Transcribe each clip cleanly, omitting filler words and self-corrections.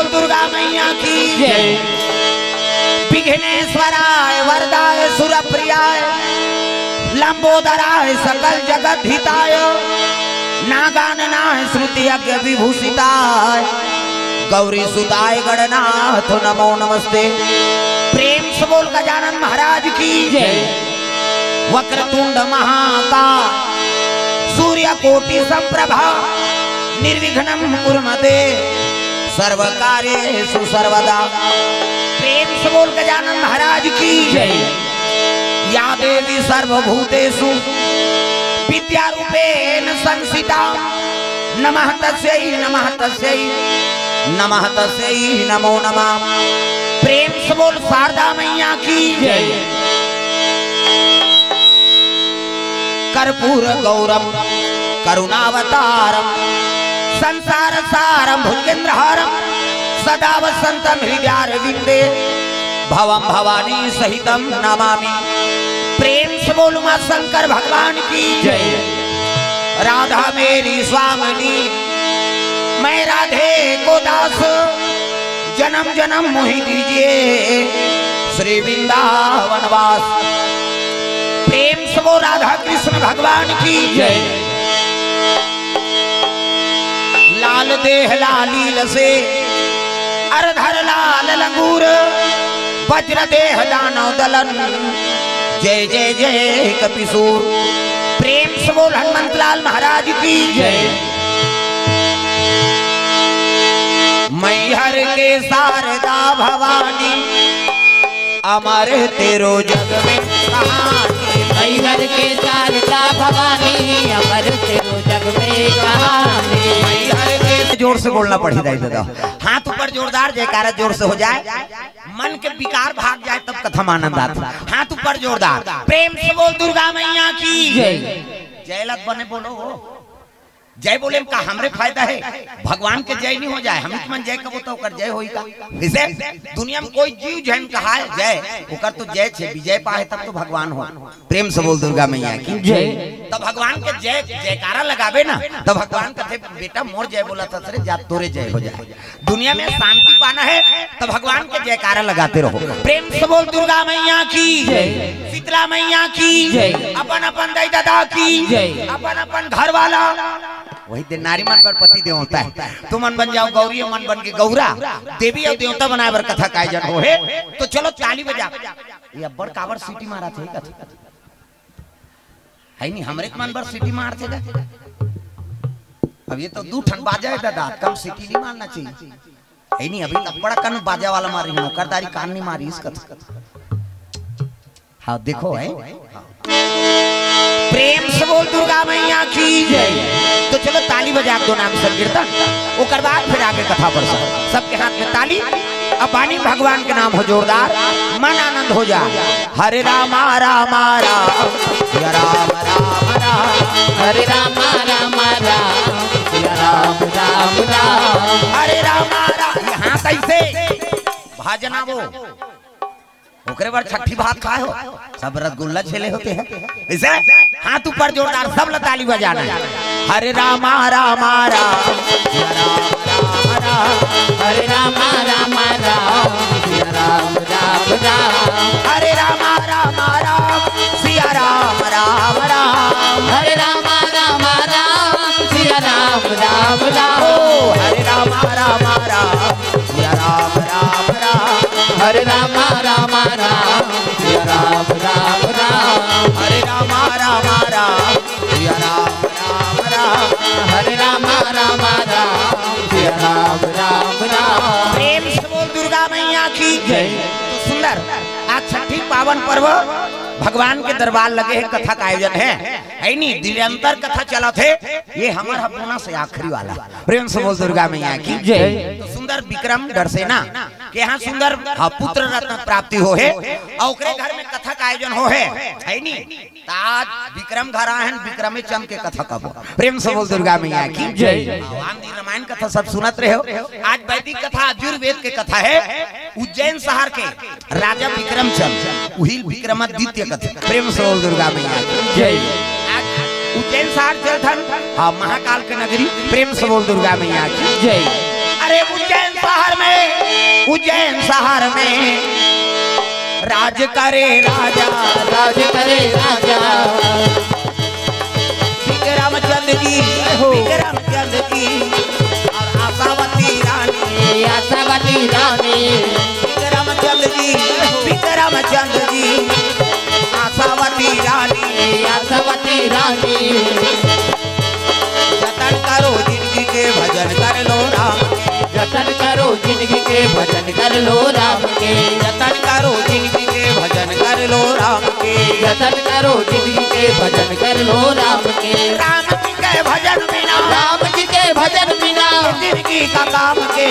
बोल दुर्गा मैया की जय। विघ्नेश्वराय वरदाय सुरप्रियाय लंबोदराय सकल जगत हिताय नागाननाय श्रुति यज्ञ विभूषिताय गौरी सुताय गणनाथ नमो नमस्ते। प्रेम से बोल गजानन महाराज की जय। वक्रतुंड महाकाय सूर्य कोटि संप्रभा निर्विघ्नं कुर्मते सर्व कार्येषु सर्वदा। प्रेम से बोल गजानन महाराज की जय। या देवी सर्वभूतेषु विद्यारूपेण संस्थिता नमः तस्यै नमः तस्यै नमः तस्यै नमो नमः। प्रेम से बोल शारदा मैया की जय। कर्पूर गौरम करुणावतारम संसार सारम भुजगेंद्रहारम सदा वसंतम हृदयारविंदे भवम भवानी सहितम नमामि। प्रेम से बोलूं मां शंकर भगवान की जय। राधा मेरी स्वामिनी मैं राधे को दास जन्म जन्म मोहि दीजिए श्री वृंदावन वास। प्रेम से वो राधा कृष्ण भगवान की जय। लाल देह लालील से अरधर लाल लंगूर वज्र देह दानव दलन जय जय जय कपिसूर। प्रेम से बोल हनुमंत लाल महाराज की जय। मैहर के शारदा भवानी अमर तेरो जग में कहानी। मैहर के शारदा भवानी अमर तेरो जग में कहानी। मैहर के जोर से बोलना पड़ेगा दादा। हाथ ऊपर जोरदार जयकारा जोर से हो जाए मन के विकार भाग जाए तब कथम आनंद आता। हाथ ऊपर जोरदार प्रेम से बोल दुर्गा मैया की जय। जयलत बने बोलो जय बोले का हमरे फायदा है भगवान के जय नहीं हो जाए हम मन जय कबो तो कर जय होई का। इसे दुनिया में कोई जीव जैन कहा है जय ओकर तो जय छे विजय पाए तब तो भगवान हो। प्रेम से बोल दुर्गा मैया की जय। तो भगवान के जय जयकारा लगावे ना तो भगवान कहते बेटा मोर जय बोला था सरे जा तोरे जय हो जाए। दुनिया में शांति पाना है तो भगवान के जयकारा लगाते रहो। प्रेम से बोल दुर्गा मैया की जय। शीतला मैया की जय। अपन अपन दाई दादा की जय। अपन अपन घर वाला वही दिन नारी मन पर पति देव होता है। तुम मन बन जाओ गौरी मन बन के गौरा देवी और देवता बनाए बर कथा काय जन हो है। तो चलो ताली बजा ये अब्बड़ कावर सीटी मारा थे कथा है नहीं हमरे मन बर सीटी मार थे। अब ये तो दू ठन बाजा है दादा कम सीटी नहीं मारना चाहिए है नहीं। अभी अब्बड़ कन बाजा वाला मारी नौकरदारी कान नहीं मारी इस कथा। हाँ देखो है प्रेम से बोल दुर्गा मैया की जय। तो चलो ताली बजा दो नाम संकीर्तन ओकर बाद फिर आगे कथा पर सबके हाथ में ताली। अब वाणी भगवान के नाम हो जोरदार मन आनंद हो जा। हरे रामा रामा राम सिया राम राम राम हरे रामा रामा राम सिया राम राम राम हरे रामा राम। यहाँ कैसे भाजना वो ओकरे बार छठी भात खाए हो सब रसगुल्ला छेले होते हैं। इसे हाथ ऊपर जोरदार सब ताली बजाना। हरे रामा रामा राम सिया राम राम राम हरे रामा रामा राम सिया राम राम राम हरे रामा रामा राम सिया राम राम राम हरे रामा रामा राम सिया राम राम राम ओ हरे रामा रामा राम सिया राम राम राम हरे रामा रामा राम सिया राम राम राम हरे रामा रामा राम सिया राम राम राम हरे रामा रामा राम सिया राम राम राम। प्रेम से बोल दुर्गा मैया की जय। तो सुंदर आज छठी पावन पर्व भगवान के दरबार लगे है कथा का आयोजन है नहीं निरंतर कथा चला थे ये हमारा पुना से आखिरी वाला। प्रेम से बोल दुर्गा मैया की जय। तो सुंदर विक्रम डरसेना के यहाँ सुंदर पुत्र रत्न प्राप्ति हो है और घर में कथा का आयोजन हो है नहीं। आज विक्रम घर आए विक्रमे चंद के कथा का प्रेम से बोल दुर्गा मैया की जय। रामायण कथा सब सुनत रहे हो। आज वैदिक कथा आयुर्वेद के कथा है उज्जैन शहर के राजा विक्रम चंद वही विक्रमादित्य कथा। प्रेम से बोल दुर्गा मैया की जय। उज्जैन शहर चलथन हाँ महाकाल के नगरी। प्रेम से बोल दुर्गा मैया की जय। अरे उज्जैन शहर में राज करे राजा विक्रमचंद जी और आशावती रानी विक्रमचंद जी आशावती रानी जतन करो जिंदगी के भजन कर लो राम जतन करो जिंदगी के भजन कर लो राम के जतन करो जिंदगी के भजन कर लो राम के जतन करो जिंदगी के भजन कर लो राम के राम जी के भजन बिना जिंदगी का काम के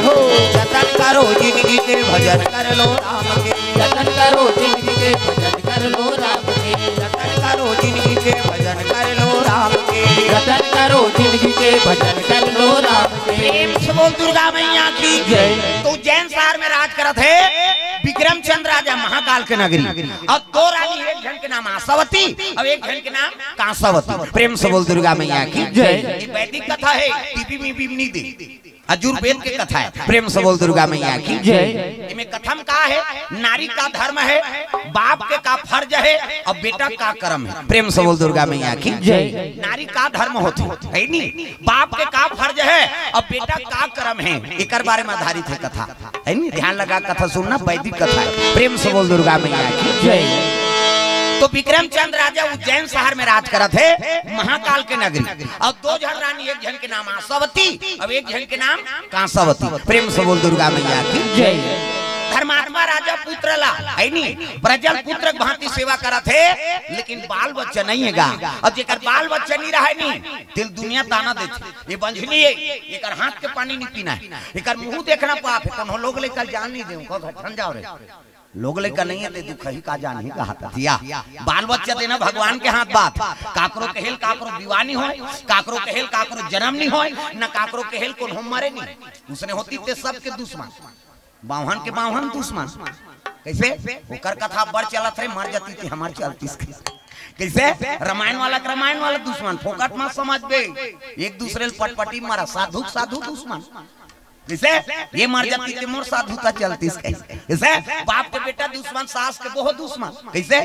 हो जतन करो जिंदगी के भजन कर लो राम के जतन करो जिंदगी के भजन कर लो राम के जतन करो जिंदगी के भजन कर लो राम के जतन करो जिंदगी के भजन कर लो राम के प्रेम से बोल दुर्गा मैया की जय। तो जैन शहर में राज करत है विक्रमचंद्र राजा महाकाल के नगरी और दो रानी, एक जन के नाम आशावती और एक जन के नाम कांसावती। प्रेम से बोल दुर्गा मैया की जय। वैदिक कथा है, टीवी में भी नहीं दी, अजुर्वेद की कथा है। प्रेम से बोल दुर्गा मैया की जय। इनमें कथम का है, नारी का धर्म है, बाप के का फर्ज है और बेटा का कर्म है। प्रेम से बोल दुर्गा मैया की जय। नारी का धर्म होते है नहीं, बाप के का फर्ज है और बेटा का कर्म है, एक बारे में आधारित है कथा है नहीं। ध्यान लगा कथा सुनना, वैदिक कथा है। प्रेम से बोल दुर्गा मैया की जय। तो विक्रमचंद्र राजा उज्जैन शहर में राज करत है महाकाल के नगरी और दो जन रानी, एक जन के नाम आशावती और एक जन के नाम कांसावती। प्रेम से बोल दुर्गा मैया की जय। धर्मात्मा राजा पुत्र ला है नहीं, प्रजल पुत्र भांति सेवा करत है, लेकिन बाल बच्चा नहीं है गा। अब जेकर बाल बच्चा नहीं रहा नहीं, दिल दुनिया ताना देती ये बंझनी है, एकर हाथ के पानी नहीं पीना है, एकर मुंह देखना पाप है। कौन लोग लेकर जान नहीं दे जाओ रे, लोग लेकर नहीं है दुख ही का जान ही कहा दिया। बाल बच्चा देना भगवान के हाथ बात। काकरो के हेल काकरो दीवानी हो, काकरो के हेल काकरो जन्म नहीं हो, न काकरो के हेल को हम मरे नहीं। उसने होती थे सबके दुश्मन, बावहन के बावहन दुश्मन। कैसे ओकर कथा बढ़ चलत रहे, मर जाती थी हमार चलती। कैसे रामायण वाला दुश्मन, फोकट मत समझ बे, एक दूसरे पटपटी मारा, साधु दुश्मन। जैसे ये मर जाती थी मोर साधुता चलती। कैसे बाप के बेटा दुश्मन, सास के बहुत दुश्मन। कैसे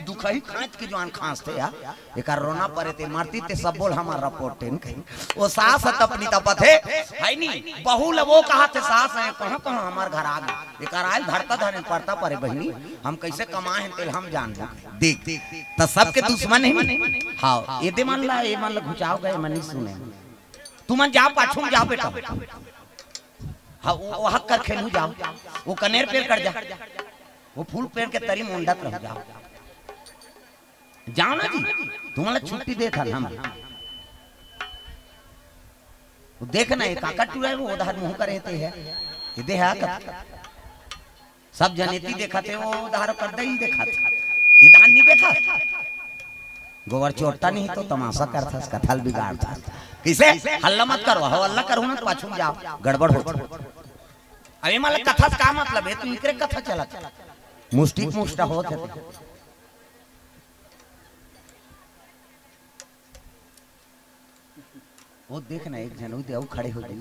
दुखही खांच के जवान खांसते यार, एक रोना पड़े थे, मरती थे सब बोल हमारा रिपोर्ट वो सास अपनी तपत है नहीं। बहू वो कहा थे सास है कहाँ हमार घर आ गए, एक आयल धरता धरने पड़ता परे बहनी, हम कैसे कमाए हैं तेल हम जान देख तो सबके दुश्मन है। हाँ ये दे मान ला घुचाओ गए मन सुने, तुम जाओ पाछू जाओ बेटा, वो हक कर खेलू जाओ, वो कनेर पेड़ कर जा, वो फूल पेड़ के तरी मुंडत रह जाओ ना जी, तुम्हारा छुट्टी दे था हम देखना है काका टूरा वो उधर मुंह करे थे है ये दे है सब जनेती देखा थे, वो उधर कर दे ही देखा था, ये धान नहीं देखा। गोबर चोटता नहीं तो तमाशा करता, कथल बिगाड़ता। किसे हल्ला मत करो, हो हल्ला करो ना तो पाछू जाओ गड़बड़ हो। अभी माला कथा का मतलब है, तू इकरे कथा चला मुष्टिक मुष्टा होत है। वो देखना एक जन देव खड़े हो गए।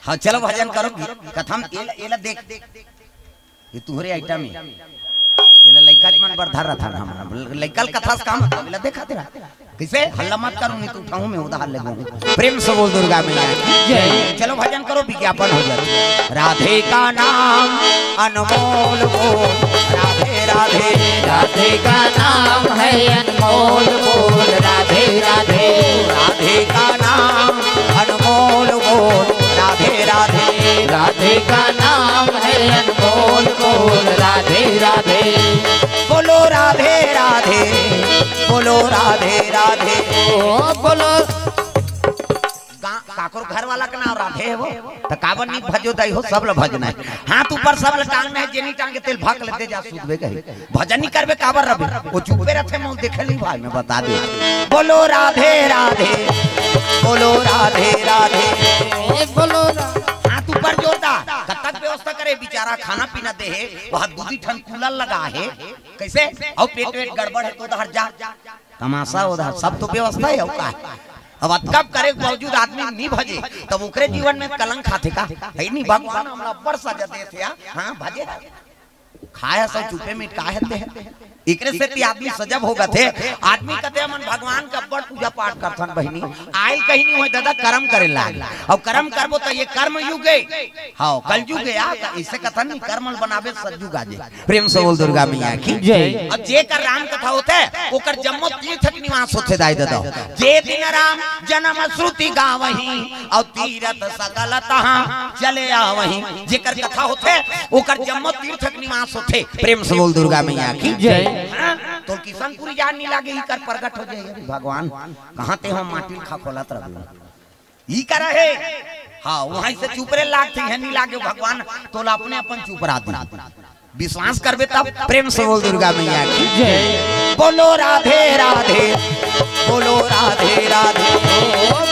हाँ चलो भजन करो, कथा एला देख ये तुम्हारे आइटम है, ये लइका मन बरधार रहा था हमरा लइकल कथा काम एला देखा तेरा कैसे हल्ला मत करूं नहीं तो उठाऊं मैं उधार ले लूं। प्रेम से बोल दुर्गा मैया जय। चलो भजन करो, विज्ञापन हो जाए। राधे का नाम अनमोल बोल, राधे राधे राधे का नाम है अनमोल बोल, राधे राधे राधे का नाम अनमोल बोल, राधे राधे राधे का नाम है अनमोल बोल, राधे राधे बोलो राधे राधे बोलो राधे राधे बोलो। काकुर घर वाला का नाम राधे है वो तो काबर नहीं भजो दई हो, सब भजना है। हाथ ऊपर सब टांगना है, जेनी टांग के तेल भाग लेते जा सुधबे कहे भजन नहीं करबे काबर रबे, वो चुपे रखे मुंह देखे ली भाई मैं बता दे। बोलो राधे राधे बोलो राधे राधे बोलो। हाथ ऊपर जोरदार कतक व्यवस्था करे, बेचारा खाना पीना दे है, वहां दूधी ठन कूलर लगा है। कैसे और पेट गड़बड़ है तो उधर जा तमाशा, उधर सब तो व्यवस्था है। अब कब करे बावजूद आदमी नहीं भजे तब उकरे जीवन में कलंक खाते का है नहीं भगवान हमरा बड़ सजा देते हां भजे खाया सब चुपे में काहे हैं एकरे से ती आदमी सजब होगा थे आदमी कहते मन भगवान का बड़ पूजा पाठ करथन बहिनी आइल कहीं नहीं होय दादा कर्म करे लाग अब कर्म करबो तो ये कर्म युग है हां कल युग है ऐसे कथन नहीं कर्म बनावे सतयुग आजे प्रेम से बोल दुर्गा मैया की जय। अब जे कर राम कथा होते ओकर जम्मो तीर्थ निवास होते दाई दादा जे दिन राम जन्म श्रुति गावही और तीर्थ सकल तहां चले आवही जेकर कथा होते ओकर जम्मो तीर्थ निवास होते प्रेम से बोल दुर्गा मैया की जय। तो किशनपुरी जान नहीं लागे ही कर प्रकट हो जाए भगवान कहाँ ते हम माटी खा खोलत रह ई कर है हाँ वहीं से चुपरे लागते हैं नहीं लागे भगवान तो अपने अपन चुप रहा विश्वास करबे तब प्रेम से बोल दुर्गा मैया की जय। बोलो राधे राधे बोलो राधे राधे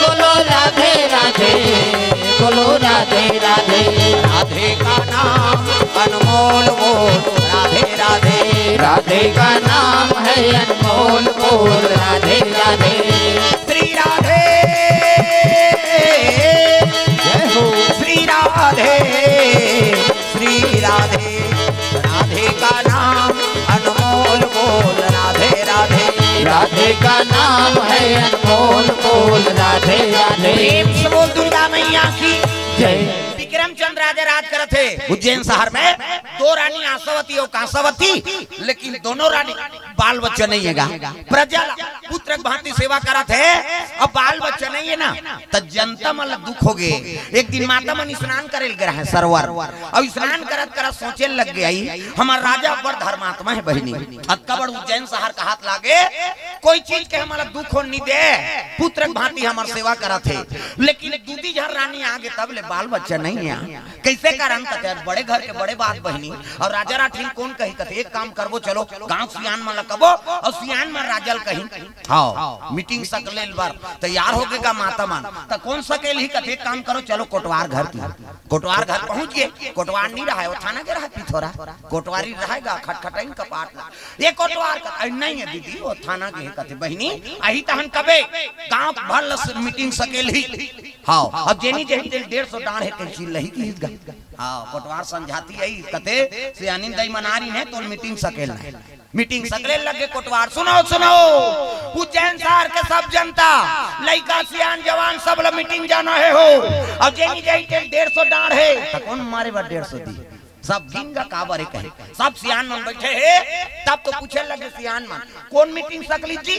बोलो राधे राधे बोलो राधे राधे राधे का नाम अनमोल बोल राधे राधे राधे का नाम है अनमोल बोल राधे राधे श्री राधे जय हो श्री राधे श्री राधे राधे का नाम अनमोल बोल राधे राधे राधे का नाम है अनमोल बोल राधे राधे प्रेम से बोल दुर्गा मैया की जय। विक्रमचंद्र राजा राज करे थे उज्जैन शहर में दो रानी आशावती और कांसावती लेकिन दोनों रानी बाल बच्चा नहीं है प्रजा पुत्र भांति सेवा करा थे अब बाल बच्चा नहीं है ना तो जनता मतलब दुख हो गए। एक दिन माता मन स्नान करे गया है सरोवर और स्नान करत करत सोचे लग गई हमार राजा बड़ धर्मात्मा है बहिनी अकबर उज्जैन शहर का हाथ लागे कोई चीज के हमारा दुख हो नहीं दे पुत्र भांति हमार सेवा करा थे लेकिन दूधी झर रानी आगे तब ले बाल बच्चा नहीं है कैसे कारण कहते बड़े घर के बड़े बात बहनी और राजा राठीन कौन कही कहते एक काम करबो चलो गांव सियान में लगबो और सियान में राजल कहीं हाँ मीटिंग सकलेल बार तैयार हो गए का माता मान तो कौन सकेल ही कहते एक काम करो चलो कोटवार घर की कोटवार घर पहुंच गए कोटवार नहीं रहा है वो थाना के रहा पिथोरा कोटवारी रहेगा खटखटाइन कपाट ये कोटवार नहीं है दीदी वो थाना के कहते बहनी अही तहन कबे गांव भर मीटिंग सकेल ही हाँ अब जेनी जेनी 150 डांड है कैसी लही की हाँ कोटवार समझाती है कहते सियानी दई मनारी ने तो मीटिंग सकेल मीटिंग सकले लगे कोटवार सुनो सुनो उज्जैन शहर के सब जनता लड़का सियान जवान सब लोग मीटिंग जाना है हो अब जेनी जेनी 150 डांड है तो कौन मारे बार 150 दी सब दिन का काबर है कहे सब सियान मन बैठे है तब तो पूछे लगे सियान मन कौन मीटिंग सकली जी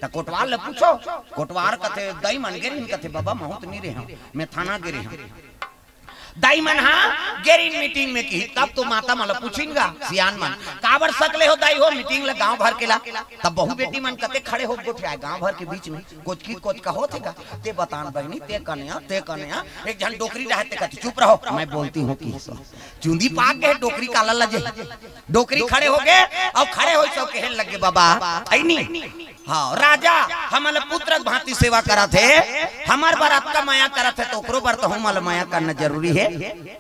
तो कोटवार ले पूछो कोटवार कहते दई मन गिरी कहते बाबा बहुत नहीं रहे मैं थाना गिरे हूं दाई मन हाँ गेरिन मीटिंग में की तब तो माता मला पूछेंगा सियान मन काबर सकले हो दाई हो मीटिंग ले गांव भर के ला तब बहु बेटी मन कते खड़े हो गोठे आए गांव भर के बीच में कोच की कोच का होते का ते बतान बहनी ते कन्या एक जन डोकरी रहते कहते चुप रहो मैं बोलती हूँ की चूंदी पाक गए डोकरी काला लजे डोकरी खड़े हो गए और खड़े हो सब कहने लगे बाबा हाँ राजा हमारे पुत्र भांति सेवा करा थे हमार बार आपका माया करा थे तो ओकरो बार तो हमारे माया करना जरूरी है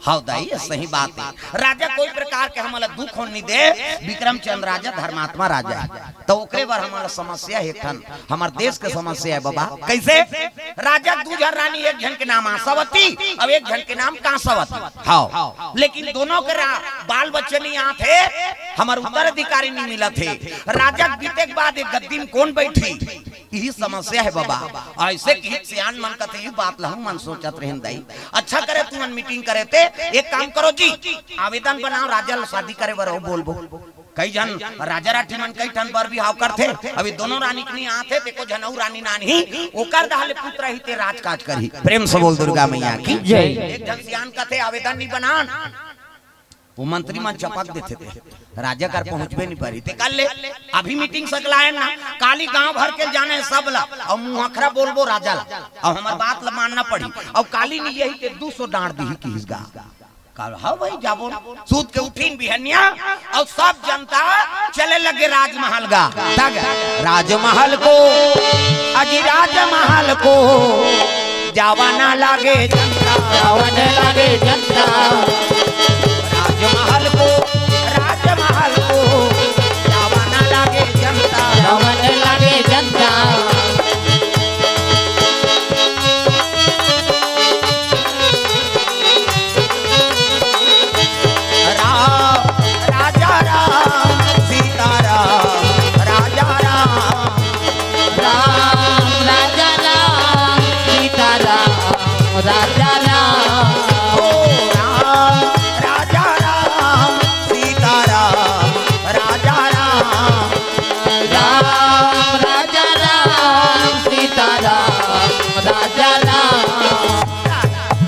हाँ दाई सही बात है राजा कोई प्रकार के हमारा दुख होने दे विक्रमचंद्र राजा धर्मात्मा राजा तो ओकरे बार हमारा समस्या है खन हमारे देश के समस्या है बाबा कैसे राजा दूजर रानी एक जन के नाम आशावती अब एक जन के नाम कांसावती हाँ लेकिन दोनों के बाल बच्चे नहीं यहाँ थे हमारे उत्तराधिकारी नहीं मिला थे राजा बीते के बाद एक गद्दी में कौन बैठी यही समस्या है बाबा ऐसे की सियान मन का ये बात लहू मन सोचत रहन दाई अच्छा करे तू मन मीटिंग करे थे एक काम करो जी आवेदन बनाओ राजा शादी करे बरो बोल कई जन राजा राठी मन कई ठन पर भी हाव करथे अभी दोनों रानी के नहीं आते ते को जनऊ रानी नानी ओकर दहले पुत्र ही ते राजकाज करही प्रेम से बोल दुर्गा मैया की जय। एक जन सियान का थे आवेदन नहीं बनान वो मंत्री मन चपक देते थे राजा कर पहुंचबे नहीं पारी ते कल ले अभी मीटिंग सकलाए ना काली गांव भर के जाने सब ला और मुहखरा बोलबो राजा ला और हमार बात ला मानना पड़ी और काली ने यही के 200 डांड दी की इसगा काल हां भाई जाबो सूत के उठीन बिहनिया और सब जनता चले लगे राजमहल गा तक राजमहल को अजी राजमहल को जावाना लागे जनता जावाना लागे जनता राजमहल को जावाना लागे जनता जावाना लागे जनता राजा राम ओ राम राजा राम सीता राम राजा राम राम राजा राम सीता राम राजा राम।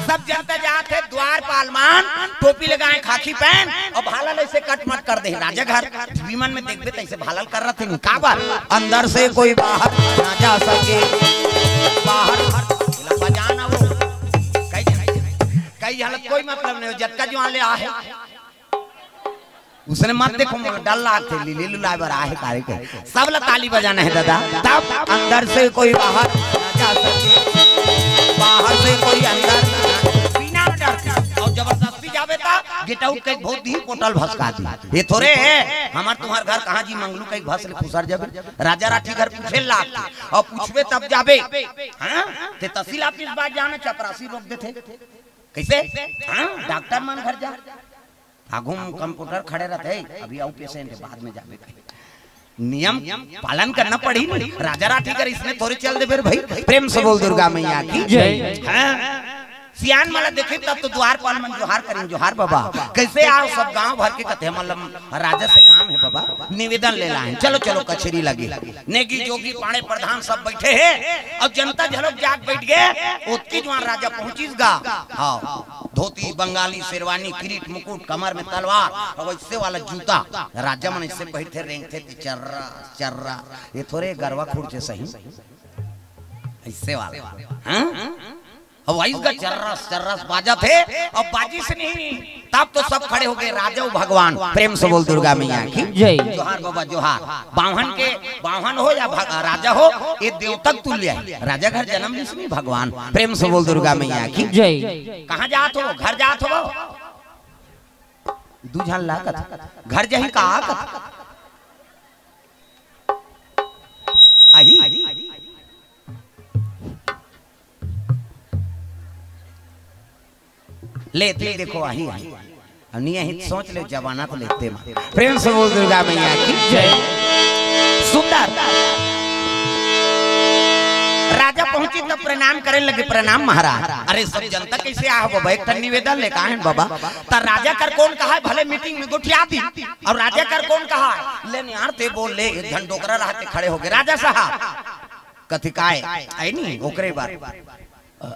सब जनता जाते द्वार पालमान टोपी लगाए खाकी पहन और भाला ऐसे कट मट कर दे राजा घर विमान में देखते तैसे भाला कर रहे थे का बार अंदर से कोई बाहर ना जा सके बाहर बजाना वो कई हालत कोई मतलब नहीं जटका जो आले आ है उसने मत देखो डल लाते लीली लाइबर आहे कारे के सब ला ताली बजाना है दादा तब अंदर से कोई बाहर ना जा सके बाहर से कोई अंदर बिना डर और जबरदस्ती जावे ता गेट आउट के बहुत ही पोटल भसका दी ये थोड़े हमार तुम्हार घर कहां जी मंगलू के भसले फुसर जावे राजा राठी घर पूछे लाग और पूछवे तब जावे हां ते तहसील ऑफिस बात जाना चपरासी रोक देते कैसे हां डॉक्टर मान घर जा आगू कंप्यूटर खड़े रहते अभी आउ पेशेंट बाद में जावे नियम पालन करना पड़ी राजा राठी कर इसमें थोड़ी चल दे फिर भाई प्रेम से बोल दुर्गा मैया की जय हां सियान माला देखे तब तो द्वार पाल मन जोहार करें जोहार बाबा कैसे आओ सब गांव भर के कहते मतलब राजा से काम है बाबा निवेदन ले लाए चलो चलो कचेरी लगी नेगी जोगी पाड़े प्रधान सब बैठे हैं और जनता झलक जाग बैठ गए उतकी जवान राजा पहुंचीगा हाँ धोती बंगाली शेरवानी किरीट मुकुट कमर में तलवार और इससे वाला जूता राजा मन इससे बैठे रेंगते चर्रा चर्रा ये थोड़े गरवा खुर्चे सही इससे वाला हाँ वाइस का चर्रस चर्रस बाजा थे और बाजी से नहीं तब तो सब खड़े हो गए राजा भगवान प्रेम से बोल दुर्गा मैया की जय जोहार बाबा जोहार बावन के बावन हो या राजा हो ये देवतक तुल्य है राजा घर जन्म जिसमें भगवान प्रेम से बोल दुर्गा मैया की जय कहाँ जात हो घर जात हो दूझन लागत घर जही का आही लेते देखो आही नहीं सोच ले जवाना तो लेते प्रेम से बोल दुर्गा मैया की जय सुंदर राजा पहुंची तब प्रणाम करे लगे प्रणाम महाराज अरे सब जनता कैसे आ हो एक निवेदन ले कहा बाबा तर राजा कर कौन कहा है भले मीटिंग में गुठिया दी और राजा कर कौन कहा है ले यार ते बोल ले एक घंटा डोकरा रहते खड़े हो गए राजा साहब कथी काय आई नहीं ओकरे बार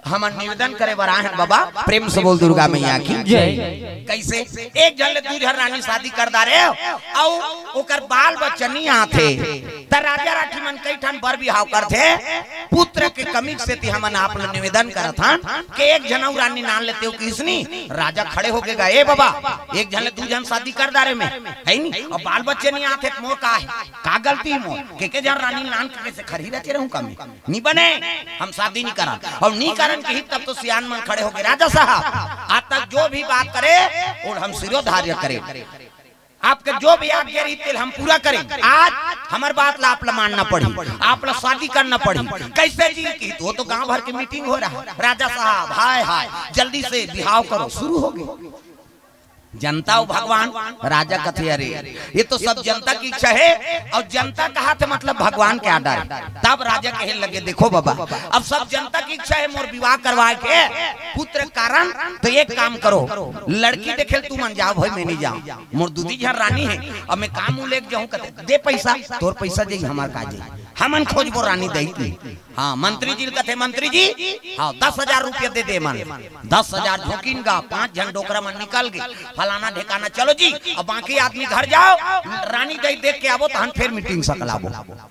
हम निवेदन करे बरा है बाबा प्रेम से बोल दुर्गा मैया की जय कैसे एक जन दू जन रानी शादी कर दारे और ओकर बाल बच्चनी आथे त राजा राठी मन कई ठान बर बिहाव करथे पुत्र के कमी से ती हमन आप निवेदन करत हन के एक जन रानी नान लेते हो किसनी राजा खड़े हो गए ए बाबा एक जन दू जन शादी कर दारे में है नी और बाल बच्चे नहीं आथे मोर का गलती मोर के जन रानी नान के कैसे खड़ी रहते रहूं कमी नहीं बने हम शादी नहीं करा और कारण के ही तब तो सियान मन खड़े हो गए राजा साहब आज तक जो भी बात करे और हम सिरोधार्य करें आपके जो भी आज्ञा रही हम पूरा करें आज हमार बात ला आप मानना पड़ी आप ला शादी करना पड़ी कैसे जी की वो तो गांव भर की मीटिंग हो रहा है राजा साहब हाय हाय जल्दी से बिहाव करो शुरू हो गई जनता और भगवान राजा कथे अरे ये तो सब जनता की इच्छा है और जनता कहा थे मतलब भगवान के आदर तब राजा कहे लगे देखो बाबा अब सब जनता की इच्छा है मोर विवाह करवाए के पुत्र कारण तो एक काम करो लड़की देखे तू मन जाओ भाई मैं नहीं जाऊं मोर दूधी झर रानी है अब मैं काम लेके जाऊं कहते दे पैसा तोर पैसा जी हमार काजे हमन खोजबो रानी दई हाँ मंत्री जी कहते मंत्री जी हाँ 10,000 रुपया दे दे मन 10,000 झोंकिन गा 5 जन डोकरा मन निकल गए फलाना ढेकाना चलो जी अब बाकी आदमी घर जाओ रानी दई देख के आवो तो फिर मीटिंग सकलाबो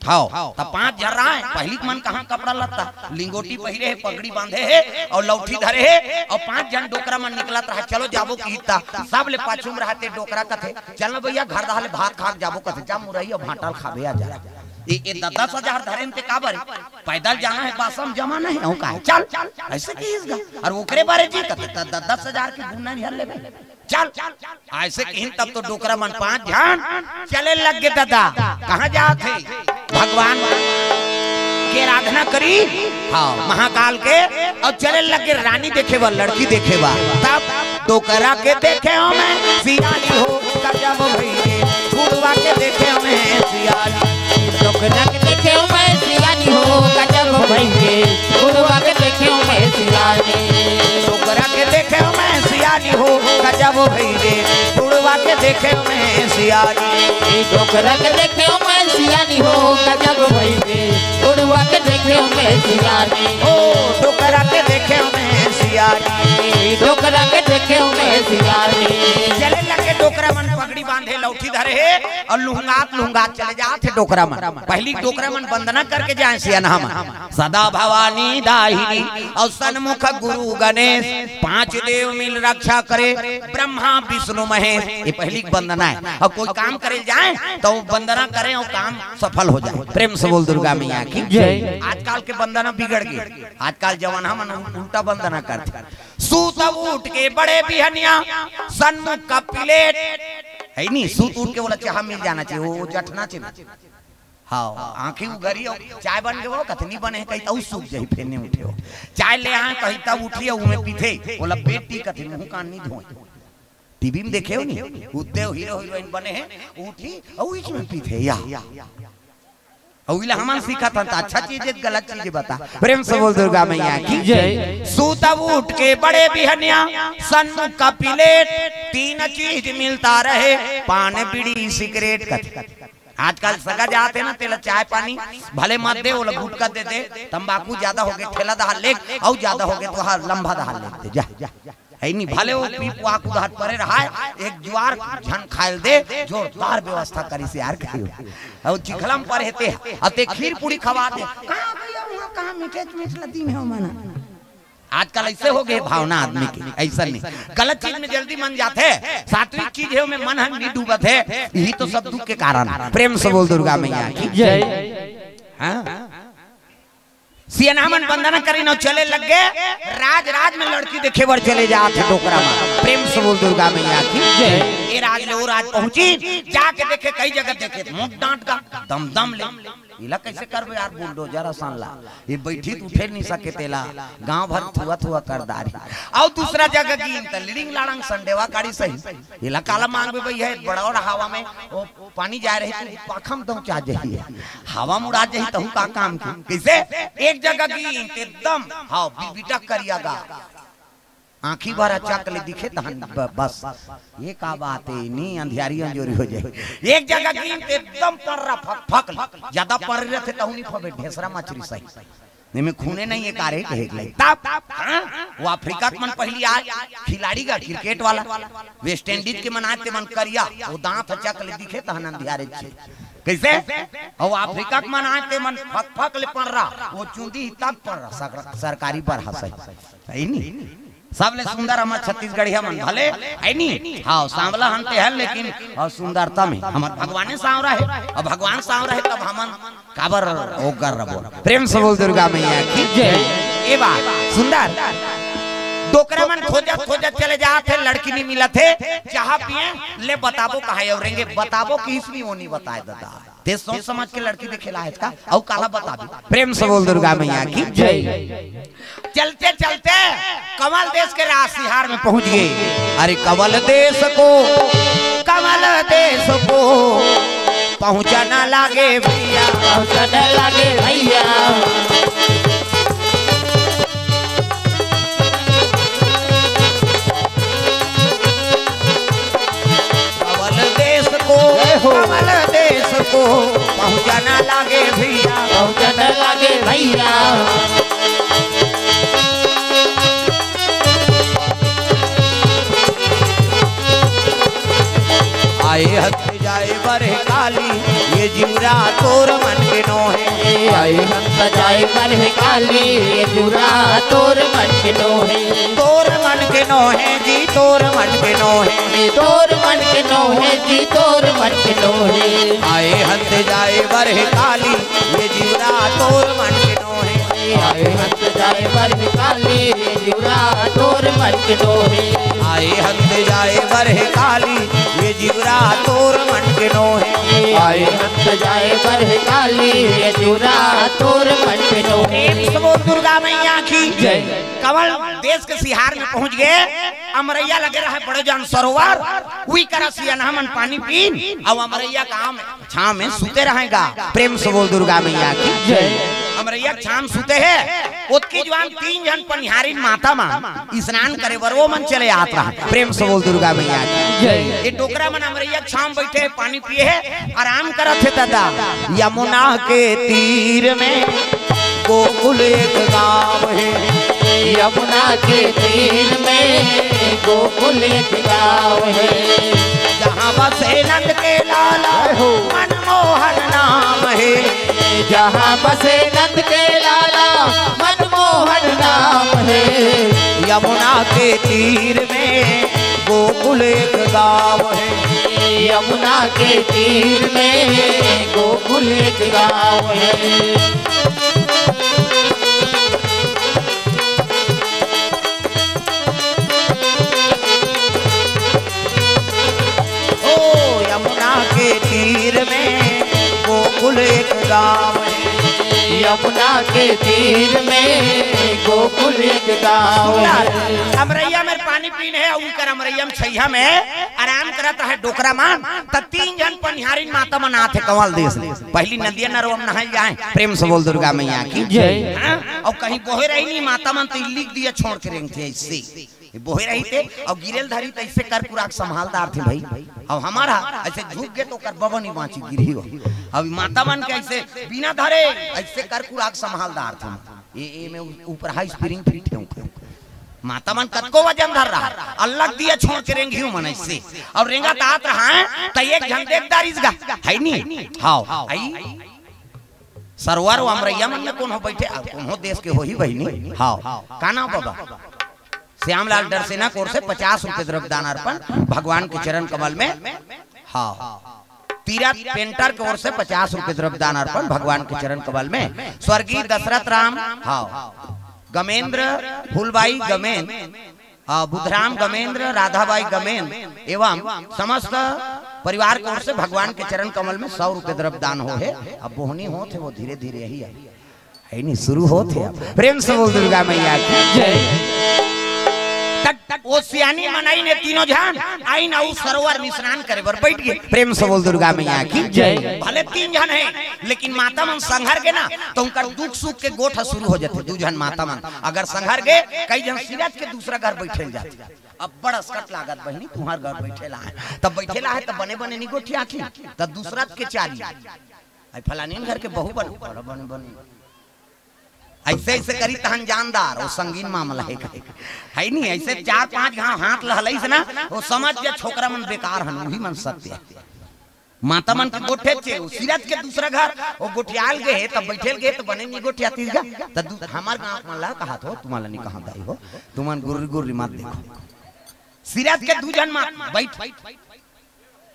हाँ तब 5 जन रहा है पहली मन कहाँ कपड़ा लत्ता लिंगोटी पहिरे है पगड़ी बांधे है और लौठी धरे है और 5 जन डोकरा मन निकलत रहा चलो जाबो कीता सब ले पाछुम रहते डोकरा कथे चल भैया घर रहले भात खाक जाबो कथे जा मुरई और भाटल खाबे आ जा ये 10,000 धरे ते काबर पैदल जाना है बासम जमा नहीं हो का चल ऐसे की इसका और ओकरे बारे जी कहते 10,000 की गुना नहीं ले चल ऐसे कहीं तब तो डोकरा मन 5 जन चले लग गए दादा कहां जाते भगवान के आराधना करी हाँ महाकाल के और चले लगे रानी देखे बा लड़की देखे बा तब डोकरा के देखे हो मैं सियानी हो जब भई गुड़वा के देखे हो मैं सियानी डोकरा के देखे मैं सियानी हो गजब भई गुड़वा के देखे मैं सियानी सियानी हो गजब भइले जुड़वा के देखे में सियानी डोकरा के देखे मैं सियानी हो गजब भइले जुड़वा के देखे में सियानी ओ डोकरा के देखे में सियानी डोकरा के देखे में सियानी चले लगे डोकरा मन पगड़ी बांधे लौठी धरे है और लुंगात चले जाते डोकरा मन पहली डोकरा मन वंदना करके जाए सियाना मन सदा भवानी दाहिनी और सन्मुख गुरु गणेश पांच देव मिल रक्षा करे ब्रह्मा विष्णु महेश ये पहली वंदना है। और कोई काम करे जाए तो वंदना करे और काम सफल हो जाए। प्रेम से बोल दुर्गा मैया की जय। आजकल के वंदना बिगड़ गए, आजकल जवाना मन उल्टा वंदना करते। सूत उठ के बड़े बिहनिया सन्मुख का प्लेट है नहीं, सूत उठ के बोला चाह मिल जाना चाहिए, वो जटना चाहिए। हाँ आंखें उगरी हो चाय बन के वो कथनी बने कहीं तो सूख जाई फेने उठे हो चाय ले आए कहीं तब उठी हो उमे पीथे बोला बेटी कथनी मुंह कान नहीं धोए टीवी में देखे हो नहीं उतने हीरो हीरोइन बने हैं उठी और इसमें पीथे या हम सीखा था अच्छा चीज है गलत चीज बता। प्रेम से बोल दुर्गा मैया की जय। सूत उठ के बड़े बिहनिया सन्मुख का प्लेट तीन चीज मिलता रहे पान बीड़ी सिगरेट का। आजकल सगा जाते ना तेल चाय पानी भले मत दे वो गुटखा दे दे तंबाकू ज्यादा हो गए ठेला दहाल ले और ज्यादा हो गए तो हाँ लंबा दहाल ले जा है नहीं भले वो पीप वाक उधार परे रहा है एक ज्वार झन खायल दे जोरदार व्यवस्था करी से यार और चिखलम पर हेते अते खीर पूरी खवा दे कहां मीठे मीठ लदी में हो माना। आजकल ऐसे हो गए भावना आदमी की ऐसा नहीं गलत चीज में जल्दी मन जाते सात्विक चीज है मन हम नहीं डूबत है यही तो सब दुख के कारण। प्रेम से बोल दुर्गा मैया की जय। सियाना मन वंदना करी न चले लग गए राज में लड़की देखे बर चले जाते डोकरा में। प्रेम से बोल दुर्गा मैया की जय। ये राज ले वो राज पहुंची जाके देखे कई जगह देखे मुंह डांट का दम ले इला कैसे करबे यार बुलडोजर आसान ला ये बैठी तो उठे नहीं सके तेला गांव भर थुआ कर दारी और दूसरा जगह की त लीडिंग लाड़ंग संडेवा काड़ी सही इला काला मांग में भई है बड़ा और हवा में वो पानी जा रही तो पाखम तो चा जही है हवा मुड़ा जही तो का काम की कैसे एक जगह की एकदम हां बीटा करियागा आंखी भर चक ले दिखे तहन बस ये का बात है नहीं अंधियारी अंजोरी हो जाए। एक जगह की एकदम पर्रा फक ज्यादा पर रहते तहुनी फबे ढेसरा मछली सही नहीं में खूने नहीं ये कारे कहे ले तब वो अफ्रीका के मन पहली आज खिलाड़ी का क्रिकेट वाला वेस्ट इंडीज के मनाते मन करिया वो दांत चक ले दिखे तहन अंधियारे छे कैसे और अफ्रीका के मन आते मन फक ले पर्रा वो चुंदी तब पर्रा सरकारी पर हसई सही नहीं सबले सुंदर हमार छत्तीसगढ़िया मन भले है नी हाँ सांवला हनते हैं लेकिन और सुंदरता में हमार भगवान सांवरा है और भगवान सांवरा है तब हमन काबर ओगर रबो। प्रेम से बोल दुर्गा मैया की जय। ये बात सुंदर डोकरा मन खोजत चले जाते लड़की नहीं मिला थे चाह पिए ले बताबो कहा औरेंगे बताबो कि इसमें वो नहीं बताए दादा ते सोच समझ के लड़की देखेला है इसका और काला बता दी। प्रेम से बोल दुर्गा मैया की जय। चलते चलते कमल देश के रासिहार में पहुंच गए। अरे कमल देश को पहुंचना लागे भैया पहुंचने लगे भैया कमल देश को पहुंचना लागे भैया पहुंचने लगे भैया आए हथ जाए बरे काली ये जिमरा तोर मन के नो है आए हथ जाए बरे काली ये जिमरा तोर मन के नो है तोर मन के नो है जी तोर मन के नो है तोर मन के नो है जी तोर मन के नो है आए हथ जाए बरे काली ये जिमरा तोर मन के नो है आए हथ जाए बरे काली ये जिमरा तोर मन के नो है आए हथ जाए बरे काली ये जिमरा तोर मन के नो है आए हथ जाए बरे काली ये जिमरा तोर मन के नो है। दुर्गा मैया की जय। कमल देश के सिहार में पहुंच गए अमरैया लगे रहा बड़े जान सरोवर वही करा सियाना मन पानी पीन और अमरैया काम छाव में सूते रहेगा। प्रेम से बोल दुर्गा मैया की जय। अमरैया छाम सूते है उसकी जवान 3 जन पनिहारी माता मां स्नान करे बर वो मन चले आत रहा। प्रेम से बोल दुर्गा मैया की जय। ये टोकरा मन अमरैया छाम बैठे पानी पिए है आराम करत है दादा। यमुना के तीर में गोकुल एक गाँव है, यमुना के तीर में गोकुल एक गाँव है, जहाँ बसे नंद के लाला मनमोहन नाम है, जहाँ बसे नंद के लाला मनमोहन नाम है। यमुना के तीर में गोकुल एक गाँव है, यमुना के तीर में गोकुल एक गाँव है। यमुना के तीर में गोकुल एक गाँव है, यमुना के तीर में गोकुल एक गाँव है। अमरैया में पानी पीने है उनकर अमरैया में छैया में आराम करता है डोकरा मान। तब 3 जन पनिहारी माता मनाते कंवल देश पहली नदिया नरवम नहाय जाए। प्रेम से बोल दुर्गा मैया की जय। और कहीं बोहे रही नहीं माता मन तो लिख दिया छोड़ के रेंगते ऐसे बोहे रही थे और गिरेल धरी तो ऐसे कर कुराक संभालदार थे भाई। अब हमारा ऐसे झुक गए तो कर बबा नहीं बाँची गिरी हो। अब माता मन के ऐसे बिना धरे ऐसे कर कुराक संभालदार था। ये में ऊपर हाई स्प्रिंग फिट है माता मन कतको वजन धर रहा अलग दिया छोड़ के रेंगी मन ऐसे और रेंगा तात रहा है तो एक झंडेदार इसका है नहीं। हाँ आई सरवर अमरैया मन में कौन हो बैठे कौन हो देश के हो ही बहनी। हाँ का नाम बाबा श्यामलाल डरसेना कोर से 50 रुपए द्रव्यदान अर्पण भगवान के चरण कमल में। हाँ तीरथ पेंटर की ओर से 50 रुपए द्रव्यदान अर्पण भगवान के चरण कमल में। स्वर्गीय दशरथ राम हाँ गमेंद्र फूलबाई गमेन बुधराम गमेंद्र राधाबाई गमेन एवं समस्त परिवार की ओर से भगवान के चरण कमल में 100 रुपए द्रव्यदान हो है। अब बोहनी हो थे वो धीरे धीरे यही है नहीं शुरू होते। प्रेम से बोल दुर्गा मैया की जय। वो सियानी मनाई ने तीनों जहान आई ना उस सरोवर में स्नान करे बर बैठ गए। प्रेम से बोल दुर्गा मैया की जय। भले 3 जन है लेकिन माता मन संघर के ना तो उनका दुख सुख के गोठा शुरू हो जाते। 2 जन माता मन अगर संघर गए कई जन सिराज के दूसरा घर बैठे जाते। अब बड़ा असकट लागत बहनी तुम्हार घर बैठेला है तब बैठेला है तब बने बने नहीं गोठी आखी तब दूसरा के चाली आई फलानी घर के बहु बने बने ऐसे ऐसे करी तहन जानदार वो संगीन मामला है नहीं। ऐसे 4-5 हाथ लहलई से ना वो समझ के छोकरा मन बेकार हन वही मन सत्य माता मन के गोठे छे सिरत के दूसरा घर वो गोठियाल गए तब बैठेल गए तो बने नहीं गोठिया तीसगा तब हमार गांव मन ला कहा तो तुम्हारा नहीं कहां दाई हो तुमन गुर्री गुर्री मत देखो सिरत के 2 जन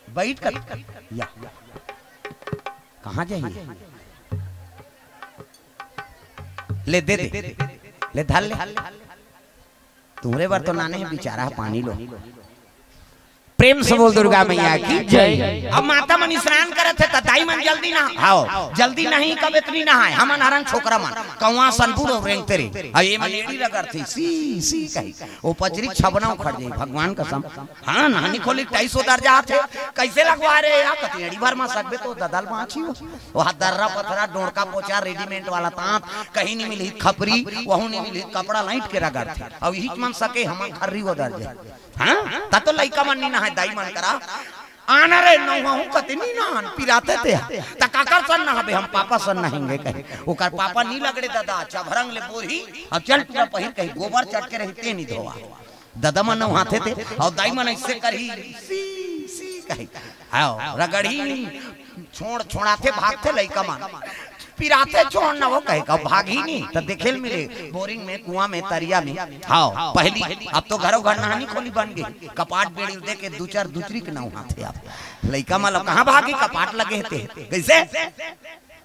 बैठ कर या कहां जाइए ले दे ले धर ले तुम्हारे बार तो नाने है बेचारा पानी लो। प्रेम से बोल दुर्गा मैया की जय। अब माता मन स्नान करे थे तताई मन जल्दी ना आओ जल्दी नहीं कब इतनी ना है हमन हरन छोकरा मन कौवा सनपुर रेंगते रे आ ये मलेड़ी रगड़ थी सी कही वो पचरी छबना उखड़ जाई भगवान कसम। हां नानी खोली 250 दर्जा थे कैसे लगवा रे या कतिड़ी भर में सकबे तो ददल बाछी वो हाथ दर्रा पथरा डोरका पोचा रेडीमेड वाला तांत कहीं नहीं मिली खपरी वहू नहीं मिली कपड़ा लाइट के रगड़ थे अब यही मन सके हमन खर्री वो दर्जा। हां ता तो लइका मन नहीं ना है दाई मन करा आना रे नौहू कतनी ना पिराते थे त काकर सन ना हबे हम पापा सन नहिंगे कहे ओकर पापा नी लगड़े दादा चभरंग ले बोरी अब चल पूरा पहिर कही गोबर चट के रहते नहीं धोवा दादा मन नहाते थे और दाई मन ऐसे करही सी कही आओ रगड़ी छोड़ाते भागते लइका मन पिराते छोड़ ना वो कहे का भागी नहीं तो देखेल मिले बोरिंग में कुआं में तरिया में। हाँ पहली अब तो घरों घर नहानी खोली बन गई कपाट बेड़ी दे के 2-4 दूसरी के नाव हाथे आप लइका मतलब कहाँ भागी कपाट लगे थे कैसे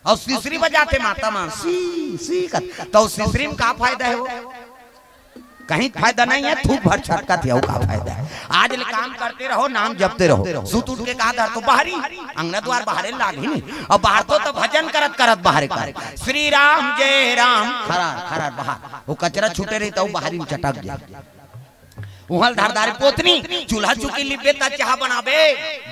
और सीसरी बजाते माता मां सी कर तो सीसरी में का फायदा है वो कहीं फायदा नहीं है थूक भर छटका थे का फायदा है। आज ले काम करते रहो नाम जपते रहो सुत उठ के कहा तो बाहरी अंगना द्वार बाहर लागी नहीं और बाहर तो भजन करत करत बाहर कर श्री राम जय राम खरा बाहर वो कचरा छूटे रही तो बाहरी में चटक जाए उहल धारदार पोतनी चूल्हा चुकी लिपे ता चाह बनाबे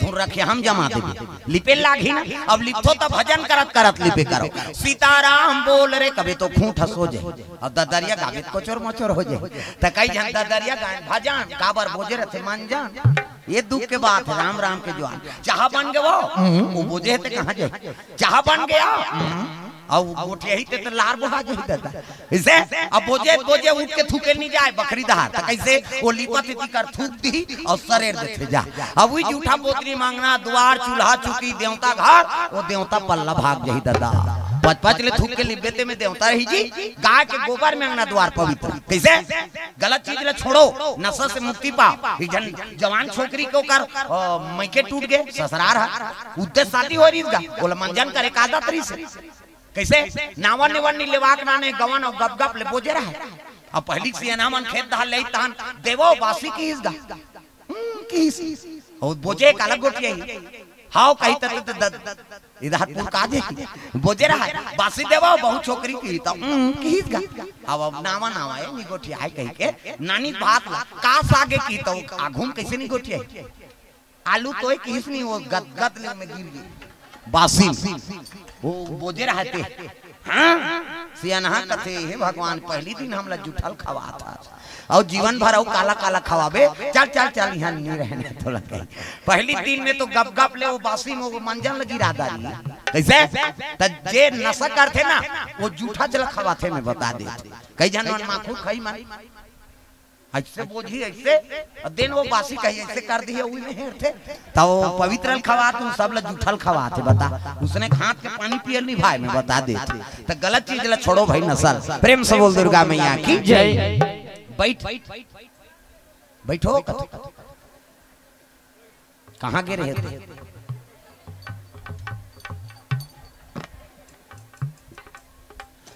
धुर रखे हम जमा देबे लिपे लागी ना। अब लिपो तो भजन करत करत लिपे करो, सीताराम बोल रे कभी तो खूंट हंसो जाए और ददरिया गावे कोचोर मोचोर हो जाए। तो कई जन ददरिया गाए भजन काबर बोझे रहते मन जान, ये दुख के बात है। राम राम के जवान चाह बन गए वो बोझे थे कहाँ जाए, चाह बन गया और गोठे ही ते लार बुहा जो देता इसे। अब बोझे बोझे उठ के थूके नहीं जाए बकरी दहार, तो कैसे वो लिपत इति कर थूक दी और सरेर देते जा। अब वही जूठा पोतरी मांगना, द्वार चूल्हा चुकी देवता घर, वो देवता पल्ला भाग जाही दादा। पच पच ले थूक के लिबेते में देवता रही जी, गाय के गोबर में अंगना द्वार पवित्र। कैसे गलत चीज ले छोड़ो, नशा से मुक्ति पा। जवान छोकरी को कर मैके टूट गए ससुरार है, उद्दे शादी हो रही गा बोला मंजन करे कादा तरी से। कैसे नावन निवन नी लेवाक नाने गवन और गप गप ले बोझे रहा। अब पहली से नामन खेत दहल ले तान देवो बासी की इसगा की और बोझे एक अलग गोटिया ही हाउ कही त इधर पुर काजे बोझे रहा बासी देवो बहुत छोकरी की त की इसगा। अब नावा नावा है नी गोटिया है कही के नानी बात का सागे की तो आघूम कैसे नी गोटिया आलू तोय किस नहीं वो गदगद ले में गिर गई बासी वो बोझे रहते। हाँ सियानहा कथे हे भगवान पहली दिन हमला जुठल खवा था और जीवन भर और काला काला खवाबे। चल चल चल यहाँ नहीं रहने तो लगे। पहली दिन में तो गप गप ले वो बासी में वो मंजन लगी रादारी। कैसे त जे नशा करते ना वो जूठा जल खवाते में बता दे। कई जनवन माखू खाई मारी ऐसे बोझी ऐसे दिन वो बासी कही ऐसे कर दी है उही में हेरते तो पवित्र खवा तू सब ल जूठल खवाते बता। उसने हाथ के पानी पियल नहीं भाई में बता दे। तो गलत चीज ला छोड़ो भाई नसल। प्रेम से बोल दुर्गा मैया की जय। बैठ बैठो कहाँ गिरे थे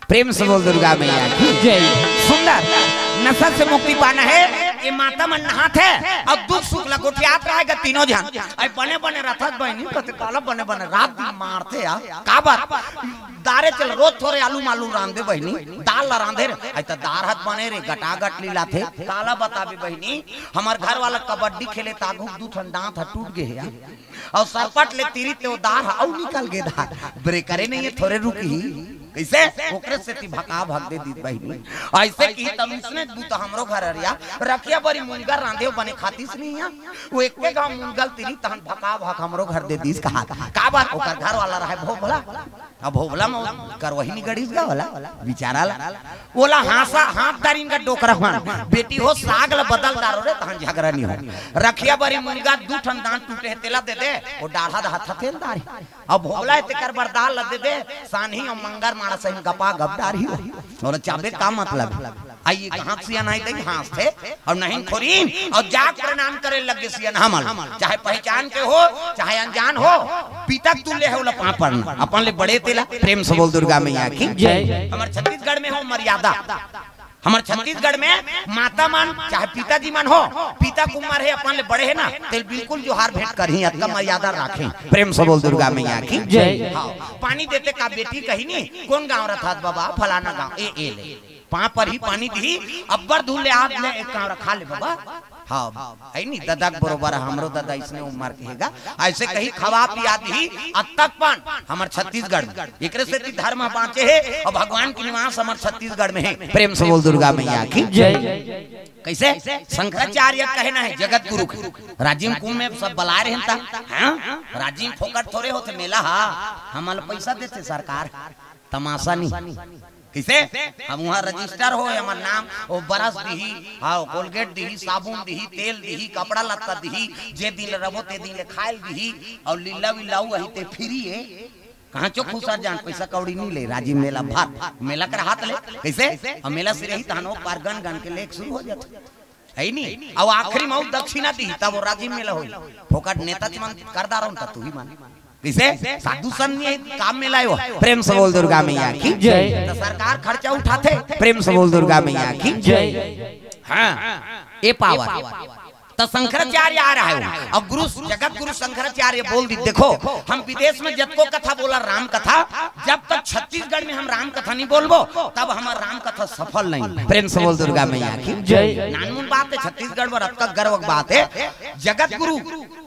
प्रेम से बोल दुर्गा मैया की जय। सुंदर नशा से मुक्ति पाना है ये माता मन नहात है और दुख सुख लगोटियात रहेगा तीनों जन। आई बने बने रथत बहनी कते काला बने बने रात दिन मारते आ काबर दारे चल रोज थोड़े आलू मालू रांधे बहनी दाल ला रांधे रे आई त दार हाथ बने रे गटागट लीला थे काला बताबी बहनी। हमार घर वाला कबड्डी खेले तागु दू ठन दांत टूट गए है और सरपट ले तीरी ते दार औ निकल गए दार ब्रेक करे नहीं थोड़े रुकी कैसे ओकरे से ती भका भाग दे दी बहनी। ऐसे की तब इसने दू तो हमरो घर अरिया रखिया बड़ी मुनगर रांधे बने खातीस नहीं है वो एक के गांव मुनगल तीरी तहन भका भाग हमरो घर दे दीस कहा का बात ओकर घर वाला रहे भोभला। अब भोभला में कर वही नहीं गड़ीस गा वाला बेचारा ला बोला हासा हाथ दारिन का डोकरा हुआ बेटी हो साग ल बदल दारो रे तहन झगड़ा नहीं हो। रखिया बड़ी मुनगा दू ठन दांत टूटे तेला दे दे वो डाढ़ा हाथ तेल दारी। अब भोभला ते कर बरदाल ल दे दे सानही और मंगर मारा सही गपा गपदारी हो और चाबे का मतलब आइए कहां से नहीं दे हां थे और नहीं खोरीन और जाग प्रणाम करे लगे सियन हमल चाहे पहचान के हो चाहे अनजान हो पिता तुल्य है उला पापड़ अपन ले बड़े तेला। प्रेम से बोल दुर्गा मैया की जय। हमारे छत्तीसगढ़ में हो मर्यादा। हमारे छत्तीसगढ़ में माता मान चाहे पिताजी मान हो पिता कुमार है अपन ले बड़े है ना तेल बिल्कुल जोहार भेंट करही अतका मर्यादा राखें। प्रेम से बोल दुर्गा मैया की जय। पानी देते का बेटी कही नहीं कौन गाँव रथा बाबा फलाना गाँव ए ले पा पर ही पानी दी अब्बर धूल ले आप ले एक गाँव रखा ले बाबा। हाँ है नहीं दादा बरोबर हमरो दादा इसने उम्र कहेगा ऐसे कहीं खवा पिया दी अतकपन हमार छत्तीसगढ़ एकरे से धर्म बाँचे है और भगवान की निवास हमार छत्तीसगढ़ में है। प्रेम से बोल दुर्गा मैया की जय। कैसे शंकराचार्य कहना है जगत गुरु राजीव कुंभ में सब बला रहे राजीव फोकट थोड़े होते मेला हमारे पैसा देते सरकार तमाशा नहीं। किसे हम वहाँ रजिस्टर हो हमार नाम वो बरस दी हाँ कोलगेट दी साबुन दी तेल दी कपड़ा लत्ता दी जे दिन रबो ते दिन खायल दी और लीला विलाऊ वही ते फ्री है कहाँ चो खुसर जान पैसा कौड़ी नहीं ले राजीव मेला भात मेला कर हाथ ले कैसे हम मेला से रही तहनो पार गन गन के लेक शुरू हो जाते है नहीं और आखिरी में दक्षिणा दी तब वो राजीव मेला हो फोकट नेता मन करदा रहो तू ही मान किसे साधु संत काम में लायो। प्रेम से बोल दुर्गा मैया की जय। तो सरकार खर्चा उठाते प्रेम से बोल दुर्गा मैया की जय। हाँ ये पावर तो शंकराचार्य आ रहा है और गुरु जगत गुरु शंकराचार्य बोल दी देखो हम विदेश में जब कथा बोला राम कथा जब तक छत्तीसगढ़ में हम राम कथा नहीं बोलबो तब हमारा राम कथा सफल नहीं। प्रेम से बोल दुर्गा मैया की जय। नानमुन बात है छत्तीसगढ़ में रब का गर्व बात है जगत गुरु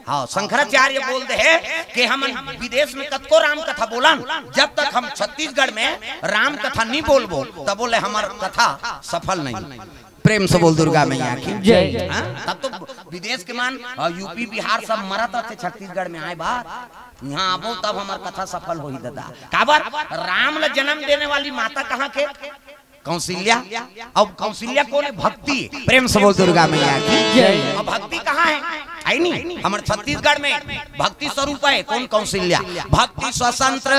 हाँ शंकराचार्य बोलते हैं कि हम विदेश में कतको राम कथा बोलन, जब तक हम छत्तीसगढ़ में राम कथा नहीं बोलबो तब बोले हमार कथा सफल नहीं। प्रेम से बोल दुर्गा मैया की जय। तब तो विदेश के मान यूपी बिहार सब मरत थे, छत्तीसगढ़ में आए बार यहाँ आबो तब हमार कथा सफल हो ही दादा। काबर राम ला जन्म देने वाली माता कहाँ के? कौशल्या। अब कौशल्या कौन है? भक्ति। प्रेम से बोल दुर्गा मैया की जय। अब भक्ति कहाँ है? आई नहीं, हमारे छत्तीसगढ़ में भक्ति स्वरूप है कौन? कौशल्या। भक्ति स्वतंत्र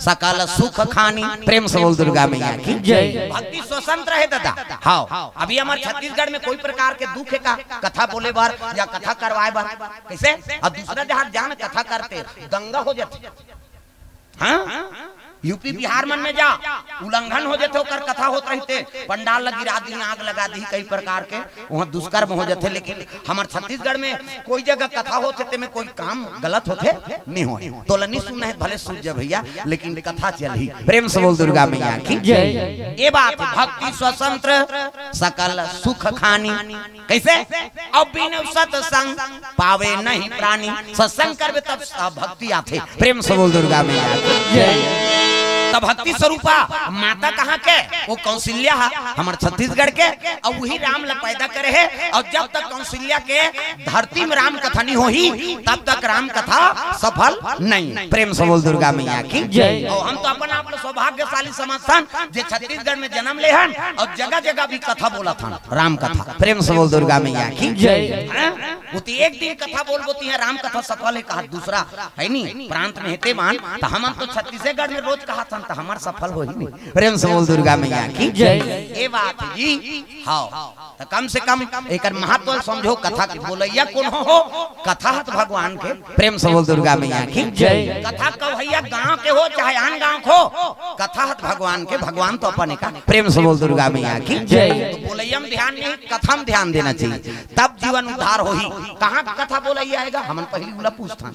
सकल सुख खानी। प्रेम से बोल दुर्गा मैया की जय। भक्ति स्वतंत्र है दादा। हाँ अभी हमारे छत्तीसगढ़ में कोई प्रकार के दुख का कथा बोले बार या कथा करवाए बार कैसे? और दूसरा जहाँ जान कथा करते दंगा हो जाते। हाँ यूपी बिहार मन में जा उल्लंघन हो जाते, ओकर कथा होते रहते, पंडाल लगी गिरा दी, आग लगा दी, कई प्रकार के वहाँ दुष्कर्म हो जाते। लेकिन हमारे छत्तीसगढ़ में कोई जगह कथा होते में कोई काम गलत होते नहीं हो। तो नहीं सुनना है भले सूझ जा भैया, लेकिन कथा चली। प्रेम से बोल दुर्गा मैया की जय। ये बात भक्ति स्वतंत्र सकल सुख खानी। कैसे? अब बिन सत्संग पावे नहीं प्राणी। सत्संग करवे तब भक्ति आते। प्रेम से बोल दुर्गा मैया की जय। तब भक्ति स्वरूपा माता कहाँ के? वो कौशल्या हमारे छत्तीसगढ़ के, और वही राम ला पैदा करे है। और जब तक कौशल्या के धरती में राम कथा नहीं होही तब तक राम कथा सफल नहीं। प्रेम से बोल दुर्गा मैया की जय। और हम तो अपन आप सौभाग्यशाली समझन जे छत्तीसगढ़ में जन्म ले हन और जगह जगह भी कथा बोला था राम कथा। प्रेम से बोल दुर्गा मैया की जय। वो एक दिन कथा बोलबो तो राम कथा सफल है, कहा दूसरा है नहीं प्रांत में हेते मान तो हम तो छत्तीसगढ़ में रोज कहा था तो हमार सफल हो ही नहीं। प्रेम से बोल दुर्गा मैया की जय। ये बात जी। हाँ तो कम से कम एक महत्व समझो कथा के। बोलैया कौन हो? कथा तो भगवान के। प्रेम से बोल दुर्गा मैया की जय। कथा कवैया गांव के हो चाहे आन गांव को, कथा तो भगवान के। भगवान तो अपने का। प्रेम से बोल दुर्गा मैया की जय। तो बोलैया में ध्यान नहीं, कथा में ध्यान देना चाहिए, तब जीवन उद्धार हो ही। कहाँ कथा बोलैया आएगा? हम पहली बोला पूछता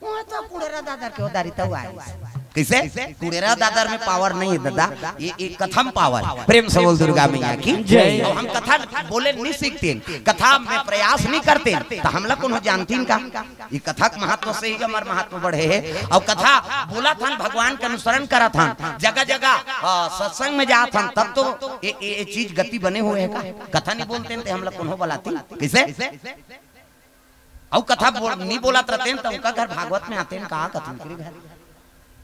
तो कुड़ेरा दादर के उदारी तो आए। कैसे? कुड़ेरा दादर में पावर नहीं है दादा, ये एक कथम पावर। प्रेम से बोल दुर्गा मैया की जय। और हम कथा बोले नहीं सीखते, कथा में प्रयास नहीं करते तो हम लोग कौन जानती का? ये कथा के महत्व से ही हमारे महत्व बढ़े है। और कथा बोला था भगवान का अनुसरण करा था, जगह जगह सत्संग में जा था, तब तो ये चीज गति बने हुए है। कथा नहीं बोलते हम लोग कौन बोलाती? कैसे? और कथा नहीं बोला रहते तो उनका घर भागवत में आते हैं। कहा कथा घर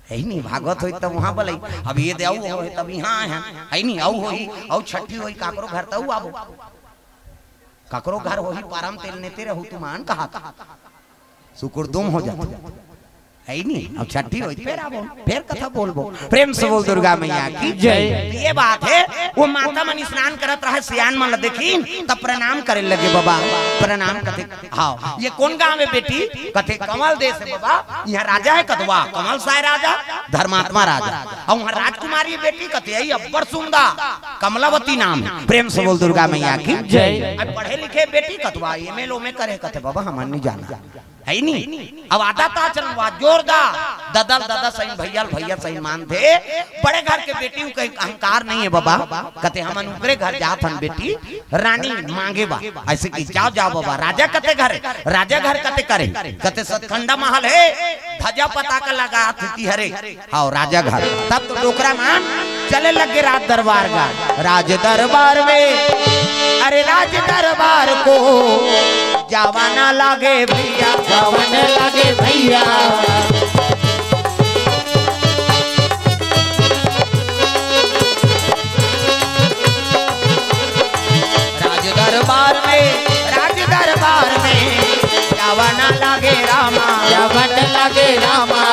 है नहीं, भागवत हो तब वहाँ बोले। अब ये देव हो तब यहाँ है नहीं। औ होई औ छठी होई काकरो घर तब आबो, काकरो घर होही पारम तेल नेते रहू तुमान कहा सुकुर दुम हो जाते है नहीं। अब छठी होई फिर आबो, फिर कथा बोलबो। प्रेम से बोल दुर्गा मैया की जय। ये बात है। वो माता मन स्नान करत रहे, सियान मन देखी तब प्रणाम करे लगे। बाबा प्रणाम कथे। हाँ ये कौन गाँव है बेटी? कथे कमल देश है बाबा। यहाँ राजा है कथवा कमल साय राजा, धर्मात्मा राजा। और वहाँ राजकुमारी बेटी कथे आई अब्बर सुंदा कमलावती नाम है। प्रेम से बोल दुर्गा मैया की जय। अब पढ़े लिखे बेटी कथवा एमएलओ में करे। कथे बाबा हमार नहीं जाना है नहीं। अब आता था चलवा जोरदार ददल दादा सही भैया भैया सही मान थे। बड़े घर के बेटी कहीं अहंकार नहीं है बाबा। कते हम उनके घर जात हन बेटी रानी मांगे बा ऐसे की जाओ जाओ बाबा। राजा कते घर, राजा घर कते करे? कते सतखंडा महल है, ध्वजा पताका लगा थी हरे। हाँ राजा घर। तब तो डोकरा मान चले लगे राज दरबार का। राज दरबार में अरे राज दरबार को जावाना लागे भैया, जावाना लागे भैया। राज दरबार में जावाना लागे रामा, जावाना लागे रामा।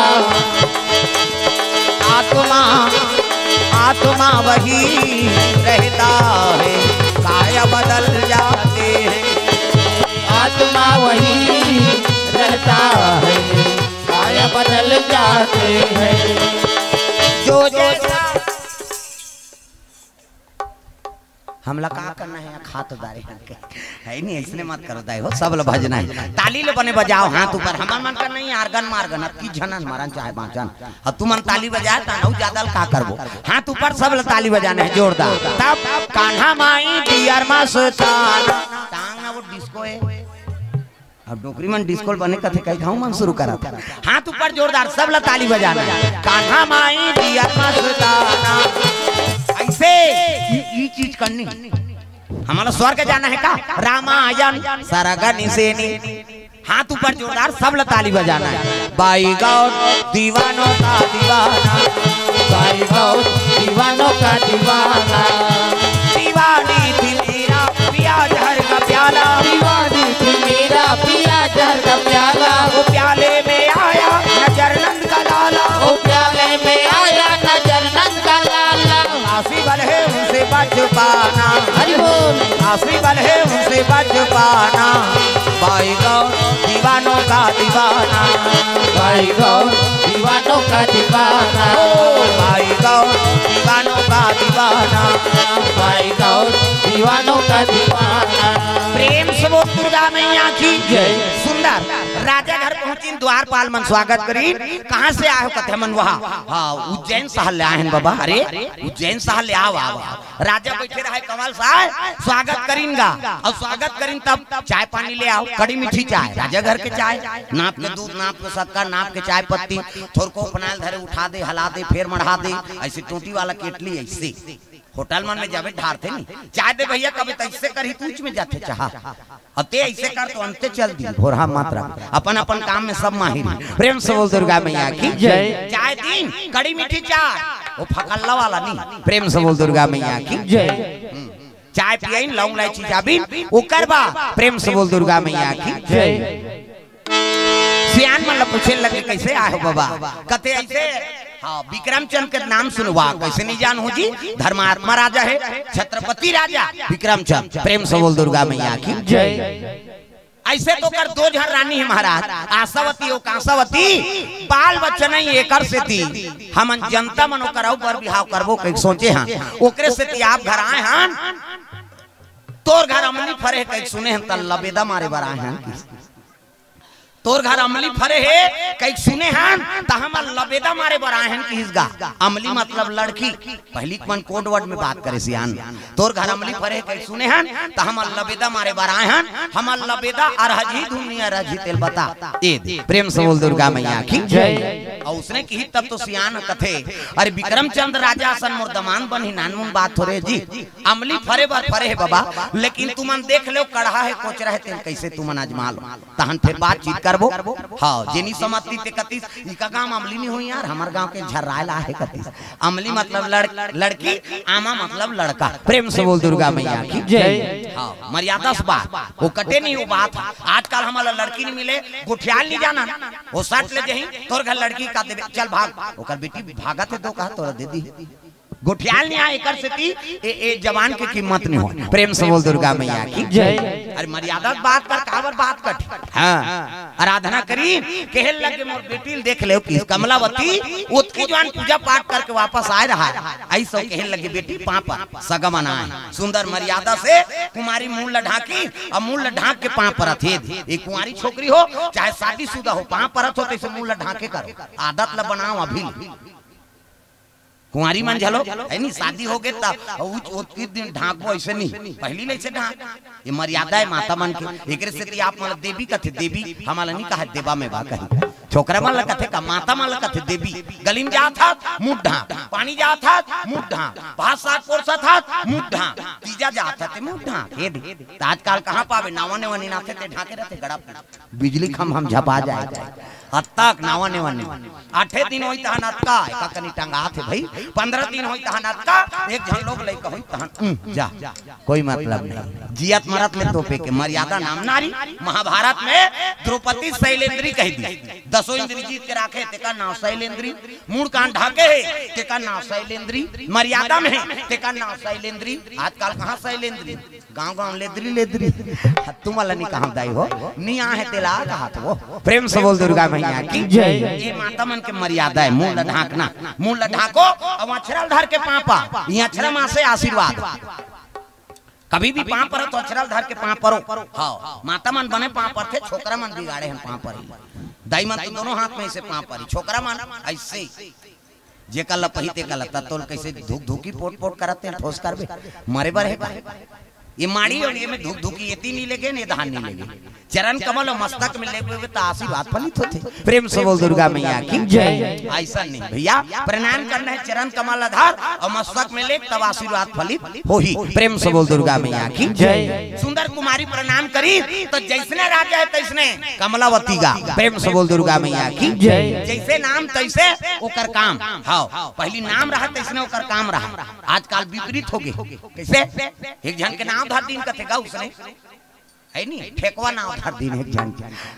आत्मा वही रहता है, काया बदल जाते हैं। आत्मा वही रहता है, काया बदल जाते हैं। जो जैसा हमला का करना है खातदारी है नहीं। ऐसने मत करो दाई हो, सब लोग भजना है। ताली ले बने बजाओ हाथ ऊपर। हमार मन कर नहीं आर्गन मार्गन अब की झनन मारन चाहे बाचन। अब तू मन ताली बजाए ता नौ ज्यादा का करबो। हाथ ऊपर सब लोग ताली बजाने है जोरदार। तब कान्हा माई डियर मस्तान टांग ना वो डिस्को है अब डोकरी मन डिस्कोल बने कथे कई घाव मन शुरू करा था। हाथ ऊपर जोरदार सब ला ताली बजाना। कान्हा माई दिया मस्ताना ऐसे ये चीज करनी। हमारा स्वर्ग जाना है का रामायण सरगनी सेनी। हाथ ऊपर जोरदार सब ला ताली बजाना है। बाई गौर दीवानों का दीवाना, बाई गौर दीवानों का दीवाना, दीवानी थी मेरा पिया जहर का प्याला, दीवानी थी मेरा पिया जहर का प्याला। वो प्याले में आया नजर नंद का लाला, वो प्याले में आया नजर नंद का लाला। आसी बल है उनसे बच पाना, हरि बोल। आसी बल है उनसे बच पाना। बाई गौर दीवानों का दीवाना, बाई गौर दीवानों का दीवाना, ओ बाई गौर दीवानों का दीवाना, बाई गौर दीवानों का दीवाना। प्रेम से वो दुर्गा मैया की जय। सुंदर राजा घर पहुंची, द्वारपाल मन स्वागत करी। कहाँ से आए हो कथे मन वहाँ? हाँ उज्जैन शहर ले आए हैं बाबा। अरे उज्जैन शहर ले आओ आओ। राजा बैठे रहे कमल साहब, स्वागत करेंगा और स्वागत करें तब चाय पानी ले आओ, कड़ी मीठी चाय, राजा घर के चाय, नाप के दूध, नाप के शक्कर, नाप के चाय पत्ती, थोड़ को फनाइल धरे उठा दे, हला दे, फिर मढ़ा दे, ऐसे टूटी वाला केटली ऐसे होटल मन में जावे ढारते नहीं चाय दे भैया, कभी तैसे कर ही तूच में जाते चाह अते ऐसे कर तो अंते चल दी भोरा मात्रा अपन अपन काम में सब माहिर। प्रेम से बोल दुर्गा मैया की जय। चाय दिन कड़ी मीठी चाय, वो फकल्ला वाला नहीं। प्रेम से बोल दुर्गा मैया की जय। चाय पियाइन लौंग इलायची जाबिन वो करबा। प्रेम से बोल दुर्गा मैया की जय। सियान मन पूछे लगे कैसे आए हो बाबा? कथे ऐसे हाँ विक्रमचंद के नाम सुनवा, कैसे नहीं जान हो जी? धर्मात्मा राजा है, छत्रपति राजा विक्रमचंद। प्रेम से बोल दुर्गा मैया की जय। ऐसे तो कर दो जहर रानी है महाराज, आशावती और कांसावती, बाल बच्चा नहीं एकर से थी। हम जनता मनो कराओ पर बिहाव करबो कई सोचे हाँ ओकरे से थी। आप घर आए हैं तोर घर अमली फरे कई सुने हैं तल लबेदा मारे बर आए हैं। तोर घर अमली फरे है कई सुने हैं तो हम लबेदा मारे बर आए हैं कि इसगा अमली मतलब लड़की। पहली मन कोड वर्ड में बात करे सियान। तोर घर अमली फरे कई सुने हैं तो हम लबेदा मारे बर आए हैं। हम लबेदा अरहजी दुनिया रजी तेल बता ए। प्रेम से बोल दुर्गा मैया की जय। और उसने की तब तो सियान कथे अरे विक्रमचंद राजा सन मुर्दमान बन ही नानमुन बात हो रे जी। अमली फरे बर फरे है बाबा, लेकिन तुमन देख लो कढ़ा है कोच रहे तेल कैसे तुमन अजमाल तहन फिर बातचीत कर हाँ जेनी समझती ते कतीस इका गांव अमली नहीं हुई यार, हमार गांव के झर्रायला है कतीस। अमली मतलब लड़की, आमा मतलब लड़का। प्रेम से बोल दुर्गा मैया की जय। हाँ मर्यादा से बात वो कटे नहीं वो बात। आजकल हमारा लड़की नहीं मिले गुठियाल नहीं जाना, वो सट ले जही तोर घर लड़की का दे चल भाग, ओकर बेटी भागत है तो कहा तोरा दे दी गुठियाल नहीं आए कर सकती ए जवान की कीमत नहीं हो। प्रेम से बोल दुर्गा मैया की जय। अरे मर्यादा बात कर काबर बात कर। हाँ आराधना करी कहे लगे मोर बेटी देख ले कि कमलावती उत्की जवान पूजा पाठ करके वापस आ रहा है, ऐसा कहे लगे बेटी पापा सगा मनाए सुंदर मर्यादा से कुमारी मुंह लढाकी और मुंह लढाक के पाँव परत है। एक कुंवारी छोकरी हो चाहे शादीशुदा हो पाँव परत हो तो मुंह लढाके करो, आदत ल बनाओ अभी। कुंवारी मन झलो है नहीं शादी हो गए तब दिन ढांकबो ऐसे नहीं, पहली नहीं से ढांक ये मर्यादा है माता मन की। एक से आप मतलब देवी कथे देवी हमारा नहीं कहा देवा में बा कही छोकरा मन कथे का माता मन कथे देवी। गली में जा था मुंह ढांक, पानी जा था मुंह ढांक, भात साग पोरसा था मुंह ढांक, तीजा जा था ते मुंह ढांक। हे आजकल कहाँ पावे नावा ने वनी नाथे ते ढाके रहते गड़ा बिजली खम हम झपा जाए तक नावा ने वनी 8 दिन होई तहन अतका का कनी टंगा थे भाई 15 दिन होई तहन अतका एक जन लोग लई कहई तहन जा कोई मतलब नहीं। जियत मरत में तोपे के मर्यादा नाम नारी। महाभारत में द्रौपदी शैलेंद्री कह दी, 10 इंद्री जीत के राखे तेका नाम शैलेंद्री, मूड कान ढाके है तेका नाम शैलेंद्री, मर्यादा में है तेका नाम शैलेंद्री। आजकल कहां शैलेंद्री गांव गांव लेद्री लेद्री तुम वाला नहीं कहां दाई हो नहीं आ है तेला कहा तो। प्रेम से बोल दुर्गा मैया की जय। ये माता मन के मर्यादा है मुंह ढाकना, मुंह ढाको और अक्षरल धर के पापा ये अक्षर मां से आशीर्वाद। कभी भी पाँव पर तो अक्षरल धर के पाँव परो। हाँ माता मन बने पाँव पर थे, छोकरा मन बिगाड़े हैं पाँव पर, दाई मन तो दोनों हाथ में से पाँव पर, छोकरा मन ऐसे जे कल पहिते कल तत्तोल कैसे धुक धुकी पोट पोट करते हैं ठोस करबे मरे बर है। ये माड़ी और ये में धुक धुकी ये नहीं लगे ने धान नहीं लगे चरण कमल और मस्तक में लेके हुए तो आशीर्वाद फलित होते। प्रेम से बोल दुर्गा मैया की जय। ऐसा नहीं भैया, प्रणाम करना है चरण कमल आधार और मस्तक में ले तब आशीर्वाद फलित हो ही। प्रेम से बोल दुर्गा मैया की जय। सुंदर कुमारी प्रणाम करी तो जैसने राजा है तैसने कमलावती का। प्रेम से बोल दुर्गा मैया की जय। जैसे नाम तैसे ओकर काम। हाँ, पहली नाम रहा तैसने ओकर काम रहा। आजकल विपरीत हो गए। कैसे एक जन के नाम धर दिन कथेगा उसने है नहीं, ठेकवा नाम धर दिन एक जन।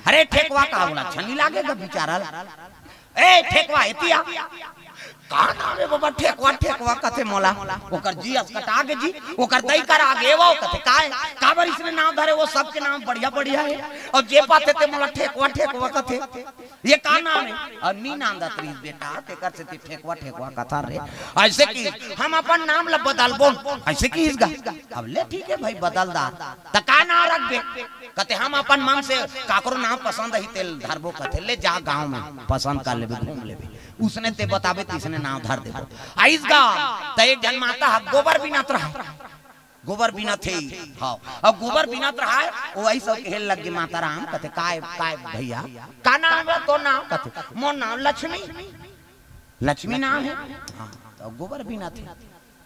अरे ठेकवा का होला छनी लागेगा बेचारा। ए ठेकवा एतिया का नाम है बाबा? ठेकवा ठेकवा कथे मोला ओकर जी अस्कटा के जी ओकर दई कर आगे वो कथे का बार इसने नाम धरे वो सबके नाम बढ़िया बढ़िया है और जे पाते ते मोला ठेकवा ठेकवा कथे ये का नाम है? और नी नाम दा त्रिस बेटा तेकर से ते ठेकवा ठेकवा कथा रे। ऐसे की हम अपन नाम ल बदलबो ऐसे की इसगा। अब ले ठीक है भाई बदल दा त का नाम रख दे कथे हम अपन मन से काकरो नाम पसंद है तेल धरबो कथे ले जा गांव में पसंद कर लेबे घूम लेबे उसने ते बताबे तीसने नाम धर दे। आइस गा त एक जन माता गोबर बिनात रहा गोबर बिना थे। हाँ अब गोबर बिना रहा है वो ऐसा खेल लग गई माता राम कहते काय काय भैया का नाम है तो नाम कहते मोर नाम लक्ष्मी लक्ष्मी नाम है। हाँ तो गोबर बिना थे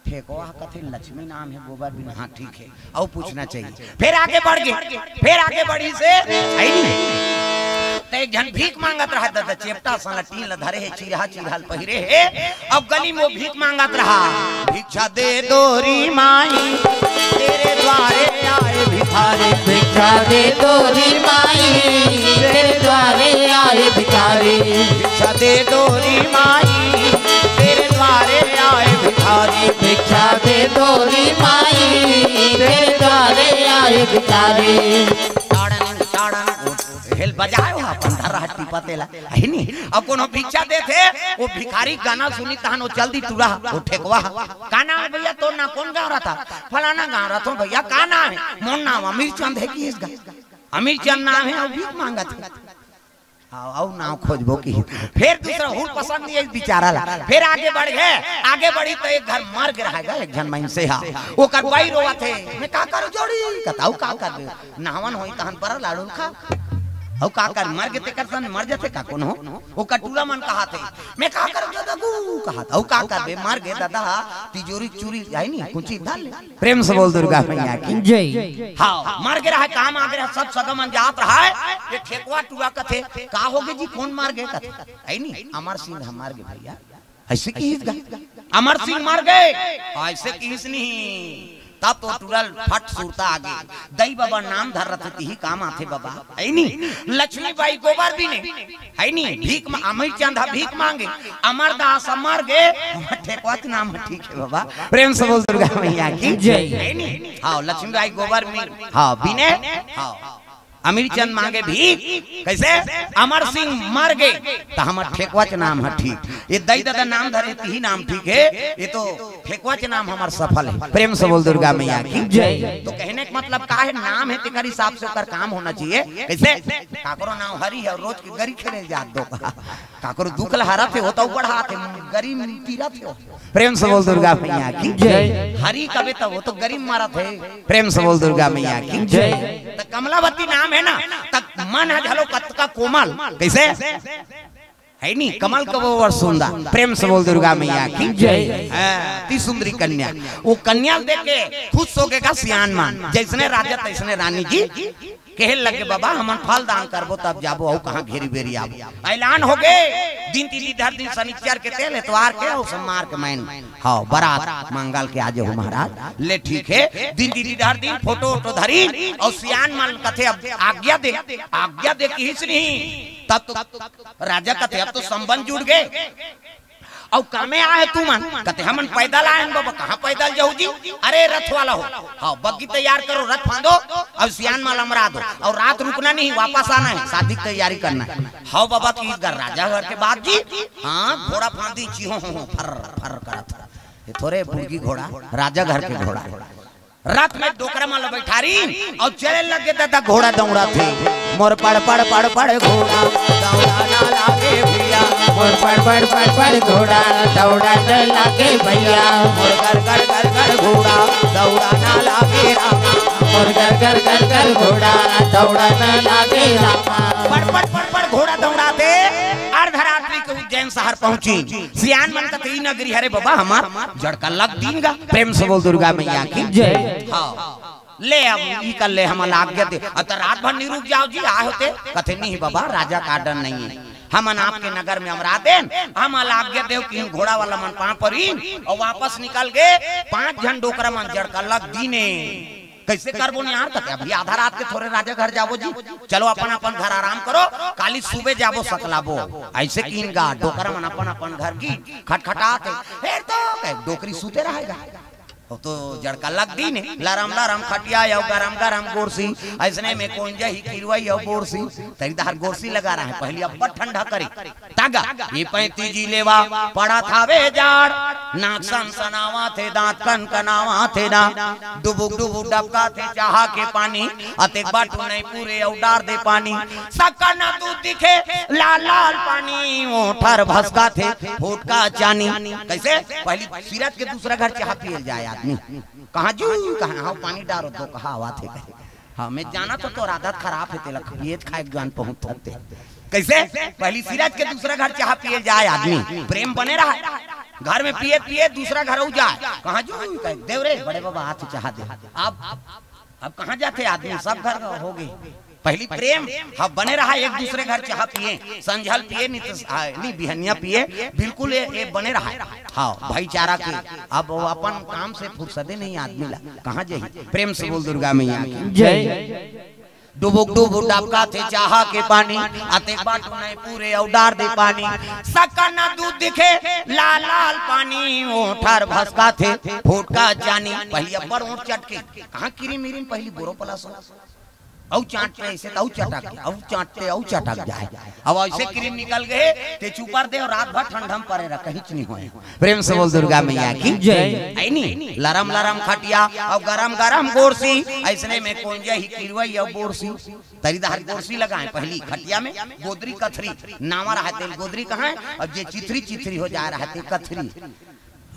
ठेकवा कहते लक्ष्मी नाम है गोबर बिना। हाँ ठीक है और पूछना चाहिए। फिर आगे बढ़ गए फिर आगे बढ़ी से एक जन भीख मांगत रहा था चेपटा साला टील धरे है चिरहा चिरहल पहिरे है। अब गली में भीख मांगत रहा भिक्षा दे दोरी माई तेरे द्वारे आए भिखारी। भिक्षा दे दोरी माई तेरे द्वारे आए भिखारी। भिक्षा दे दोरी माई तेरे द्वारे आए भिखारी। भिक्षा दे दोरी माई तेरे द्वारे आए भिखारी। हेल बजाए हो अपन धर हट्टी पतेला है नी। अब कोनो भिक्षा दे थे वो भिखारी गाना सुनी तहन वो जल्दी तुरा वो ठेकवा का नाम है भैया तो ना कौन गाँव रहा था फलाना गाँव रहा था भैया का नाम है मोन नाम अमीर चंद है कि इसका अमीर चंद नाम है और भीख मांगा था। हाँ नाम खोजबो की फिर दूसरा हुल पसंद नहीं बेचारा ला। फिर आगे बढ़ गए आगे बढ़ी तो एक घर मर के रहेगा एक जन माइन से। हाँ वो करवाई रोवा थे मैं का करूं जोड़ी बताऊ का कर दे नहवन होई तहन पर लाडू खा औ का कर मर गए ते करसन मर जाते का कोन हो वो कटूला मन कहा थे मैं का कर दादा गु कहा था औ का कर बे मर गए दादा तिजोरी चूरी है नी कुंची डाल ले। प्रेम से बोल दुर्गा मैया की जय। हां मर गए रहा काम आ गया सब सगमन जात रहा है ये ठेकवा टुआ कथे का होगे जी कौन मार गए कथे है नी अमर सिंह हम मार गए भैया ऐसे की अमर सिंह मार गए ऐसे की नहीं तब तो तुरल फट सुरता आगे दई बाबा नाम धर रहे थे ही काम आते बाबा है नी। लक्ष्मी बाई गोबर भी नहीं है नी भीख अमीर चंद भीख मांगे अमरदास अमर गए ठेकवा नाम ठीक है बाबा। प्रेम से बोल दुर्गा मैया की जय है नी। हाँ लक्ष्मी बाई गोबर में हाँ बिने हाँ अमीर चंद मांगे भीख कैसे अमर सिंह मर गए तो हमार ठेकवाच नाम है ठीक। ये दई दादा नाम धरे ही नाम ठीक है ये तो ठेकवाच नाम हमार सफल है। प्रेम से बोल दुर्गा मैया की जय। तो कहने का मतलब का है नाम है तेकर हिसाब से ओकर काम होना चाहिए। कैसे काकरो नाम हरी है रोज की गरी खेले जात दो काकरो दुखल हरा थे होता बढ़ा थे गरीब पीरा थे। प्रेम से बोल दुर्गा मैया की जय। हरी कभी तो वो तो गरीब मारा थे। प्रेम से बोल दुर्गा मैया की जय। तो कमलावती नाम है ना तक मन है झलो का कोमल कैसे है नी कमल का वो सुंदर। प्रेम से बोल दुर्गा मैया की जय। ती सुंदरी कन्या वो कन्या देख के खुश हो गएगा सियान मान जैसने राजा तैसने रानी जी कहे लगे बाबा हम फल दान करबो तब जाबो और कहां घेरी बेरी आबो। ऐलान हो गए दिन तीली धर दिन शनिचर के तेल एतवार के और सोमवार के मैन हां बारात मंगल के आजे हो महाराज ले ठीक है दिन तीली धर दिन फोटो ओटो धरी और सियान मान कथे अब आज्ञा दे की हिच नहीं तब तो राजा कथे अब तो संबंध जुड़ गए और कामे आए तू मन कहते हमन पैदल आए बाबा कहां पैदल जाऊ जी अरे रथ वाला हो हाँ बग्गी तैयार करो रथ फांदो और सियान माल अमरा दो और रात रुकना नहीं वापस आना है शादी की तैयारी करना है। हाँ बाबा की घर राजा घर के बाद जी हाँ घोड़ा फांदी चीहो फर फर करत थोड़े बुर्गी घोड़ा राजा घर के घोड़ा रात में डोकरा माल बैठारी और चले लगे दादा घोड़ा दौड़ा थे मोर पड़ पड़ पड़ पड़ घोड़ा दौड़ा ना लागे भैया मोर पड़ पड़ पड़ पड़ घोड़ा दौड़ा न लागे भैया मोर कर कर कर कर घोड़ा दौड़ा ना लागे रामा मोर कर कर कर कर घोड़ा दौड़न लागे रामा। पड़ घोड़ा दौड़ाते अर्धरात्रि को उज्जैन शहर पहुंची। सियान मन कतई नगरी हरे बाबा हमार जड़का लग दीनगा। प्रेम से बोल दुर्गा मैया की जय। हाँ ले अब ई कर ले हम आज्ञा दे। तो रात भर नहीं रुक जाओ जी आए होते कथे नहीं बाबा राजा का डर नहीं है। हमन आपके नगर में हम रातें हम आज्ञा देव कि घोड़ा वाला मन पां पर और वापस निकल गए। 5 जन डोकरा मन जड़का लग दीने कैसे करबो नहीं यार कते अभी आधा रात के थोड़े राजा घर जाबो जी। चलो अपन अपन घर आराम करो काली सुबह जाबो सकलाबो। ऐसे कीन गा डोकरा मन अपन अपन घर की खटखटाते फिर तो डोकरी सूते रहेगा। तो जड़का लग दी ने लरम लरम खटिया या गरम गरम गोरसी ऐसने में कौन जही किरवाई या गोरसी तरी दार गोरसी लगा रहा है। पहले अब ठंडा करी तागा ये 35 जी लेवा पड़ा था वे जाड़ नाक सनसनावा थे दांत कन कनावा थे ना डुबुक डुबुक डबका थे चाहा के पानी अते बाटू नहीं पूरे उडार दे पानी सक्का ना तू दिखे लाल लाल पानी वो ठर भसका थे फुटका चानी। कैसे पहली सीरत के दूसरा घर चाह पिए जाए कहाँ जू कहाँ हाँ पानी डारो तो कहा आवा थे हाँ मैं जाना तो आदत खराब है तेलक ये खाए जान पहुंचते। कैसे पहली सिराज के दूसरा घर चाह पिए जाए आदमी प्रेम बने रहा घर में पिए पिए दूसरा घर हो जाए कहाँ जू देवरे बड़े बाबा हाथ चाह दे। अब कहाँ जाते आदमी सब घर हो गए। पहली प्रेम हम बने रहा एक दूसरे घर चाह पिए संझल पिए नहीं बिहनिया पिए बिल्कुल ये बने रहा। हाँ भाईचारा के अब अपन काम से फुर्सदे नहीं आदमी ला कहाँ जाए। प्रेम से बोल दुर्गा मैया जय। डुबुक डुबुक डबका थे चाहा के पानी आते बाटू नहीं पूरे उडार दे पानी सक्का ना दूध दिखे लाल लाल पानी वो ठार भसका थे फुटका जानी। पहली अब्बर ऊँट चटके कहाँ किरी मिरी पहली बोरो पलासो औ चाटते ऐसे औ चटक औ चाटते औ चटक जाए। अब ऐसे क्रीम निकल गए ते चुपर दे और रात भर ठंडम परे रह कहीं नहीं होए। प्रेम से बोल दुर्गा मैया की जय। आई नहीं लरम लरम खटिया और गरम गरम गोरसी ऐसने में कौन जही किरवई और बोरसी तरीदार गोरसी लगाए। पहली खटिया में गोदरी कथरी नामा रहते गोदरी कहाँ है और जे चिथरी चिथरी हो जा रहा है कथरी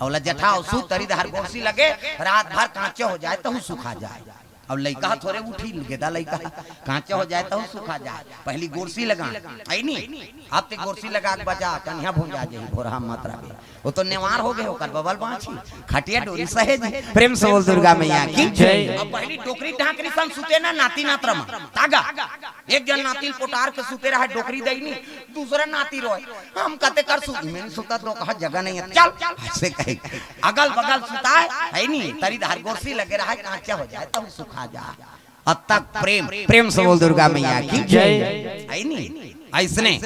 और जठा सु तरीदार गोरसी लगे रात भर कांचे हो जाए तो सुखा जाए। अब लड़का थोड़े उठी गेदा लड़का कांचा हो जाए तो सुखा जाए। पहली गोरसी लगा आई नहीं आप ते गोरसी लगा के बजा कन्या भूंजा जाए भोरा मात्रा में वो तो नेवार हो गए होकर बबल बांची खटिया डोरी सहेज। प्रेम से बोल दुर्गा मैया की जय। अब पहली डोकरी ढाकरी सन सुते ना नाती नात्रा में तागा एक जन नाती पोटार के सुते रहा डोकरी दैनी दूसरा नाती रोए हम कहते कर सु मैंने सुता तो कहा जगह नहीं है चल ऐसे कहे अगल बगल सुता है नहीं तरी धार गोरसी लगे रहा कांचा हो जाए तो सुखा जा। अब तक प्रेम प्रेम से बोल दुर्गा मैया की जय। आई नहीं ऐसने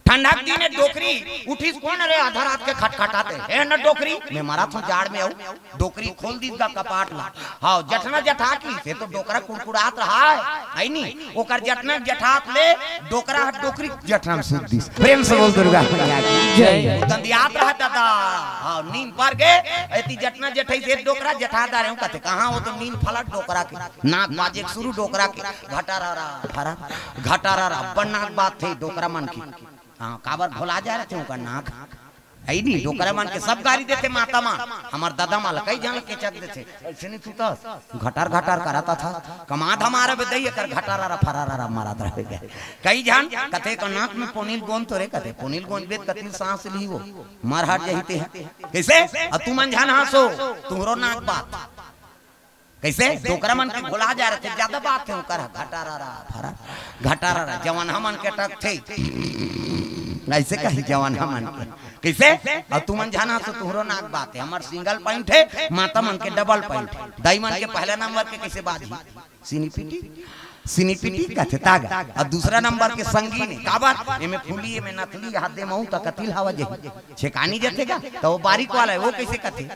ठंडक दिन डोकरी उठी कौन रे आधा रात के खटखटाते है न डोकरी मैं मारा था जाड़ में आऊ डोकरी खोल दी का कपाट ला हाँ जठना जठा की से तो डोकरा कुड़कुड़ात रहा है आई नहीं ओकर जठना जठात ले डोकरा डोकरी जठना में सूत दी। प्रेम से बोल दुर्गा मैया की जय। दंदियात रहा दादा हाँ नींद पर गए एती जठना जठाई से डोकरा जठादा रहे कहते कहां वो तो नींद फलट डोकरा के नाक बाजे शुरू डोकरा के घटारा नाक बात थे डोकरा मन की हाँ काबर भोला जा रहे थे उनका नाक आई नहीं डोकरा मान के सब गाड़ी देते माता मां हमार दादा माल कई जान के चक देते ऐसे नहीं सुता घटार घटार कराता था कमाद हमारा बेदई कर घटारा फरारा मारा रहे कई जान कथे का नाक में पोनील गोंद तो रे कथे पोनील गोंद बेद कतिल सांस ली वो मार हट जहीते है कैसे अब तू मन जान हंसो तुमरो नाक बात कैसे डोकरा मन के भुला जा रहे थे ज्यादा बात थे कर घटारा जवान हमन के टक थे ऐसे कही जवान हमन के कैसे और तू मन जाना तो तुहरो नाक बात है हमार सिंगल पॉइंट है माता मन के डबल पॉइंट दाई मन के पहला नंबर के कैसे बाजी सिनी पिटी कहते तागा और दूसरा नंबर के संगीन काबर एमे फूली में नथली हाथ दे महू त कतिल हवा जे छेकानी जतेगा तो वो बारीक वाला है वो कैसे कहते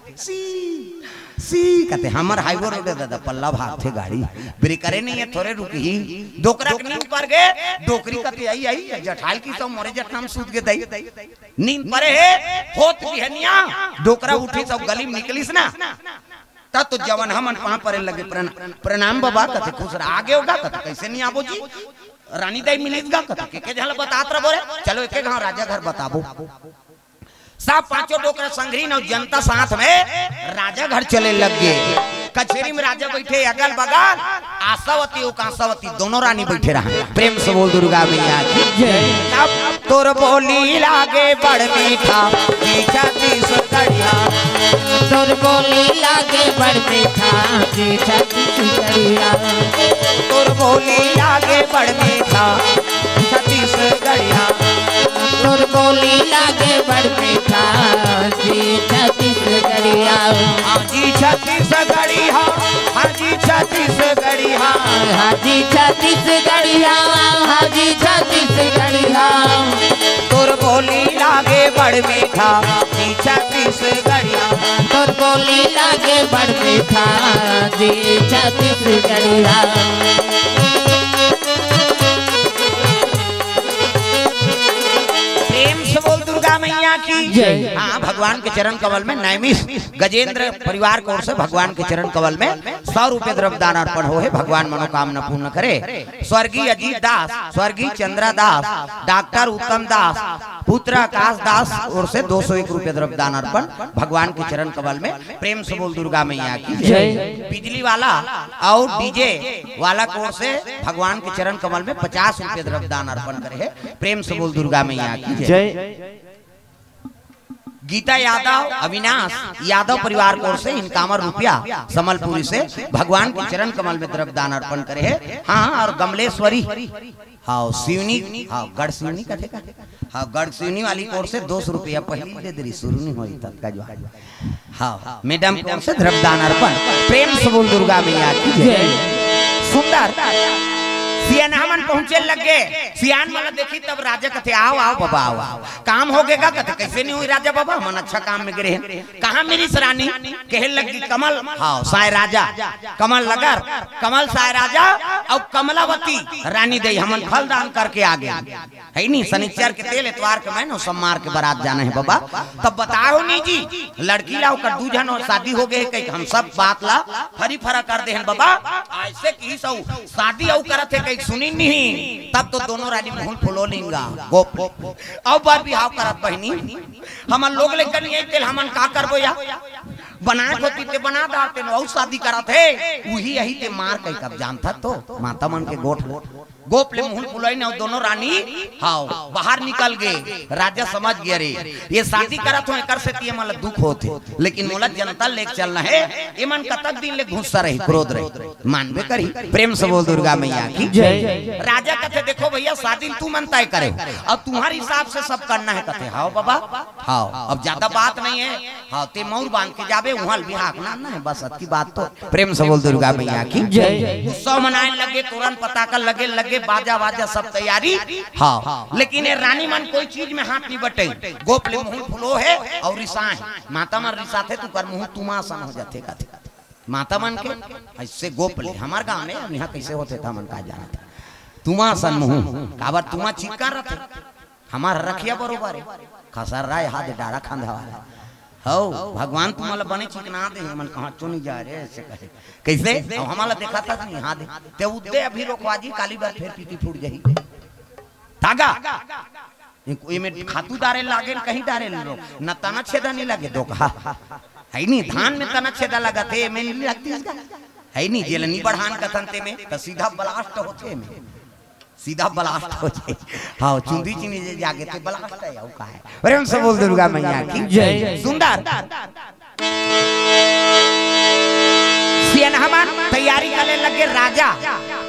सी कहते हमर हाईवे रोड दादा पल्ला भाग थे गाड़ी ब्रेकरे नहीं है थोड़े रुकी डोकरा के नींद पर गए डोकरी कहते आई जठाल की तो मोरे जठना में सूत के दई नींद परे है होत बिहनिया डोकरा उठी सब गली में निकलिस ना तब तो जवान हमन वहां पर लगे प्रणाम बाबा कहते खुश रहा आगे होगा कहते कैसे नहीं आबो जी रानी दाई मिलेगा कहते के जहां बतात रहो रे चलो एक गांव राजा घर बताबो सब पांचों डोकरा संघरी न जनता साथ में राजा घर चले लग गए कचेरी में राजा बैठे अगल बगल आशावती और कांसावती दोनों रानी बैठे रहा। प्रेम से बोल दुर्गा मैया की जय। तब तोर बोली लागे बड़ मीठा मीठा तीस कड़िया, तोर बोली लागे बड़ मीठा मीठा तीस कड़िया, तोर बोली लागे बड़ मीठा छत्तीस गड़िया, तोर बोली लागे बड़ मीठा मीठा तीस कड़िया। हाजी छत्तीस गड़िया, हाजी छत्तीस गड़िया, हाजी छत्तीस गड़िया, हाजी छत्तीस गड़िया, तोर बोली लागे बड़ मीठा छत्तीस गड़िया, तोर बोली लागे बड़ मीठा छत्तीस गड़िया। दुर्गा मैया की जय। हाँ, भगवान के चरण कमल में नैमिष गजेंद्र परिवार की ओर से भगवान के चरण कमल में 100 रुपए द्रव्य दान अर्पण हो है। भगवान मनोकामना पूर्ण करे। स्वर्गीय अजीत दास, स्वर्गीय चंद्रा दास, डॉक्टर उत्तम दास, पुत्र आकाश दास और से 201 रुपए द्रव्य दान अर्पण भगवान के चरण कमल में। प्रेम से बोल दुर्गा मैया की जय। बिजली वाला और डीजे वाला की ओर से भगवान के चरण कमल में 50 रुपए द्रव्य दान अर्पण करे है। प्रेम से बोल दुर्गा मैया की जय। गीता यादव, अविनाश यादव परिवार की ओर से इनकामर रुपया समलपुरी से भगवान के चरण कमल में द्रव्य दान अर्पण करे है। हाँ, और कमलेश्वरी हाँ शिवनी हाँ गढ़ शिवनी का हाँ गढ़ शिवनी वाली की ओर से 200 रुपया पहली दे दे शुरू नहीं हुई तक का जो हाँ मैडम की ओर से द्रव्य दान अर्पण। प्रेम से बोल दुर्गा मैया की जय। सुंदर सियान हमन पहुंचे लगे। सियान वाला देखी तब राजा कहते आओ आओ बाबा आओ, आओ। काम हो गएगा कहते कैसे नहीं हुई राजा बाबा, मन अच्छा काम में गिरे हैं। कहाँ मेरी सरानी कहे लगी कमल हाँ साय राजा, कमल लगर कमल साय राजा और कमलावती रानी दे हमन फल दान करके आ गए है नहीं। शनिचर के तेल इतवार के महीने सोमवार के बारात जाना है बाबा। तब बताओ नहीं जी लड़की ला कर दूजन और शादी हो गए कहीं हम सब बात ला फरी फरा कर दे बाबा। ऐसे की सब शादी और करते कहीं सुनी नहीं। तब तो दोनों रानी मुंह फुलो लेंगा गोप अब बार बिहाव करत बहनी हमन लोग लेकर नहीं तेल हमन का करबो या बना होती ते बना दाते और शादी करत है वही यही ते मार कई कब जानता तो माता मन के गोठ गोप ले मुंह फुलाई ना दोनों रानी हाँ बाहर निकल गए। राजा समझ गया रे ये शादी करत हो कर से तिये मतलब दुख होते लेकिन मोला जनता लेके चलना है। ये मन कतक दिन ले गुस्सा रही क्रोध रही मानवे करी। प्रेम से बोल दुर्गा मैया की जय। राजा कहते देखो भैया शादी तू मन तय करे अब तुम्हारे हिसाब से सब करना है। कहते हाँ बाबा हाँ अब ज्यादा बात नहीं है हाँ ते मौर बांध के जाबे वहाँ बिहार ना है बस अति बात तो। प्रेम से बोल दुर्गा मैया की जय। उत्सव मनाने लगे तुरंत पताका लगे लगे बाजा वाजा सब तैयारी हाँ। लेकिन ये रानी मन कोई चीज में हाथ नहीं बटे गोप ले मुंह फुलो है और रिसा है। माता मन रिसा थे तू कर मुंह तुमासन हो जाते का माता मन के ऐसे गोप ले हमार गांव में यहाँ कैसे होते था मन का जाना था तुमासन मुंह काबर तुमा चिपका रहे हमार रखिया बरोबर है खसर रहा है हाथ डारा खांधा वाला हो भगवान तुम्हारा बने चिकना दे मन कहाँ चुनी जा रहे ऐसे कहे कैसे हमारा देखा था नहीं हाँ दे ते उद्दे अभी रोकवाजी काली बार फिर पीटी फूट जाही धागा कोई में खातू डारे लागे कहीं डारे लोग न तना छेदा नहीं लगे दो कहा है नहीं धान में तना छेदा लगा थे में नहीं लगती इसका है नहीं जेल नहीं बढ़ान कथनते में तो सीधा ब्लास्ट होते में सीधा ब्लास्ट हो जाए हाँ चुंदी चुनी जाके तो ब्लास्ट है का है। प्रेम से बोल दुर्गा मैया की जय। सुंदर सियान तैयारी करने लगे। राजा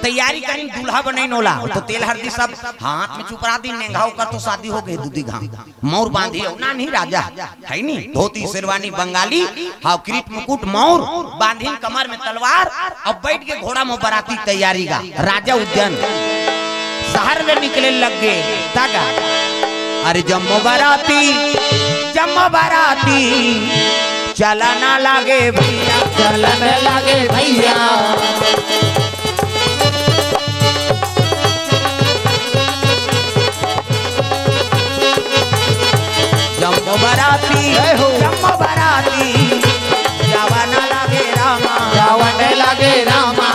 तैयारी करी दूल्हा बने नोला तो तेल हल्दी सब हाथ में चुपरा दी नेंगा कर तो शादी हो गई दूधी घाम मोर बांधी ना नहीं राजा है नहीं धोती शेरवानी बंगाली हाँ किरीट मुकुट मोर बांधी कमर में तलवार अब बैठ के घोड़ा में बराती तैयारी का राजा उज्जैन शहर में निकले लग गए तागा। अरे जम्मो बाराती चलना लागे भैया चलने लगे भैया जम्मो बाराती जावना लागे रामा जावने लगे रामा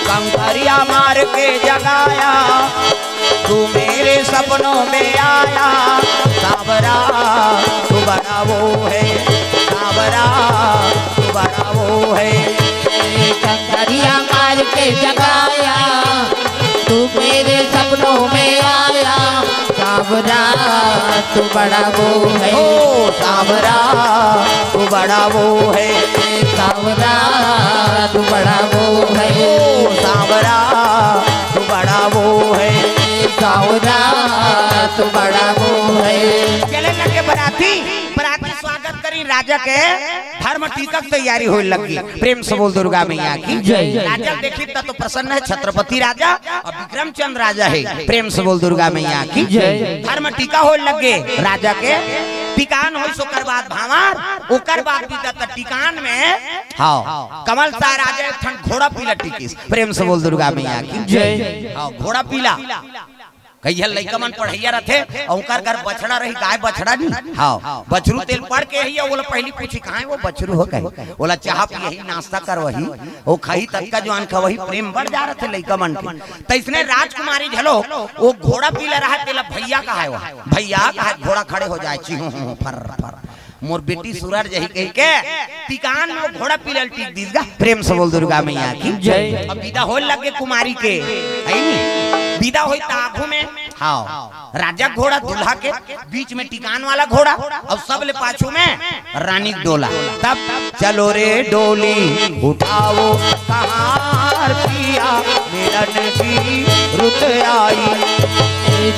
कंकरिया मार के जगाया तू मेरे सपनों में आया सावरा तू बड़ा वो है सावरा तू बड़ा वो है चक्करिया मार के जगाया, तू मेरे सपनों में आया। सांवरा तू बड़ा वो है, ओ सांवरा तू बड़ा वो है, सांवरा तू बड़ा वो है, ओ सांवरा तू बड़ा वो है, सांवरा तू बड़ा वो है। चले लगे बराती, बराती स्वागत करी राजा के धर्म टीका तैयारी होने लगी। प्रेम से बोल दुर्गा मैया की जय। राजा देखी तो प्रसन्न है, छत्रपति राजा और विक्रमचंद्र राजा है। प्रेम से बोल दुर्गा मैया की जय। धर्म टीका होने लगे राजा के, टिकान हो सोकर बाद भावार ओकर बाद बीता टिकान में हाँ कमल सा राजा ठंड घोड़ा पीला टिकिस। प्रेम से बोल दुर्गा मैया की जय। हाँ घोड़ा पीला कहिया लइका मन पढ़ैया रथे औकर घर बछड़ा रही, गाय बछड़ा नहीं हाँ बछरू तेल पड़ के हिया बोला पहली पूछी कहां वो बछरू हो कहे बोला चाह पिए ही नाश्ता कर वही वो खही तक का जो अनखा वही प्रेम बढ़ जा रहे थे लइका मन के। तैसने राजकुमारी झलो वो घोड़ा पीला रहा तेला भैया का है, वो भैया का है घोड़ा खड़े हो जाए चिहू फर फर मोर बेटी सुरर जही कह के टिकान में घोड़ा पीलल टिक दीगा। प्रेम से बोल दुर्गा मैया की जय। अब विदा होल लगे कुमारी के विदा होई ताखू में हाँ राजा घोड़ा दूल्हा के बीच में टिकान वाला घोड़ा और सब ले पाछू में रानी डोला। तब चलो रे डोली उठाओ कहार पिया मिलन की रुत आई,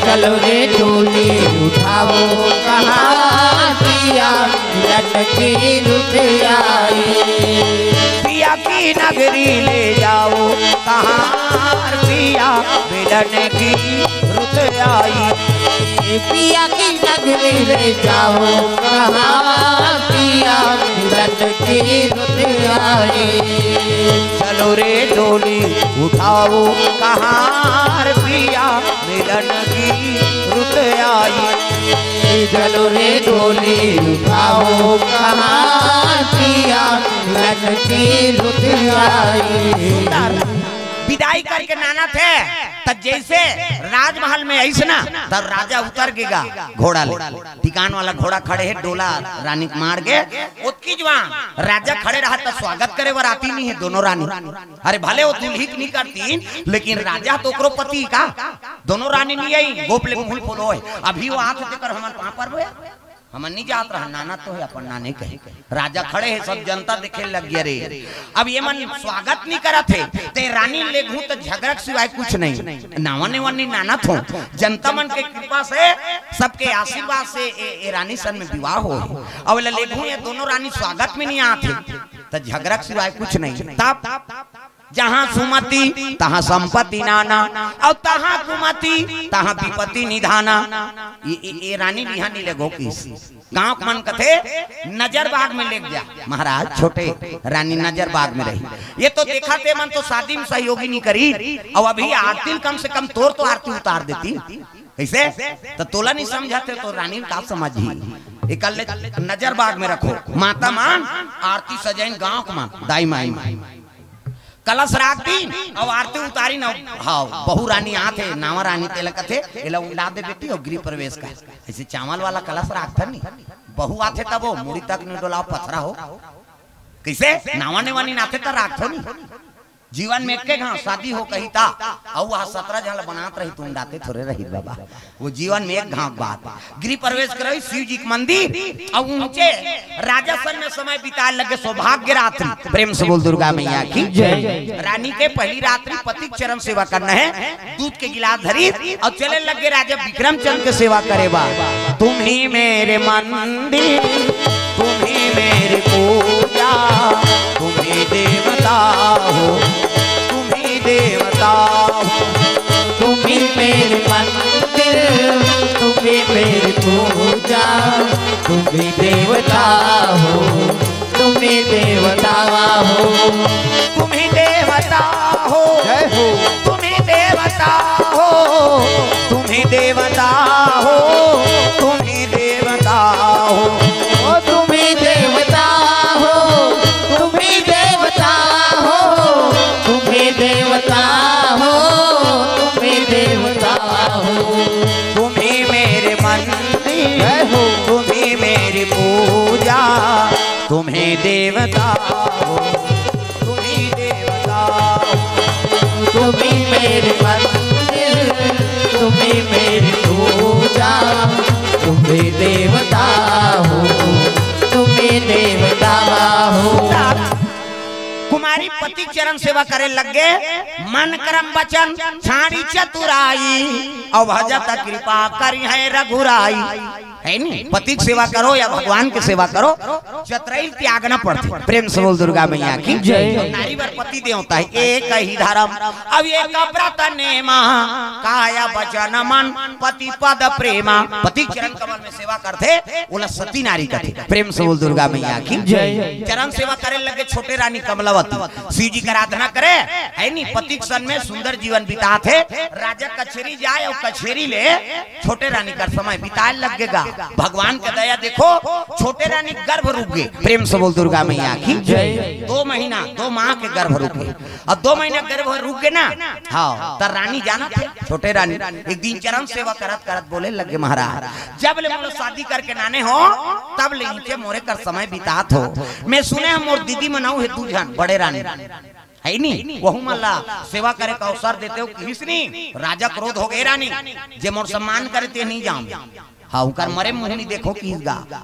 चलो रे डोली उठाओ कहां पिया मिलन की रुत आई। पिया की नगरी ले जाओ कहार पिया मिलन की रुत आई, पिया की नगरी ले जाओ कहां पिया मिलन की रुत आई। चलो रे डोली उठाओ कहार पिया मिलन की रुत आई, चलो रे डोली उठाओ कहां पिया मिलन की रुत आई। विदाई करके नाना थे तब जैसे राजमहल में ऐसे ना तब राजा उतर गेगा घोड़ा ले, टिकान वाला घोड़ा खड़े है डोला रानी मार के उत्की जवान राजा खड़े रहा तो स्वागत करे बराती नहीं है दोनों रानी। अरे भले वो दुल्ही नहीं करती लेकिन राजा तो ओकरो पति का दोनों रानी नहीं आई गोपले फूल फूलो है। अभी वो हाथ देकर हमारे वहां पर हम नहीं जात रहा नाना तो है अपन नाने कहे राजा खड़े है सब जनता देखे लग गया रे। अब ये मन स्वागत नहीं करा थे ते रानी ले घू तो झगड़ा सिवाय कुछ नहीं नावने वनी नाना थो जनता मन के कृपा से सबके आशीर्वाद से ए रानी सन में विवाह हो। अब ले घू ये दोनों रानी स्वागत में नहीं आते तो झगड़ा सिवाय कुछ नहीं। तब जहाँ सुमति तहाँ संपत्ति नाना और तहाँ कुमति तहाँ विपत्ति निधाना। ये रानी बिहान नहीं लगो किस गांव मन कथे नजर बाग में ले गया महाराज छोटे रानी नजर बाग में रही। ये तो देखा थे मन तो शादी में सहयोगी नहीं करी और अभी आरती कम से कम तोड़ तो आरती उतार देती कैसे तो तोला नहीं समझाते तो रानी का समझी इकल्ले नजर बाग में रखो माता मान आरती सजाइन गाँव को मान दाई माई कलश राख दी और आरती उतारी न हाँ बहु रानी आते नावा रानी तेलक थे एला उड़ा दे बेटी और गृह प्रवेश का ऐसे चावल वाला कलश राख था नहीं बहु आते तब वो मुड़ी तक नहीं डोला पथरा हो कैसे नावा ने वानी नाते तो राख थो नहीं जीवन में एक घाव शादी हो कही था और वह 17 जन बनात रही तुम डाते थोड़े रही बाबा वो जीवन में एक घाव बात गृह प्रवेश कर शिव जी के मंदिर और ऊंचे राजस्थान में समय बिताए लगे सौभाग्य रात्रि। प्रेम से बोल दुर्गा मैया की जय। रानी के पहली रात्रि पति चरण सेवा करना है दूध के गिलास धरी और चले लगे राजा विक्रमचंद्र के सेवा करे बा। तुम ही मेरे मंदिर तुम ही मेरी पूजा तुम ही देवता हो तुम ही देवता हो तुम ही मेरे मंदिर तुम ही मेरी पूजा तुम ही देवता हो तुम ही देवता हो तुम ही देवता हो तुम ही देवता हो तुम ही देवता हो तुम ही देवता हो तुम ही देवता हो तुम ही देवता हो तुम ही देवता हो तुम ही देवता हो तुम ही मेरे मंदिर हो तुम ही मेरी पूजा तुम ही देवता हो तुम ही देवता तुम्ही मेरी मंदिर, तुम्ही मेरी पूजा, तुम्ही देवता हो, तुम्ही देवता हो। कुमारी पति चरण सेवा करे लगे, मन कर्म वचन छाड़ी चतुराई, और भजत कृपा करी है रघुराई। है नहीं, पति की सेवा करो या भगवान की सेवा करो, चतुराई त्यागना पड़ती। प्रेम से बोल दुर्गा मैया की जय। नारी वर पति देवता है एक ही धर्म, अब एक व्रत नेमा, काया वचन मन पति पद प्रेमा। पति चरण कमल में सेवा करते, बोला सती नारी करते। प्रेम से बोल दुर्गा मैया की जय। चरण सेवा करे लगे छोटे रानी कमलावती, शिव जी की आराधना करे, है नहीं, पति के सन में सुंदर जीवन बिताते। राजा कचेरी जाए और कचेरी ले छोटे रानी का समय बिताए लगेगा। भगवान का दया देखो, छोटे रानी गर्भ रुक गए। प्रेम से बोल दुर्गा मैया की जय। 2 महीना 2 माह के गर्भ रुक गए, और 2 महीना गर्भ रुक गए ना। हाँ, तो रानी जाना थे, छोटे रानी एक दिन चरण सेवा करत करत बोले लगे, महाराज जब ले मोर शादी करके नाने हो, तब ले नीचे मोरे कर समय बितात हो। मैं सुने हम मोर दीदी मनाऊ है तू जान बड़े रानी है नहीं, वहू मल्ला सेवा करे का अवसर देते हो किसनी। राजा क्रोध हो गए रानी, जे मोर सम्मान करे ते नहीं जाऊं। हाँ, उनका मरे मुंह नहीं देखो कि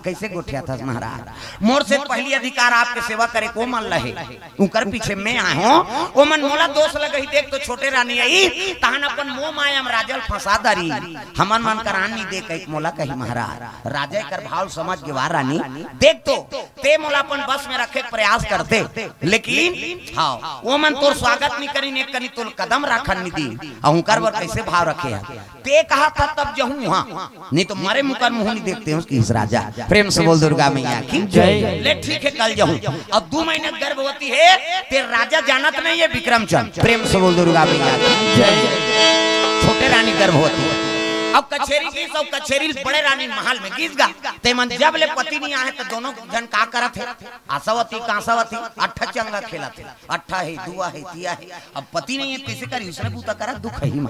कैसे गोठिया था महाराज। मोर से पहली अधिकार आपके सेवा करे को मन लहे, उनकर पीछे मैं आए हूँ। वो मन मोला दोष लगे ही देख तो छोटे रानी आई, तहन अपन मोह माया राजल फंसा दरी, हमन मन करान नहीं देख एक मोला कही महाराज। राजा कर भाव समझ के वार रानी देख तो ते मोला अपन बस में रखे प्रयास करते, लेकिन हाँ वो मन तोर स्वागत नहीं करी, ने कनी तोर कदम रखन नहीं दी। उनकर वर कैसे भाव रखे ते कहा था तब जहूँ, हाँ नहीं तो मरे मुकर मुंह नहीं देखते हैं उसकी। इस राजा प्रेम से बोल दुर्गा मैया की जय। ले ठीक है कल जाऊं, अब 2 महीने गर्भवती है, तेरे राजा जानत नहीं है विक्रमचंद। प्रेम से बोल दुर्गा मैया की जय। छोटे रानी गर्भवती, अब कचेरी की सब कचेरी बड़े रानी महल में गीस गा। ते मन जब ले पति नहीं आए तो दोनों जन का करत है, आशावती कांसावती अट्ठा चंगा खेला थे, अट्ठा है दुआ है तिया है। अब पति नहीं है कैसे करी, उसने पूता करा दुख है ही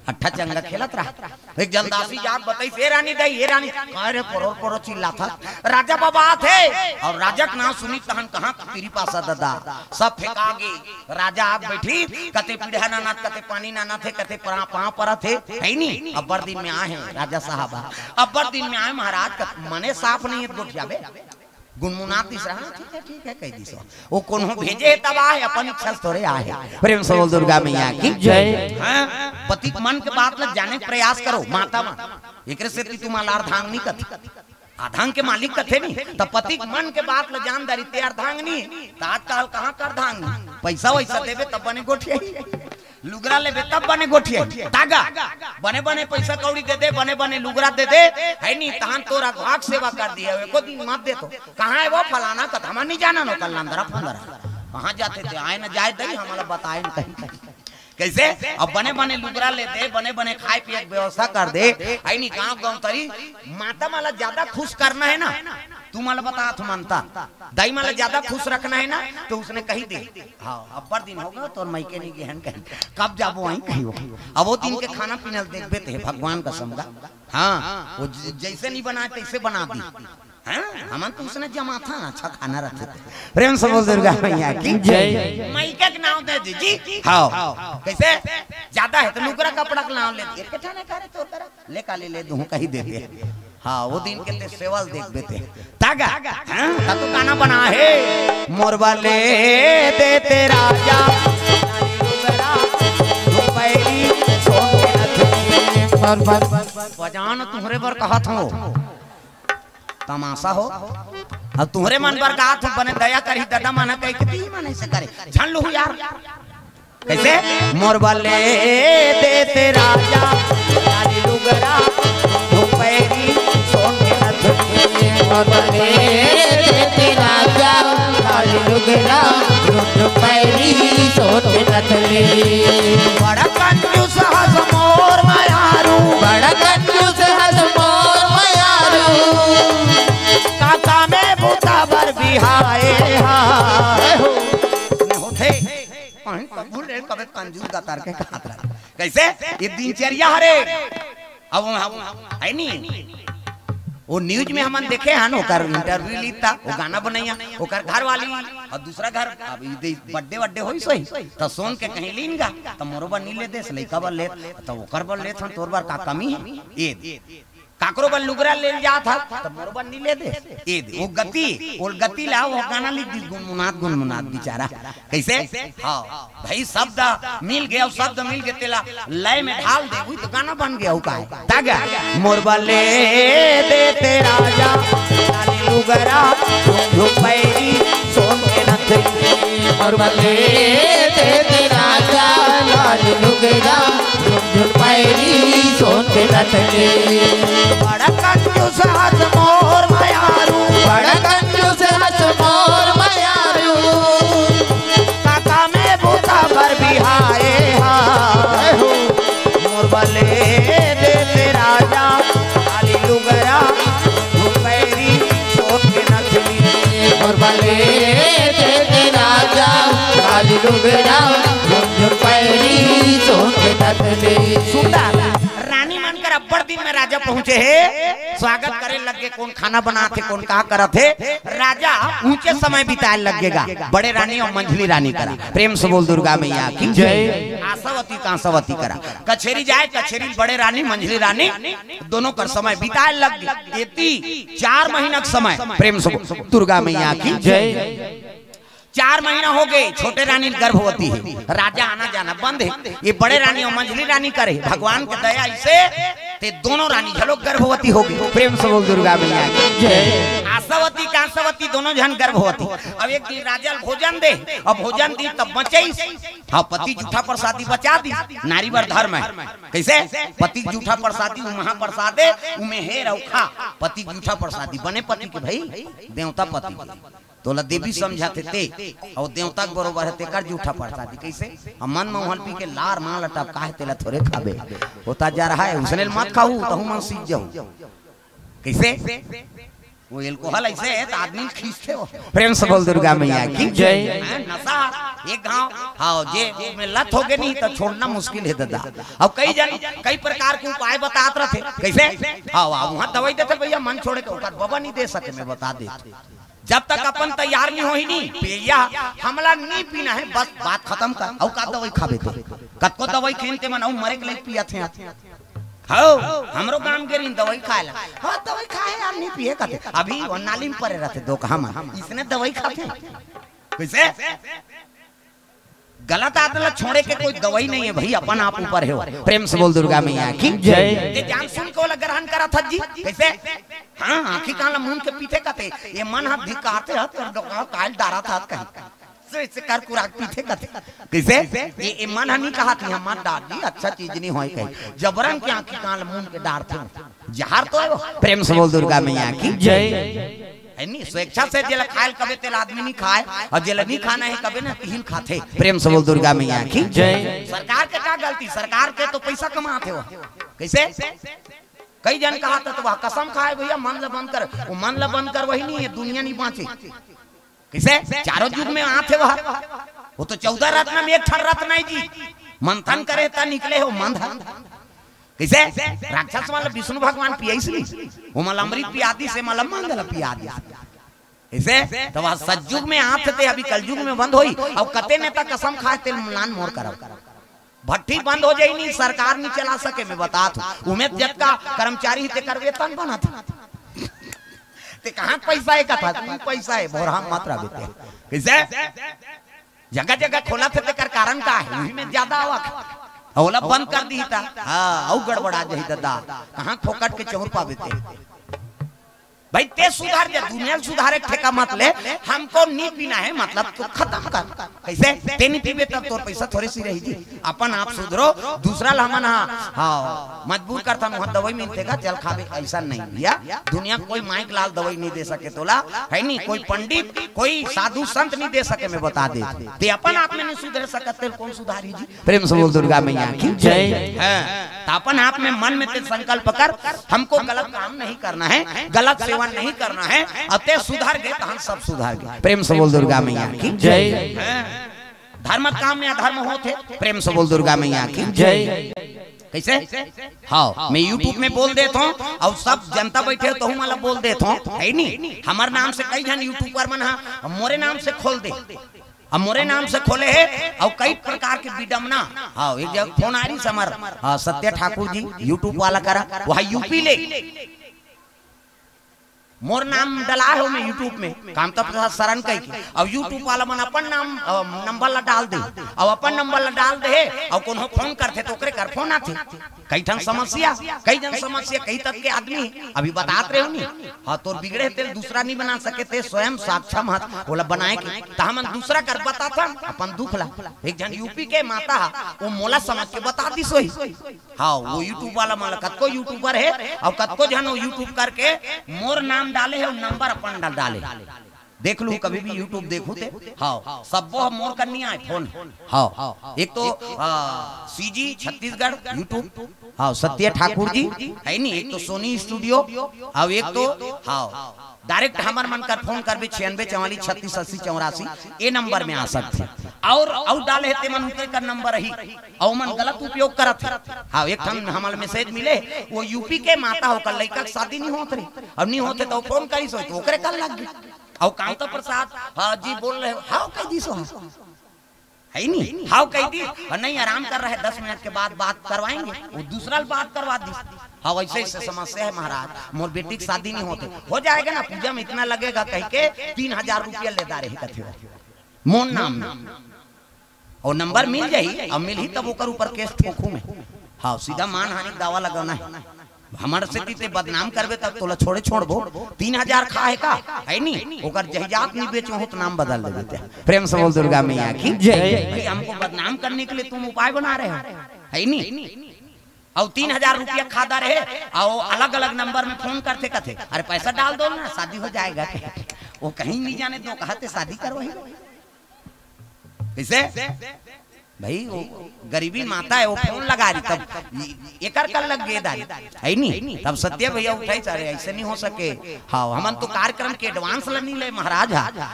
अट्ठा चंगा खेलत रहा। एक जलदासी जाग बताई से रानी दई ये रानी अरे परो परो चिल्ला था। राजा बाबा थे और राजा का नाम सुनी तहन कहां तेरी पासा दादा सब फेंका गए। राजा आग बैठी, कते पीढ़ा ना नाथ, कते पानी ना नाथ, कते पां पर थे, है नहीं। अब्बर दिन में आए हैं राजा साहबा, अब्बर दिन में आए महाराज का मने साफ नहीं है गोठिया बे गुनमुनात दिस रहा। ठीक है कह दी सो वो कौन भेजे तब आए, अपन इच्छा थोड़े आए। प्रेम से बोल दुर्गा मैया की जय। हाँ, पति मन के बात लग जाने प्रयास करो माता मां, एक से तुम्हारा अर्धांग नहीं कथी, अर्धांग के मालिक कथे नहीं, तब पति मन के बात ल जानदारी ते अर्धांग नहीं, तात्काल कहाँ कर अर्धांग, पैसा वैसा देवे तब बने गोठिया, लुगरा ले तब बने गोठिया, तागा बने बने पैसा कौड़ी दे दे, बने बने लुगरा दे दे, है नहीं तहन तोरा भाग सेवा कर दिया एको दिन मत दे तो कहाँ है वो फलाना कथा हम नहीं जाना नो कल अंदर कहाँ जाते थे आए न जाए दही हमारा बताए न कहीं कैसे। अब बने बने लुगरा ले दे, बने बने खाए पिए व्यवस्था कर दे, आई नहीं गाँव गाँव तरी माता माला ज्यादा खुश करना है ना, तू माला बता तू मानता दाई माला ज्यादा खुश रखना है ना, तो उसने कही दे हाँ अब्बर दिन होगा तो मायके नहीं गहन कहीं कब जाबो वहीं कहीं हो। अब वो दिन के खाना पीना देखते थे भगवान का समझा, हाँ वो जैसे नहीं बनाए तैसे बना दी, हमन तो उसने जमा था अच्छा खाना रखते थे। प्रेम से बोल दुर्गा मैया की जय। मायके के नाम दे दीजिए हाँ कैसे ज्यादा है तो लुगरा कपड़ा का नाम ले ले का ले दूं कहीं दे दे हाँ वो दिन के ते सेवल देख बेते तागा हाँ तो गाना बना है मोरबा ले देते राजा बजान तुम्हारे पर कहा था तमाशा हो अब तुम्हारे मन पर कहा तू बने दया करी दादा माना कहीं कितनी माने से करे छान लो यार कैसे मोरबा ले देते राजा नारी लुगरा पैरी सोन के नथुनी मोरबा ले देते राजा नारी लुगरा पैरी सोन के नथुनी बड़ा कंजूस हस मोर मायारू बड़ा कंजूस हस मोर मायारू काका में बूता बर बिहाए हाय हो होते भूले कबे कंजूस का तार के खात रहा कैसे ये दिनचर्या हरे अब है नहीं वो न्यूज में हमन देखे हैं ओकर इंटरव्यू लीता वो गाना बनैया ओकर घर वाली और दूसरा घर अब बर्थडे बर्थडे होई सोई त सोन के कहीं लीन गा त मोरो बा नी ले देस लइका बा ले त ओकर बा ले थन तोर बार का कमी है ए काकरो बा लुगरा ले जा था त मोरो बा नी ले दे ए वो गति ला वो गाना लिख दी गुनमुनात बेचारा कैसे हां भाई शब्द मिल गया शब्द मिल के तेला लय में ढाल दे वही तो गाना बन गया का तागा मोर बा ले दे तेरा जा लाली लुगरा झुमैरी सोन के नथरी मोर बा ले दे तेरा जा लाली लुगरा झुमैरी सोन के नथरी बड़ा कंजूस हाथ मोर मायारू बड़ा कंजूस हाथ मोर मायारू काका में बूता पर बिहाए हाय हो मोर बले दे तेरा जा लाली लुगरा झुमैरी सोन के नथरी मोर बले दे तेरा जा लाली लुगरा झुमैरी सोन के नथरी सुंदर रानी मानकर अब्बड़ दिन में राजा पहुंचे है स्वागत करे लगे कौन खाना बनाते कौन कहा करत है राजा ऊंचे समय बिताए लगेगा बड़े रानी और मंझली रानी करा प्रेम से बोल दुर्गा मैया की जय आशावती कांसावती करा कचेरी जाए कचेरी बड़े रानी मंझली रानी दोनों कर समय बिताए लग गए 4 महीना का समय प्रेम से दुर्गा मैया की जय 4 महीना हो गए छोटे रानी गर्भवती है राजा आना जाना बंद है ये बड़े रानी और मंझली रानी करे भगवान की दया इसे ते दोनों रानी झलोक गर्भवती हो गई प्रेम से बोल दुर्गा मैया की जय आशावती कांसावती दोनों जन गर्भवती अब एक दिन राजा भोजन दे और भोजन दी तब बचई हाँ पति जूठा प्रसादी बचा दी नारी वर धर्म है कैसे पति जूठा प्रसादी महाप्रसादे उमे हे रखा पति जूठा प्रसादी बने पति के भाई देवता पति तोला देवी समझाते ते और देवता के बरोबर है तेकर जूठा प्रसादी कैसे मन में हल पी के लार मां लटक काहे तेला थोड़े खाबे होता जा रहा है उसने मत खाऊ तो मन सीख जाऊं कैसे वो एल्कोहल ऐसे है तो आदमी खींचते हो प्रेम से बोल दुर्गा मैया की जय नशा एक गांव हाँ जे में लत हो गई नहीं तो छोड़ना मुश्किल है दादा अब कई प्रकार के उपाय बताते रहते कैसे हाँ वहाँ दवाई देते भैया मन छोड़े के ऊपर बाबा नहीं दे सके मैं बता दे जब तक अपन तैयार नहीं होई नहीं पिया हमला नहीं पीना है बस बात खत्म कर औ का दवाई खाबे तो कतको दवाई खेलते मन औ मरे के लिए पिया थे हां हमरो गांव के रिन दवाई खाएला हां दवाई खाए यार नहीं पिए कते अभी वो नाली में पड़े रहते दो हम इसने दवाई खाते कैसे गलत आदत छोड़े के कोई दवाई नहीं है भाई अपन आप ऊपर है प्रेम से बोल दुर्गा मैया की जय ये जान सुन को ग्रहण करा था जी कैसे हां आंखी काला मुंह के पीछे कते ये मन हाथ धिकारते हाथ और काल डारा था कहीं से इसे कर कुराक पीछे कते कैसे ये मन हनी कहा थी हम मत डाल दी अच्छा चीज नहीं होई कहीं जबरन के आंखी काला मुंह के डारते जहर तो प्रेम से बोल दुर्गा मैया की जय नहीं स्वेच्छा से जेल खाए कबे तेल आदमी नहीं खाए और जेल नहीं खाना है कबे ना तिहिल खाते प्रेम से बोल दुर्गा मैया की जय सरकार के क्या गलती सरकार के तो पैसा कमाते हो कैसे कई जन कहा था तो वह कसम खाए भैया मन ला बंद कर वो मन ला बंद कर वही नहीं है दुनिया नहीं बांचे कैसे चारों युग में आते वह वो तो 14 रत्न में एक ठर रत्न है जी मंथन करे ता निकले हो मंथन कैसे राक्षस वाला विष्णु भगवान पिया इसलिए वो मल अमृत पियादी से मल मंगल पियादी ऐसे तो वह सतयुग में आते थे अभी कलयुग में बंद होई और कते नेता कसम खाए तेल मुलान मोर करब भट्टी बंद हो जाई नहीं सरकार नहीं चला सके मैं बता तू उमेद जब का कर्मचारी ते कर वेतन बना था ते कहां पैसा है का था पैसा है बोरा मत रहे कैसे जगह जगह खोला थे कर कारण का है में ज्यादा आवा ओला बंद कर दी था हाँ गड़बड़ा जाही दादा कहाँ फोकट के चौर पावे थे भाई ते सुधार जा दुनिया सुधारे ठेका मत ले हमको नहीं पीना है मतलब तो खत्म कर कैसे ते नहीं पीबे तब तोर पैसा थोड़ी सी रही जी अपन आप सुधरो दूसरा लमन हाँ मजबूर करता वहां दवाई मिलतेगा चल खावे ऐसा नहीं भैया दुनिया कोई माइक लाल दवाई नहीं दे सके तोला है नहीं कोई पंडित कोई साधु संत नहीं दे सके मैं बता दे ते अपन आप में नहीं सुधर सकते कौन सुधारी जी प्रेम से बोल दुर्गा मैया की जय अपन आप में मन में संकल्प कर हमको गलत काम नहीं करना है गलत सेवा नहीं करना है अतः सुधार गए तो हम सब सुधार गए प्रेम से बोल दुर्गा मैया की जय धर्म काम में अधर्म होते प्रेम से बोल दुर्गा मैया की जय कैसे? हाँ, मैं YouTube में बोल देता हूँ और सब जनता बैठे तो हूँ मतलब बोल देता हूँ, है नहीं? हमारे नाम से कई जन यूट्यूब पर मन मोरे नाम से खोल दे, अब मोरे नाम से खोले है और कई प्रकार के विडम्बना। हाँ, एक जगह फोन आ रही समर सत्य ठाकुर जी यूट्यूब वाला करा, वह यूपी ले मोर नाम डला है मैं यूट्यूब में काम तो शरण कही और यूट्यूब वाला मन अपन नाम नंबर ला डाल दे और अपन नंबर ला डाल दे और कोनो फोन करते तो ओकरे कर फोन आथे। कई ठन समस्या, कई जन समस्या, कई तक के आदमी अभी बताते रहे नहीं। हाँ, तो बिगड़े तेल दूसरा नहीं बना सके थे, स्वयं साक्षम हाथ बोला बनाए के तो हम दूसरा कर बताता अपन दुख ला। एक जन यूपी के माता वो मोला समझ के बता दी सोई। हाँ, वो यूट्यूब वाला माला कतको यूट्यूबर है और कतको जन वो यूट्यूब करके मोर नाम डाले है, नंबर अपन डाले। देख लू कभी भी यूट्यूब देखो थे। हाँ, सब मोर करनी है फोन। हाँ, एक तो सीजी छत्तीसगढ़ यूट्यूब, हाँ सत्य ठाकुर जी है नहीं, एक तो सोनी स्टूडियो और एक तो हाँ डायरेक्ट हमार मन कर फोन कर भी 96 44 36 80 84 ये नंबर में आ सकते और डाले ते मन उनके कर नंबर रही और मन गलत उपयोग करत। हाँ, एक ठन हमारे मैसेज मिले वो यूपी के माता होकर लड़का शादी नहीं होत रही अब नहीं होते तो फोन करी सो तो ओकरे कल लग गई और कांता प्रसाद हाँ जी बोल रहे हो, हाँ कह दी सो है नहीं, हाँ कह दी और नहीं आराम कर रहे 10 मिनट के बाद बात करवाएंगे, वो दूसरा बात करवा दी। हाँ, वैसे ऐसे समस्या है महाराज, मोर बेटी की शादी नहीं होते हो जाएगा ना, पूजा में इतना लगेगा कह के 3000 रुपया लेता रहे कथे मोन नाम और नंबर मिल जाही अब मिल ही तब ओकर ऊपर केस ठोकू में। हाँ, सीधा मान हानि दावा लगाना है। हमारे से ते बदनाम करबे तब तोला छोड़े छोड़बो 3000 खा है का है नहीं, ओकर जहिजात नहीं बेचो हो तो नाम बदल देते। प्रेम से बोल दुर्गा मैया की जय। हमको बदनाम करने के लिए तुम उपाय बना रहे हो है नहीं, और 3000 रुपया खादा रहे और अलग अलग नंबर में फोन करते कथे अरे पैसा डाल दो ना शादी हो जाएगा। वो कहीं नहीं जाने तो कहते शादी करवाई कैसे भाई, वो गरीबी माता है वो फोन लगा रही तब एकर कर लग गए दारी है नहीं, तब सत्य भैया उठाई सारे ऐसे नहीं हो सके। हाँ, हमन तो कार्यक्रम के एडवांस नहीं ले महाराज,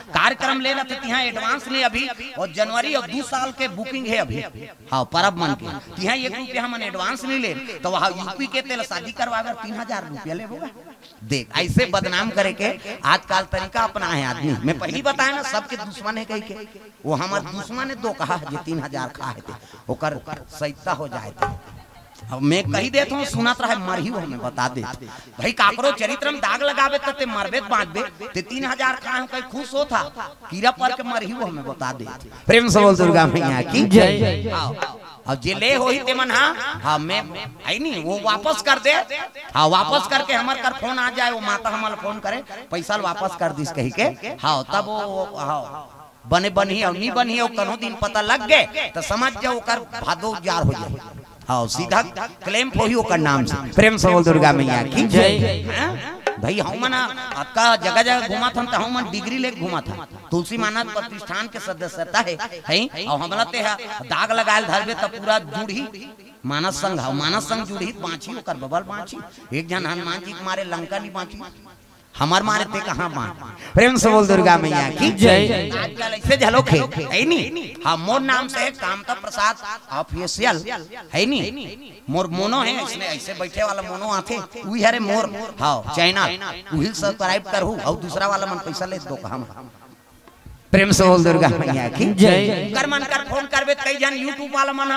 कार्यक्रम ले लेते यहाँ एडवांस नहीं अभी और जनवरी और 2 साल के बुकिंग है अभी। हाँ, परब मन के यहाँ 1 रुपया हमन एडवांस नहीं ले तो वहाँ यूपी के तेल शादी करवा 3000 रुपया ले होगा। देख ऐसे बदनाम करे के आजकल तरीका अपना है आदमी। मैं पहली बताया ना सबके दुश्मन है कही के, वो हमारे दुश्मन है दो कहा जो 3000 खाए थे ओकर सहिता हो जाए थे। अब मैं कही देता हूँ सुनत रहे मरही वो हमें बता दे भाई काकरो चरित्र में दाग लगावे ते मरबे बांधबे ते 3000 खाए कहीं खुश होता कीड़ा पर के मरही वो हमें बता दे। प्रेम से बोल दुर्गा मैया की जय। और जे ले होई ते मन हाँ मैं आई नहीं वो वापस कर दे। हाँ, वापस करके हमारे कर फोन आ जाए वो माता हमारे फोन करे पैसा वापस कर दिस कही के। हाँ, तब वो हाँ बने बनी और नहीं बनी और कनो दिन पता लग गए तो समझ जाओ कर भादो जार हो जाए। हाँ, सीधा क्लेम होई ओकर नाम से। प्रेम से बोल दुर्गा मैया की जय। भाई हम आपका जगह जगह घुमा था तो हम डिग्री लेके घुमा था तुलसी मानव प्रतिष्ठान के सदस्यता है और हमला ते दाग लगायल धरबे तो पूरा जुड़ी मानस संघ मानस संघ जुड़ी बाँची ओकर बबल बाँची एक जन हनुमान जी के मारे लंका नहीं बाँची हमार मारे ते कहाँ मान। प्रेम से बोल दुर्गा मैया की जय। आजकल ऐसे झलोक है नहीं। हाँ, मोर नाम से कामता प्रसाद ऑफिशियल है नहीं, मोर मोनो है इसमें ऐसे बैठे वाला मोनो आते वही हरे मोर। हाँ, चैनल वही सब्सक्राइब करू और दूसरा वाला मन पैसा ले दो कहा। प्रेम से बोल दुर्गा मैया की जय। कर मन कर फोन करबे कई जन यूट्यूब वाला मन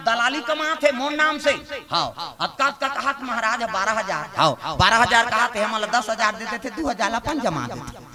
दलाली कमाते मोर नाम से। हाँ, अक्का का कहा महाराज 12000। हाँ, 12000 कहा थे हम 10000 देते थे 2000 अपन जमा देते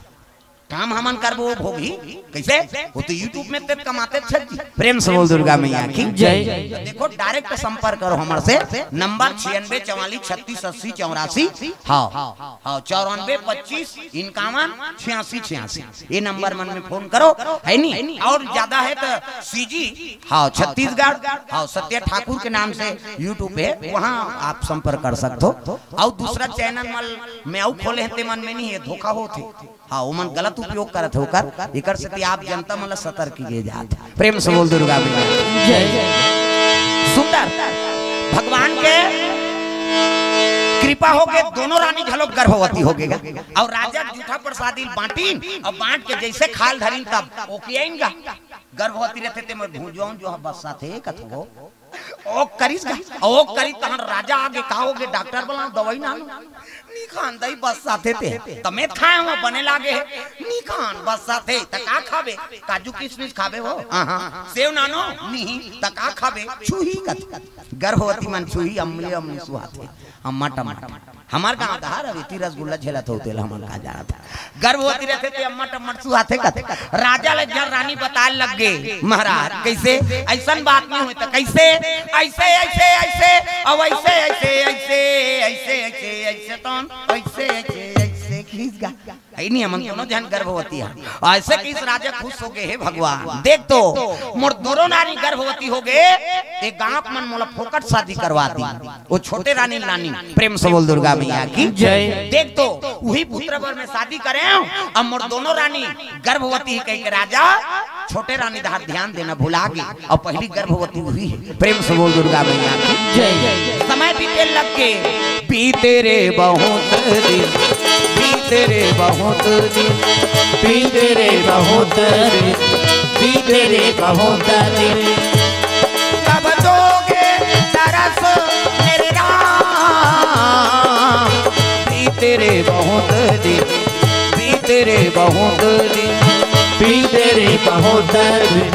काम हमन करबो वो भोगी कैसे वो तो यूट्यूब में ते कमाते छज्जी। प्रेम से बोल दुर्गा मैया की जय। देखो डायरेक्ट संपर्क करो हमारे से नंबर 96 44 36 80 84। हाँ हाँ 94 25 51 86 86 ये नंबर मन में फोन करो है नहीं। और ज्यादा है तो सीजी हाँ छत्तीसगढ़ हाँ सत्य ठाकुर के नाम से यूट्यूब पे वहाँ आप संपर्क कर सकते हो। और दूसरा चैनल में आओ खोले मन में नहीं है धोखा होते। हाँ, वो मन गलत उपयोग करत होकर इकर से आप जनता मतलब सतर्क किए जाते। प्रेम से बोल दुर्गा मैया जय। सुंदर भगवान के कृपा हो गए दोनों रानी झलोक गर्भवती हो गएगा और राजा जूठा प्रसादी बांटीन और बांट के जैसे खाल धरीन तब ओके गर्भवती रहते थे मैं भूल जाऊं जो बस्सा थे कथो ओ करिस ओ करी तहन राजा आगे काओगे डॉक्टर बोला दवाई ना नी खान दई बस साथे थे तमे खाए हो बने लागे नी खान बस साथे त का खाबे काजू किशमिश खाबे हो हां सेव नानो नी त का खाबे छुही कत गर्भवती मन छुही अम्ली अम्ली सुहाते अम्मा टमाटर हमार गांव का रवि रसगुल्ला झेलत होते हमन का जा था गर्भवती रहते थे अम्मा टमाटर सुहाते कत राजा ले जर रानी बता लग गए महाराज कैसे ऐसन बात नहीं हुई त कैसे ऐसे ऐसे ऐसे अब ऐसे ऐसे ऐसे ऐसे ऐसे ऐसे तो ऐसे ऐसे ऐसे खींच गा आई नहीं हमन दोनों जन गर्भवती है ऐसे किस राजा खुश हो गए हे भगवान देख तो मोर दोनों नारी गर्भवती हो गए एक गांव मन मोला फोकट शादी करवा दी वो छोटे रानी लानी प्रेम से बोल दुर्गा मैया की जय देख तो वही पुत्र वर में शादी करे अब मोर दोनों रानी गर्भवती कह के राजा छोटे रानी धार ध्यान देना भुला गई और पहली गर्भवती हुई प्रेम से बोल दुर्गा मैया की जय समय बीते लग के बीते रे बहुत दिन बीते रे बहुत दिन बीते रे बहुत दिन बीते रे बहुत दिन कब दोगे तरस मेरे राम बीते रे बहुत दिन बीते रे बहुत दिन बीते रे बहुत दिन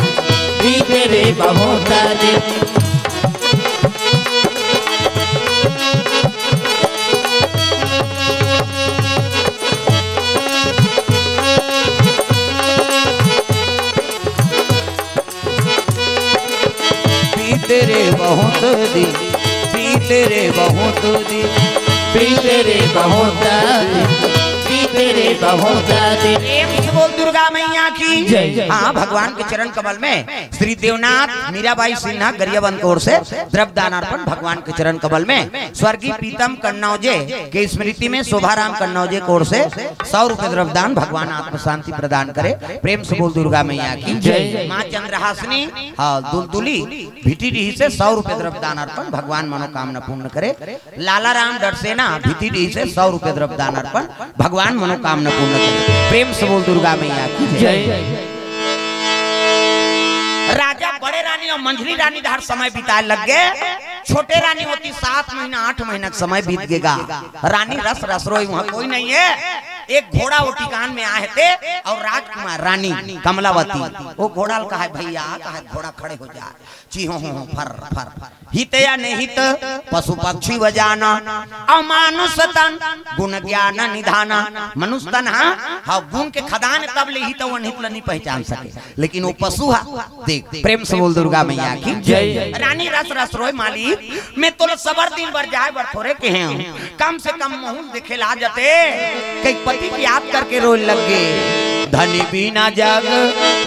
बीते रे बहुत दिन तेरे बहुत दिन बीते रे बहुत दिन बीते रे बहुत दिन बीते रे बहुत दिन बोल दुर्गा मैया की हाँ भगवान के चरण कमल में श्री देवनाथ मीराबाई सिन्हा गरियाबंद कोर से द्रव्य दानार्पण भगवान के चरण कमल में स्वर्गीय प्रीतम कन्नौजे के स्मृति में शोभाराम कन्नौजे कोर से 100 रुपए द्रव्य दान भगवान आत्म शांति प्रदान करे प्रेम से बोल दुर्गा मैया की जय माँ चंद्रहासिनी हाँ दुलदुली भिटीडीह से 100 रुपए द्रव्य दान अर्पण भगवान मनोकामना पूर्ण करे लाला राम डरसेना भिटीडीह से 100 रुपए द्रव्य दान अर्पण भगवान मनोकामना पूर्ण करे प्रेम से बोल दुर्गा मैया की जय राजा बड़े रानी और मंझली रानी धार समय बिताए लग गए छोटे रानी होती 7 महीना 8 महीना का समय बीत गएगा रानी रस रस रोई वहां कोई नहीं है एक घोड़ा वो टिकान में आए थे और राजकुमार रानी कमलावती वो घोड़ा का है भैया का है घोड़ा खड़े हो जा चीहो फर फर हित या निहित पशु पक्षी बजाना अमानुष तन गुण ज्ञान निधाना मनुष्य तन हाँ गुण के खदान तब ले ही तो वो नहीं पहचान सके लेकिन वो पशु है देख प्रेम से बोल दुर्गा मैया की जय रानी रस रस रोय मालिक मैं तो सबर दिन भर जाए बर थोड़े के हैं कम से कम महूल दिखे ला जाते कई पति की याद करके रोज लग गए धनी बिना जग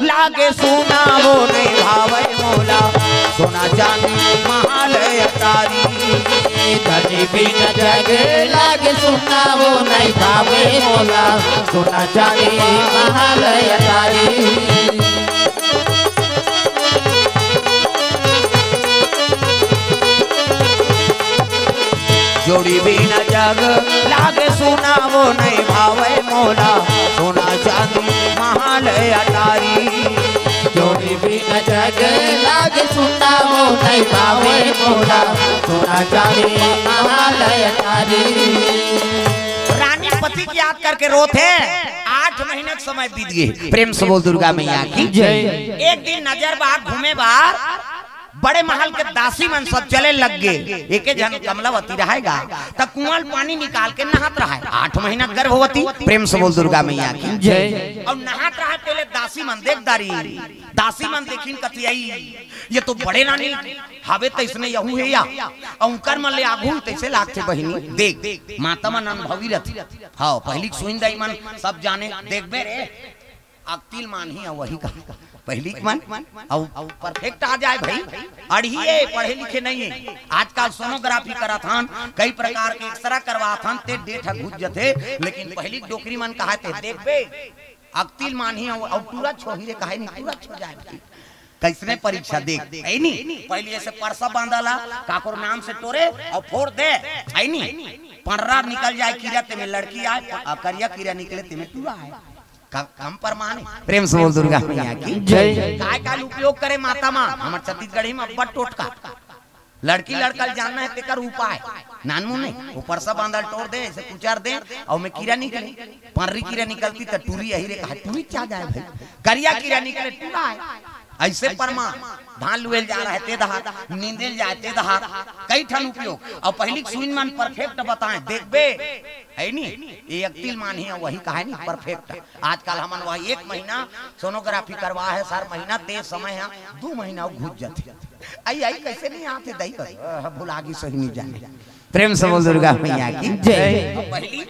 लागे सोना वो नहीं भावे मोला सोना चांदी महाल अटारी धनी बिना जग लागे सोना वो नहीं भावे मोला सोना चांदी महाल अटारी जोड़ी भी न जग लागे सोना वो नहीं भावे मोला सोना चांदी महाल अटारी जोड़ी भी न जग लागे सोना वो नहीं भावे मोला सोना चांदी महाल अटारी रानी पति की याद करके रोते 8 महीने का समय बीत गए प्रेम से बोल दुर्गा मैया की जय एक दिन नजर बाग घूमे बार बड़े महल के दासी मन सब चले लग गए एक जन कमलावती रहेगा तब कुआं पानी निकाल के नहात रहा है 8 महीना गर्भवती प्रेम से बोल दुर्गा मैया की जय और नहात रहा पहले दासी मन देखदारी दासी मन देखिन कथियाई ये तो बड़े रानी हवे तो इसने यहू है या उनकर मन ले आगू तैसे लागते बहिनी देख माता मन अनुभवी रहती हां पहली सुइन दाई मन सब जाने देखबे रे अक्तिल मान ही वही का पहली मन और परफेक्ट आ जाए भाई अड़िए पढ़े लिखे नहीं है आजकल सोनोग्राफी करा था कई प्रकार के एक्सरा करवा था ते डेट घुस जथे लेकिन पहली डोकरी मन कहा थे देख बे अक्तिल मान ही और पूरा छोही रे कहे नहीं पूरा छो जाए कैसने परीक्षा देख आई नहीं पहले ऐसे परसा बांधाला काकोर नाम से टोरे और फोड़ दे आई नहीं पंडरा निकल जाए कीड़ा ते में लड़की आए करिया कीड़ा निकले ते में पूरा आए कम परमाने प्रेम से बोल दुर्गा मैया की जय काय काल उपयोग करे माता मां हमर छत्तीसगढ़ी में बड़ टोटका लड़की लड़कल जानना है तेकर उपाय नानमू नहीं ऊपर से बांधल टोर दे ऐसे कुचार दे और में कीड़ा निकले पर्री कीड़ा निकलती तो टूरी यही रे कहा टूरी क्या जाए भाई करिया कीड़ा निकले टूरा है ऐसे परमा धान लुएल जा रहा है ते दहा नींदेल जाए ते दहा कई ठन उपयोग और पहली सुइन मान परफेक्ट बताएं देखबे है नी ये अक्तिल मान ही वही कहा नहीं परफेक्ट आजकल हमन वही 1 महीना सोनोग्राफी करवा है सर महीना ते समय है 2 महीना घुस जाते आई कैसे नहीं आते दही कर भुलागी सही नहीं जाने प्रेम से बोल दुर्गा मैया की जय पहली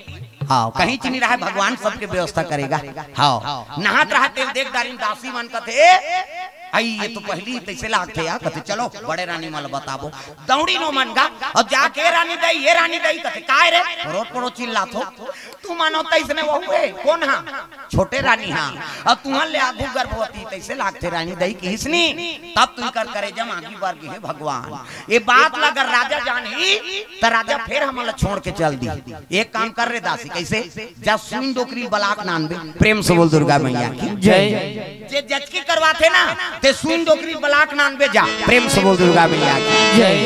हाँ कहीं चीनी रहा भगवान सबके व्यवस्था करेगा हाँ नहात रहा तेल देख दारी दासी मन कथे आई ये तो पहली तैसे लागते यार कथे चलो बड़े रानी माल बताबो दौड़ी नो मन का और जाके रानी दई ये रानी दई कथे काय रे रोड पड़ो चिल्ला थो तू मानो तैसने वो हुए कौन हां छोटे रानी हां अब तुहन ले आगू गर्भवती तैसे लागते रानी दई की हिसनी तब तू कर करे जम आगी बार की है भगवान ये बात अगर राजा जानी तो राजा फिर हमला छोड़ के चल दी एक काम कर रे दासी कैसे जा सुन डोकरी बलाक नानबे प्रेम से बोल दुर्गा मैया की जय जे जचकी करवाते ना ते सुन डोकरी बलाक नानबे जा प्रेम से बोल दुर्गा मैया की जय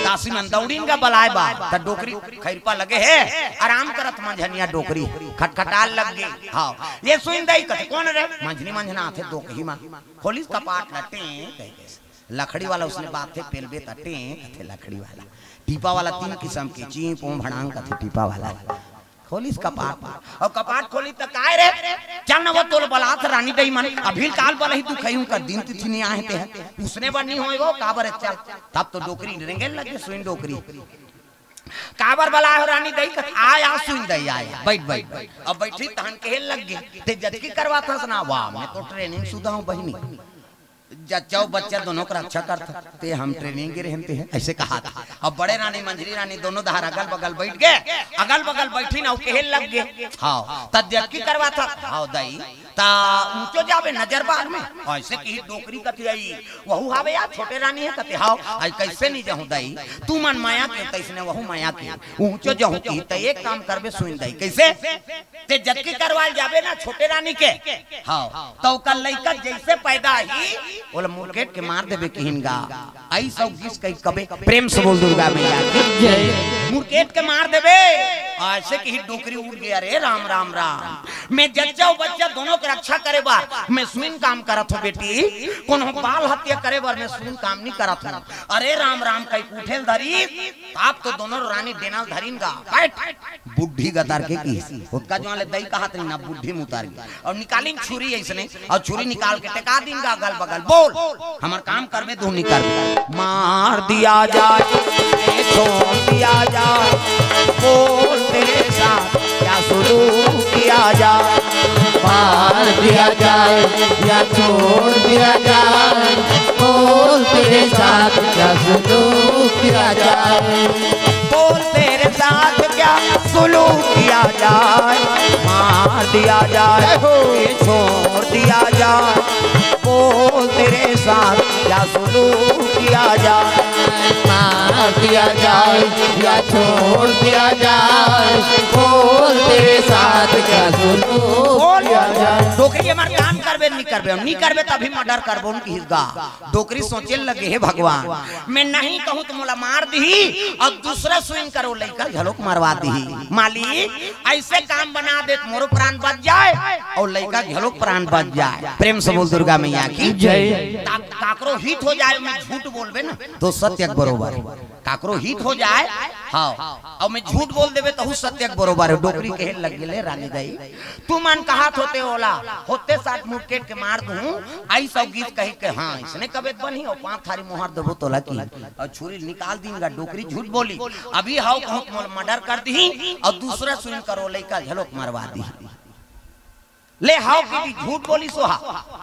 दासी मन दौड़ीन का बलाए बा त डोकरी खैरपा लगे है आराम करत मंझनिया डोकरी खटखटाल लग गई हां ये सुन दई कथे कौन रे मंझनी मंझना थे डोकरी मां खोलिस कपाट लटे लकड़ी वाला उसने बात थे पेलबे तटे थे लकड़ी वाला टीपा वाला 3 किस्म के चीप ओ भड़ांग का थे टीपा वाला खोलिस कपाट और कपाट खोली त काय रे चल न वो तोल बलात रानी दई मन अभी काल बलही तू खइऊ कर दिन तिथि नहीं आए ते उसने बनी होए वो काबर चल तब तो डोकरी रेंगे लगे सुइन डोकरी काबर बला रानी दई कथ आया सुइन दई आया बैठ बैठ अब बैठी तहन के लग गए ते जदकी करवा था ना वाह मैं तो ट्रेनिंग सुधा हूं बहिनी जच्चा बच्चा दोनों का रक्षा करता ते हम ट्रेनिंग के रहते हैं ऐसे कहा था अब बड़े रानी मंजरी रानी दोनों धार अगल बगल बैठ गए अगल बगल बैठी ना केहल लग गए हाँ तब जबकि करवा था हाँ दई ता ऊंचो जावे नजर बाग में ऐसे की डोकरी कथी आई वहु हावे यार छोटे रानी है कथी हां आई कैसे नहीं जाऊं दई तू मन माया के तैसने वहु माया के ऊंचो जाऊं की त एक काम करबे सुन दई कैसे ते जबकि करवाल जावे ना छोटे रानी के हां तो कल लइका जैसे पैदा ही बोला मुर्केट के मार देबे किहिनगा आई सब किस कई कबे प्रेम से बोल दुर्गा मैया की जय मुर्केट के मार देबे ऐसे की डोकरी उड़ गया रे राम राम राम मैं जच्चा बच्चा दोनों की रक्षा करे बार मैं सुइन काम करत हो बेटी कोनो बाल हत्या करे बार मैं सुइन काम नहीं करत हूं अरे राम राम कई उठेल धरी आप तो दोनों रानी देनाल धरीनगा बुढ़ी गदार के की उसका जो ले दई कहा तनी ना बुढ़ी मुतार और निकालिन छुरी ऐसने और छुरी निकाल के टेका देंगा अगल बगल बोल हमार काम करबे तू नहीं कर मार दिया जाए छोड़ दिया जाए बोल तेरे साथ क्या सुलूक किया जाए मार दिया जाए या छोड़ दिया जाए बोल तेरे साथ क्या सुलूक किया जाए बोल तेरे साथ क्या सुलूक किया जाए मार दिया जाए छोड़ दिया जाए बोल तेरे साथ क्या सुलूक किया जाए मार दिया जाए या छोड़ दिया जाए बोल तेरे साथ क्या सुलूक किया जाए डोकरी हमार काम करबे नहीं करबे तभी मर्डर करबो उनकी हिस्सा डोकरी सोचे लगे है भगवान मैं नहीं कहूं तो मोला मार दी और दूसरा स्विंग करो लेकर झलोक मरवा दी मालिक ऐसे काम बना दे मोरो प्राण बच जाए और लड़का झलोक प्राण बच जाए प्रेम से बोल दुर्गा मैया की जय काकरो हिट हो जाए मैं झूठ बोलबे ना तो सत्य बरोबर काकरो हिट हो जाए हाँ और मैं झूठ बोल देवे तो सत्य बरोबर है डोकरी के लग गेले रानी दई तू मन कहा होते ओला होते साथ मुर्केट के मार दूं आई सब गीत कही के हां इसने कबे बनी और 5 थारी मोहर देबो तोला की और छुरी निकाल दींगा डोकरी झूठ बोली अभी हाउ कहूं मर्डर कर दी और दूसरा सुन करो लइका झलोक मरवा दी ले हाउ की झूठ बोली सोहा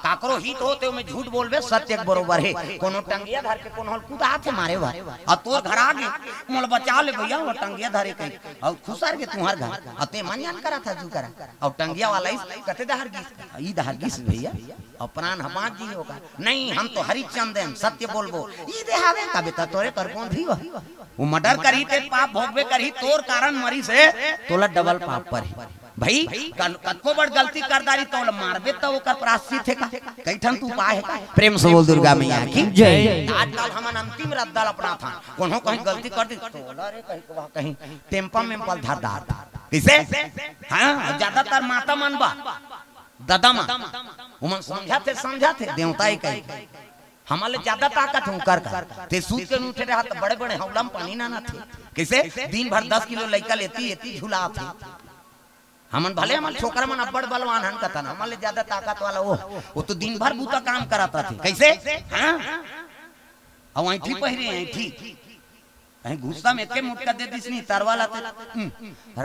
काकरो हित होते में झूठ बोलबे सत्य बरोबर है कोनो टंगिया धर के कोनो कूदा थे मारे भाई और तोर घर आ गए मोल बचा ले भैया वो टंगिया धरे के और खुसार के तुम्हार घर अते मनयान करा था जू करा और टंगिया वाला कते दहर गीस ई दहर गीस भैया और प्राण हमार जी होगा नहीं हम तो हरिचंदन सत्य बोलबो ई देहावे कबे त तोरे कर कौन भी वो मर्डर करी ते पाप भोगबे करी तोर कारण मरी से तोला डबल पाप पर भाई कतको बड़ गलती कर दारी तो मारबे तो ओकर प्रायश्चित है का कैठन तू पाए है प्रेम से बोल दुर्गा मैया की जय। आजकल हमन अंतिम रद्दल अपना था कोनो कहीं गलती कर दी तो अरे कहीं टेम्पा में पल धर धार कैसे हां ज्यादातर माता मन बा दादा मां उमन समझाते देवता ही कहीं हमारे ज्यादा ताकत हूं कर ते सूत के उठे रहा तो बड़े बड़े हौला में पानी ना थे कैसे दिन भर 10 किलो लइका लेती झूला थे हमन भले हमन छोकरा मन अब्बड़ बलवान हन कथन हमारे ज्यादा ताकत वाला वो तो दिन भर बूता काम कराता थे कैसे हां अब ऐठी पहिरे ऐठी कहीं गुस्सा में के मुटका दे दिसनी तरवाला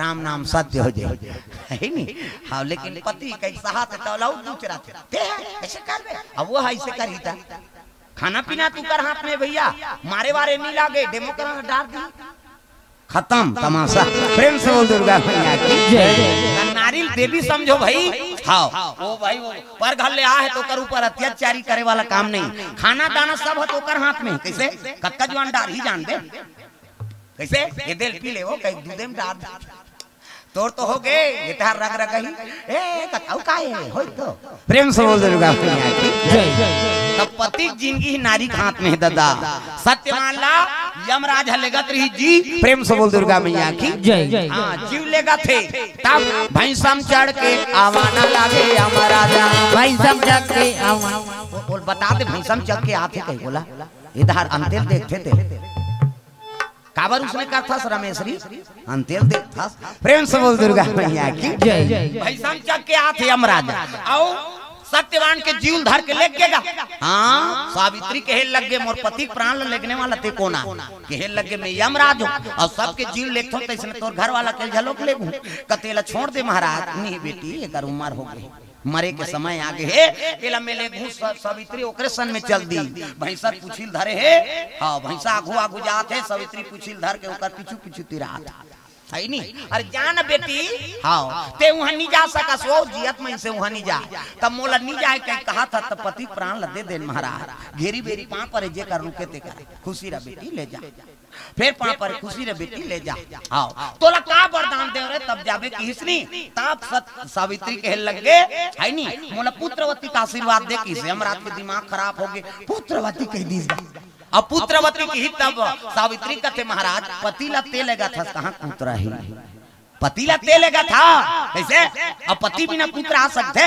राम नाम सत्य हो जाए है नी हां लेकिन पति कैसा हाथ टलाऊ दूसरा थे ऐसे कर बे अब वो ऐसे करीता खाना पीना तू कर हाथ में भैया मारे वारे नहीं लागे डेमो करा डाल दी खत्म तमाशा प्रेम से बोल दुर्गा मैया की जय। नारी देवी समझो भाई हाँ वो भाई वो पर घर ले आ है तो कर ऊपर अत्याचारी करे वाला काम नहीं खाना दाना सब है तो कर हाथ में कैसे कक्का जवान डाल ही जान दे कैसे ये दिल पी ले वो कहीं दूधे में डाल तोर तो हो गए ये तार रग रग ही ए कताऊ काहे होय तो प्रेम से बोल दुर्गा मैया की जय। तब पति जिंदगी नारी के हाथ में है दादा सत्य मान ला यमराज लेगत रही जी प्रेम से बोल दुर्गा मैया की जय। हां जीव लेगा थे तब भैंसम चढ़ के आवाना लागे यमराजा भैंसम चढ़ के आवा बोल बता दे भैंसम चढ़ के आते कहीं बोला इधर अंतिम देखते थे काबर उसने कहा था रमेशरी अंतिल देख था प्रेम से बोल दुर्गा मैया की जय। भैंसम चढ़ के आते यमराजा आओ सत्यवान के जीव धर के लेग गएगा हाँ सावित्री के हेल लग गए मोर पति प्राण लगने वाला ते कोना के हेल लग गए मैं यमराज हूँ और सबके जीव लेख तो इसने तोर घर वाला के झलोक ले कतेला छोड़ दे महाराज नहीं बेटी एक उम्र हो गई मरे के समय आगे है केला में ले सावित्री ओकरे सन में चल दी भैंसा पुछिल धरे है हाँ भैंसा आगू आगू जात है सावित्री पुछिल धर के ओकर पीछू पीछू तिरात है नहीं अरे जान बेटी हाँ ते वहां नहीं जा सका सो जियत में से वहां नहीं जा तब मोला नहीं जाए कहीं कहा था तब पति प्राण लदे दे महाराज घेरी बेरी पां पर जे कर रुके ते कर खुशी रा बेटी ले जा फिर पां पर खुशी रे बेटी ले जा आओ तोला का वरदान दे रे तब जाबे किसनी तब सावित्री के लग गए है नहीं मोला पुत्रवती का आशीर्वाद दे किसे हमरा के दिमाग खराब हो गए पुत्रवती कह दी अब पुत्रवती की ही तब सावित्री कहते महाराज पति लते लगा था कहाँ पुत्र ही पति लते लगा था कैसे अब पति बिना पुत्र आ सकते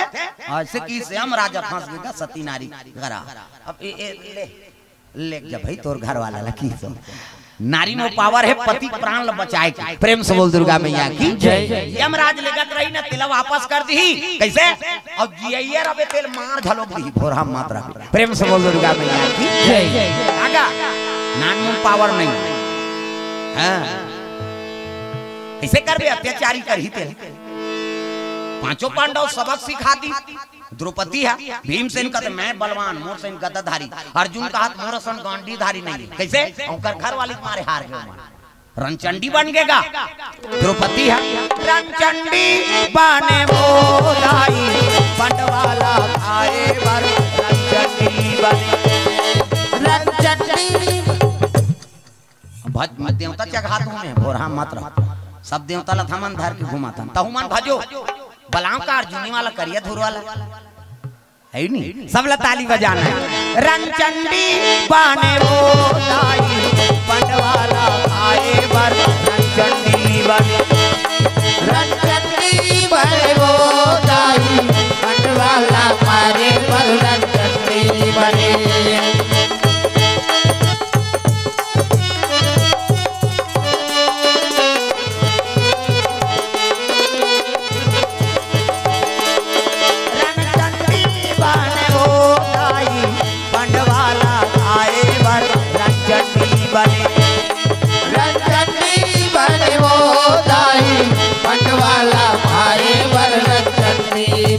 ऐसे की से हम राजा फंस गया सती नारी घरा अब ले जब भाई तोर घर वाला लकी तो नारी में पावर है पति प्राण बचाए की प्रेम से बोल दुर्गा मैया की जय। यमराज लेगत रही ना तिला वापस कर दी कैसे अब जिये रबे तेल मार झलोक दी भोरा मात्रा प्रेम से बोल दुर्गा मैया की जय। आगा नान में पावर नहीं हां ऐसे कर बे अत्याचारी कर ही तेल पांचों पांडव सबक सिखा दी द्रौपदी है भीमसेन का मैं बलवान मोर से गदाधारी अर्जुन का हाथ मोर सन गांडीधारी नहीं कैसे उनकर घर वाली मारे हार गए रणचंडी बन गएगा द्रौपदी है रणचंडी बने मोलाई पंडवाला आए बर रणचंडी बने रणचंडी भज देवता जगह में भोरा मात्र सब देवता ला थमन धर के घुमाता तहुमन भजो बलाम का अर्जुनी वाला करिया धुर वाला है नहीं सब ला ताली बजाना है रणचंडी बने वो दाई पंडवाला आए बर रणचंडी बने रणचंडी बने वो दाई पंडवाला मारे बर रणचंडी बने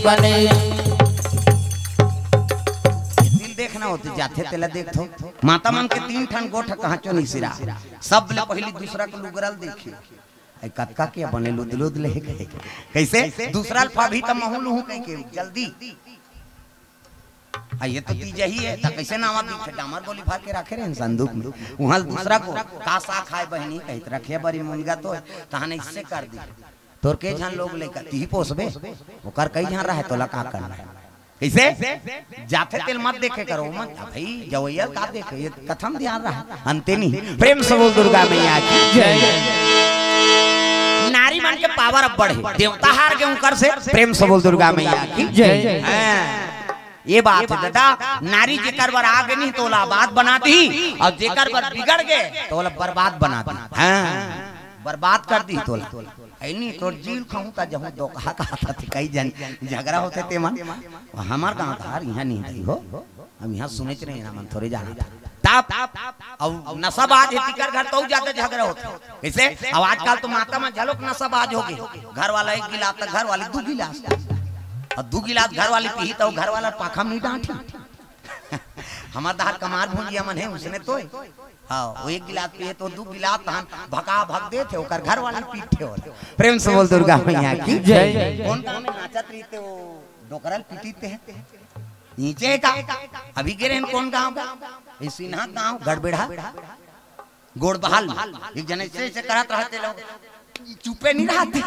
बने दिल देखना होते जाते तेला देखो माता मन के 3 ठन गोठ कहां चो नहीं सिरा सब ले पहली दूसरा को लुगरल देखी ए कक्का के बने लुदलुद ले कैसे दूसरा अल्फा भी त महू लहू कह के जल्दी आ ये तो तीज ही है त कैसे नावा दी डामर गोली फाड़ के रखे रे संदूक में वहां दूसरा को का सा खाए बहनी कहत रखे बड़ी मुनगा तो तहां इससे कर दी तोर के जहां लोग लेकर ती पोसबे ओकर कई जहां रहे तोला का करना है कैसे जाते तेल मत देखे करो मत भाई जवैया का देखे ये कथम ध्यान रहा अंते नहीं। प्रेम से बोल दुर्गा मैया की जय। नारी मन के पावर अब बढ़े देवता हार गए उनकर से। प्रेम से बोल दुर्गा मैया की जय। ये बात है दादा नारी जेकर बर आ गई नहीं तो बात बना दी और जेकर बर बिगड़ गए तो बर्बाद बना दी। बर्बाद कर दी तोला नहीं तो जील खाऊं ता जहूं दो कहा था कई जन झगड़ा होते ते मन हमार गांव का यहाँ नहीं रही हो हम यहाँ सुने रहे ना मन थोड़े जाना ताप और नशबाज टिकर घर तो जाते झगड़ा होते कैसे अब आजकल तो माता में झलोक नशबाज हो गए घर वाला 1 गिलास तक घर वाले 2 गिलास और 2 गिलास घर वाली पी तो घर वाला पाखा नहीं डांटी हमार दार कमार भूंजिया मन है उसने तो हाँ वो 1 गिलास पिए तो 2 गिलास तहन भगा भग दे थे ओकर घर वाले पीटे हो। प्रेम से बोल दुर्गा मैया की जय। कौन कौन नाचत रही थे वो डोकरल पीटीते हैं नीचे का अभी गिरे कौन गांव का सिन्हा गांव गड़बेड़ा गोड़ बहाल एक जने से करत रहते लोग चुपे नहीं रहते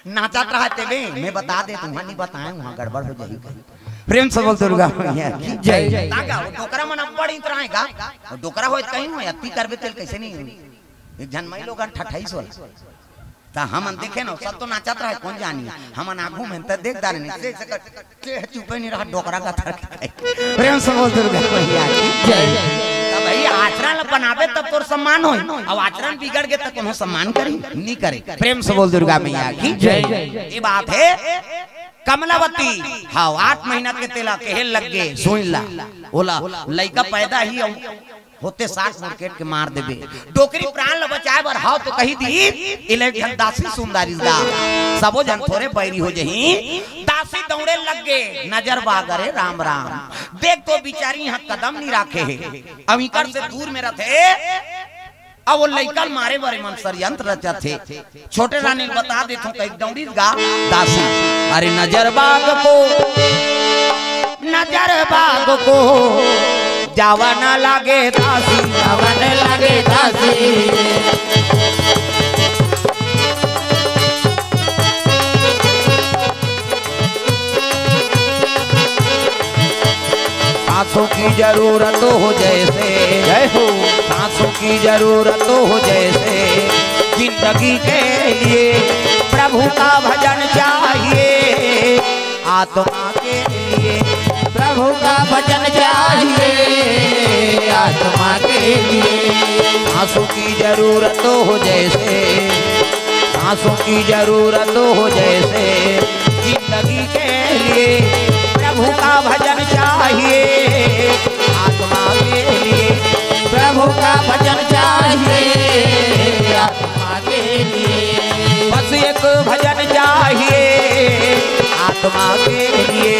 नाचत रहते बे मैं बता दे तुम नहीं बताए वहां गड़बड़ हो जाएगी। प्रेम से बोल दुर्गा मैया की जय। ताका डोकरा मन बड़ी तरह का डोकरा होत कहीं हो अति करबे तेल कैसे नहीं एक जन मई लोगन 28 होला ता हमन देखे न सब तो नाचत रहे कौन जानी हमन आगू में त देख दार नहीं से चुपे नहीं रहा डोकरा का थर। प्रेम से बोल दुर्गा मैया की जय। तब भाई आचरण बनावे तब तोर सम्मान होई अब आचरण बिगड़ गए त कोनो सम्मान करी नहीं करे। प्रेम से बोल दुर्गा मैया की जय। ये बात है कमलावती हाँ 8 महीना के तेला केहल लग गए सुन ला ओला लइका पैदा ही होते 60 मार्केट के मार देबे डोकरी प्राण ल बचाए बर हां तो कही दी इले दासी सुंदरी दा सबो जन थोड़े बैरी हो जही दासी दौड़े लग गए नजर बागरे राम राम देख तो बिचारी यहां कदम नहीं राखे है अब इकर से दूर में रहते अब वो लइका मारे बारे मन षड्यंत्र रचा थे। छोटे रानी बता देता हूँ एक दौड़ी गा दासी अरे नजर बाग को जावा न लागे दासी जावा न लागे दासी सांसों की जरूरत हो जैसे जय हो सांसों की जरूरत हो जैसे जिंदगी के लिए प्रभु का भजन चाहिए आत्मा के लिए प्रभु का भजन चाहिए आत्मा के लिए सांसों की जरूरत हो जैसे सांसों की जरूरत हो जैसे जिंदगी के लिए प्रभु का भजन चाहिए आत्मा के लिए प्रभु का भजन चाहिए आत्मा के लिए बस एक भजन चाहिए आत्मा के लिए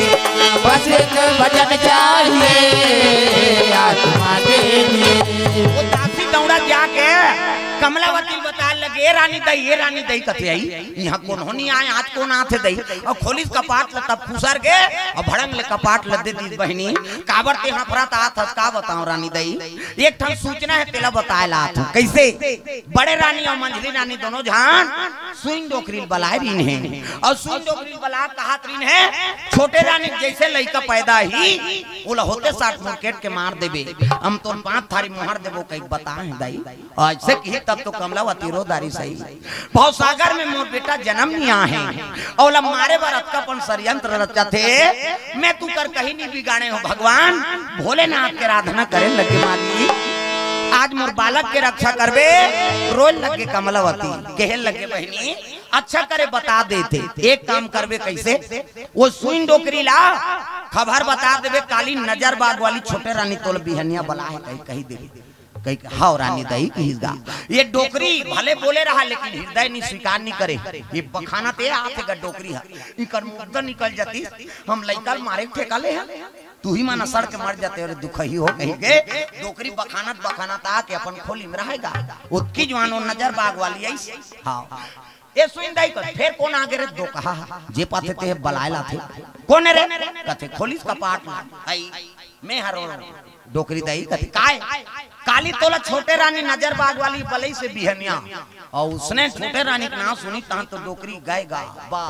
बस एक भजन चाहिए आत्मा के लिए। वो दासी दौड़ा जाके कमलावती बता लगे रानी दई कथे आई यहाँ कौन होनी आए आज कौन आथे दई और खोलिस कपाट ल तब फुसर के और भड़ंग ले कपाट ल दे दी बहनी काबर ते हफरत आत हस का बताऊं रानी दई एक ठन सूचना है तेला बताए ला था कैसे बड़े रानी और मंझली रानी दोनों जान सुइन डोकरी बलाए रिन है और सुइन डोकरी बला कहत रिन है छोटे रानी जैसे लइका पैदा ही ओला होते 60 मार्केट के मार देबे हम तो 5 थारी मोहर देबो कई बताए दई ऐसे की तब तो कमलावती रोदारी सही बहुत सागर में मोर बेटा जन्म नहीं आए और मारे बार अतकापन षड्यंत्र रचा थे मैं तू कर कहीं नहीं बिगाड़े हो भगवान भोलेनाथ के आराधना करे लगे माली आज मोर बालक के रक्षा करबे रोज लगे कमलावती कहे लगे बहनी अच्छा करे बता देते एक काम करबे कैसे वो सुइन डोकरी ला खबर बता देबे काली नजर बाग वाली छोटे रानी तोल बिहनिया बला है कही देबे कहीं हाउ रानी दही की ये डोकरी भले बोले रहा लेकिन हृदय नहीं स्वीकार नहीं करे ये बखाना ते आते गा डोकरी है इकर मुद्दा निकल जाती हम लइका मारे ठेका ले हैं तू ही माना सड़ के मर जाते और दुख ही हो कहीं के डोकरी बखाना ता के अपन खोली में रहेगा उसकी जवानो नजर बाग वाली आई हां ये सुइन दई कर फिर कौन आगे रे दो कहा जे पाते ते बलायला थे कौन रे कथे खोलिस का पाट आई मैं हरो डोकरी दही कथी काय काली तोला छोटे रानी नजर बाग वाली बलई से बिहनिया और उसने छोटे रानी का नाम सुनी तहां तो डोकरी गाएगा बा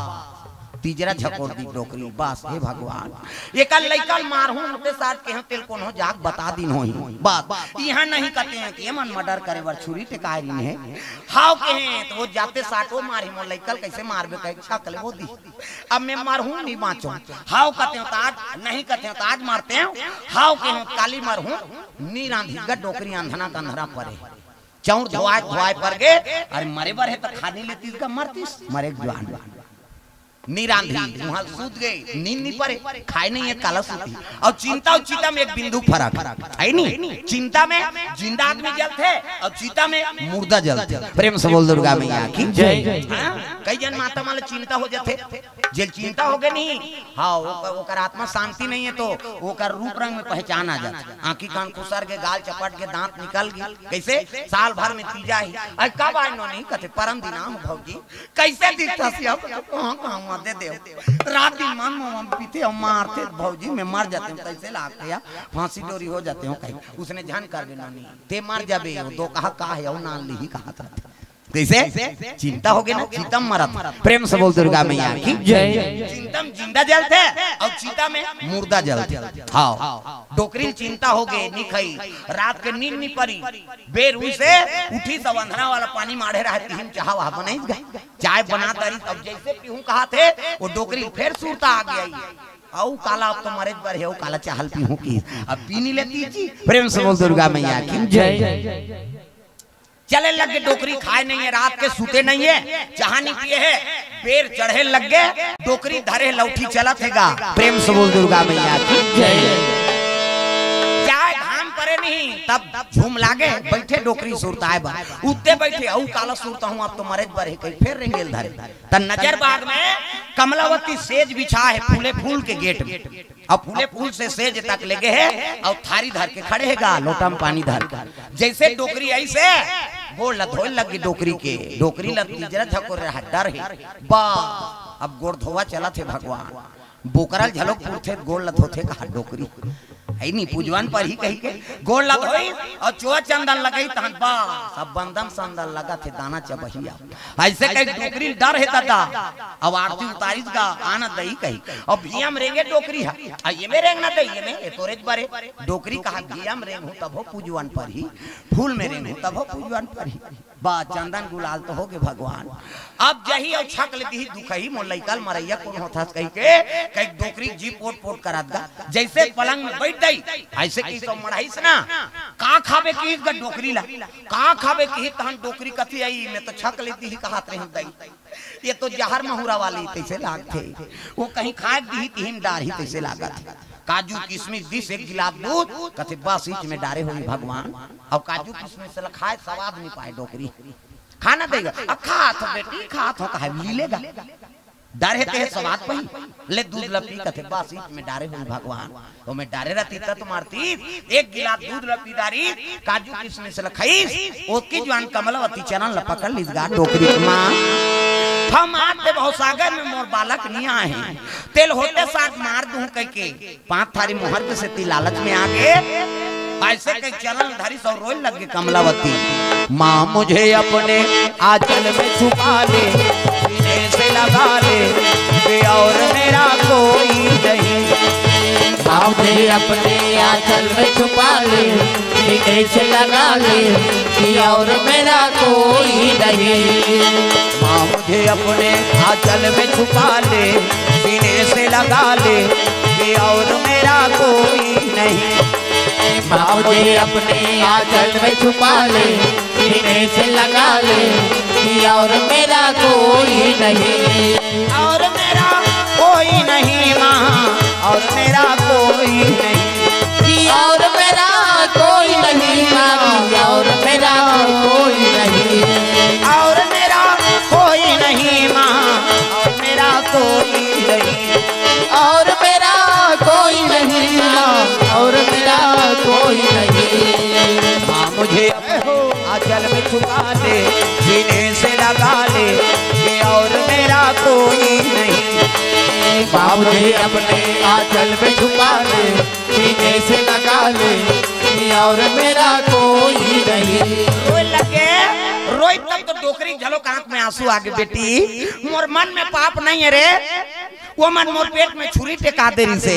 तीजरा झकोर दी डोकरी बस हे भगवान ये कल लइकल मारहूं उनके साथ के तेल कोन हो जाग बता दिन होई बात यहां नहीं कहते हैं कि मन मर्डर करे वर छुरी टिकाई नहीं है हाउ के हैं तो वो जाते साटो मारी मो लइकल कैसे मारबे कह छकले वो दी अब मैं मारहूं नहीं बाँचो हाउ कहते हैं आज नहीं कहते हैं आज मारते हैं हाउ के हैं काली मारहूं नी रांधी ग डोकरी अंधना कंधरा परे चौर धोआए धोआए पर गए अरे मरे बर है तो खाने लेती का मरतीस मरे जवान नीरांधी वहां सूत गए नींद नहीं पड़े खाए नहीं है काला सूती और चिंता और चीता में एक बिंदु फर्क है नहीं चिंता में जिंदा आदमी जलते और चीता में मुर्दा जलते प्रेम से बोल दुर्गा मैया की जय कई जन माता माले चिंता हो जाते जेल चिंता हो गए नहीं हाँ ओकर आत्मा शांति नहीं है तो ओकर रूप रंग में पहचान आ जाता आंखी कान खुसर के गाल चपट के दांत निकल गई कैसे साल भर में तीजा ही अरे कब आए नहीं कहते परम दिनाम भौजी कैसे दिखता कहाँ दे दे रात दिन मन पीते और मारते भौजी में मर जाते हैं कैसे लागते या फांसी डोरी हो जाते हो कहीं उसने जान कर देना नहीं ते मर जाबे दो कहा है और नान ली कहा था कैसे चिंता हो गई ना चीतम मरत प्रेम से बोल दुर्गा मैया की जय चिंतम जिंदा जलते और चीता में मुर्दा जलते हाँ डोकरी चिंता हो गई नहीं खाई रात के नींद नहीं पड़ी बेर से उठी सब अंधना वाला पानी मारे रहती हम चाह वहां बनाई गए चाय बना दरी अब जैसे पीहू कहा थे वो डोकरी फिर सूरता आ गया औ काला अब तो मरे पर है काला चाहल पीहू की अब पी नहीं लेती जी प्रेम से बोल दुर्गा मैया की जय चले लगे डोकरी खाए नहीं है रात के सूते नहीं है जहां नहीं पिए है बेर चढ़े लग गए डोकरी धरे लौठी चला थेगा प्रेम से बोल दुर्गा मैया की जय चाय धाम परे नहीं तब झूम लागे बैठे डोकरी सुरता है उतने बैठे औ काला सुरता हूं अब तो मरे पर है कहीं फिर रेंगेल धरे त नजर बाग में कमलावती सेज बिछा है फूले फूल के गेट में अब फूले फूल से सेज तक लगे है और थारी धर के खड़े हैगा लोटा में पानी धर जैसे डोकरी ऐसे गोड़ लधोल लगी डोकरी के डोकरी लतीजरा झकोर रहा डर है बा अब गोड़ धोवा चला थे भगवान बोकरल झलोक पूछे गोड़ लधो थे कहा डोकरी है नहीं पूजवान पर ही कही के गोड़ लधोई और चोआ चंदन लगई तहन बा सब बंदम संदन लगा थे दाना चबहिया ऐसे कई डोकरी डर है दादा अब आरती उतारिस का आना दही कही और भिया में रेंगे डोकरी है ये में रेंगना दही में तोरेज बारे डोकरी कहा भिया में रेंग हूं तब हो पूजवान पर ही फूल में रेंग हूं तब हो पूजवान पर ही बा चंदन गुलाल तो हो गए भगवान अब जही और छक लेती ही दुखही मोर लइकल मरैया कौन होता कही के कई डोकरी जी पोट पोट करात गा जैसे पलंग में बैठ गई ऐसे की तो मढ़ाईस ना का खाबे की ग डोकरी ला का खाबे की तहन डोकरी कथी आई मैं तो छक लेती ही कहत रही दई ये तो जहर महुरा वाली तैसे लागथे वो कहीं खाए दी तीन डारी तैसे लागत काजू किशमिश दिस एक गिलास दूध कथे बस बीच में डारे हुई भगवान और काजू किशमिश से खाए स्वाद नहीं पाए डोकरी खाना देगा अब खा तो बेटी खा तो कहे मिलेगा डर है स्वाद पही ले दूध लपी कथे बस बीच में डारे हुई भगवान तो मैं डारे रहती तो मारती एक गिलास दूध लपी डारी काजू किशमिश से खाईस ओकी जवान कमलावती चरण लपकल लिसगा डोकरी मां हम आते बहुत सागर में मोर बालक नहीं आए हैं तेल होते साथ मार दूं कह के पांच थारी मोहर के से ती लालच में आगे ऐसे कई चलन धरी सौ रोल लग गए कमलावती माँ मुझे अपने आंचल में छुपा ले सीने से लगा ले और मेरा कोई नहीं माँ मुझे अपने आंचल में छुपा ले सीने से लगा ले और मेरा कोई नहीं माँ मुझे अपने आंचल में छुपा ले सीने से लगा ले और मेरा कोई नहीं माँ मुझे अपने आंचल में छुपा ले सीने से लगा ले और मेरा कोई नहीं और मेरा कोई नहीं माँ और मेरा कोई नहीं और मेरा कोई नहीं माँ और मेरा कोई नहीं और मेरा कोई नहीं माँ और मेरा कोई नहीं और मेरा कोई नहीं माँ और मेरा कोई नहीं माँ मुझे आंचल में छुपा ले सीने से लगा ले और मेरा कोई नहीं मुझे अपने आंचल में छुपा ले, सीने से लगा ले, और मेरा कोई नहीं। रोए लगे, रोई तब तो डोकरी झलोक आंख में आंसू आ गए। बेटी मोर मन में पाप नहीं है रे, वो मन मोर पेट में छुरी टेका देरी से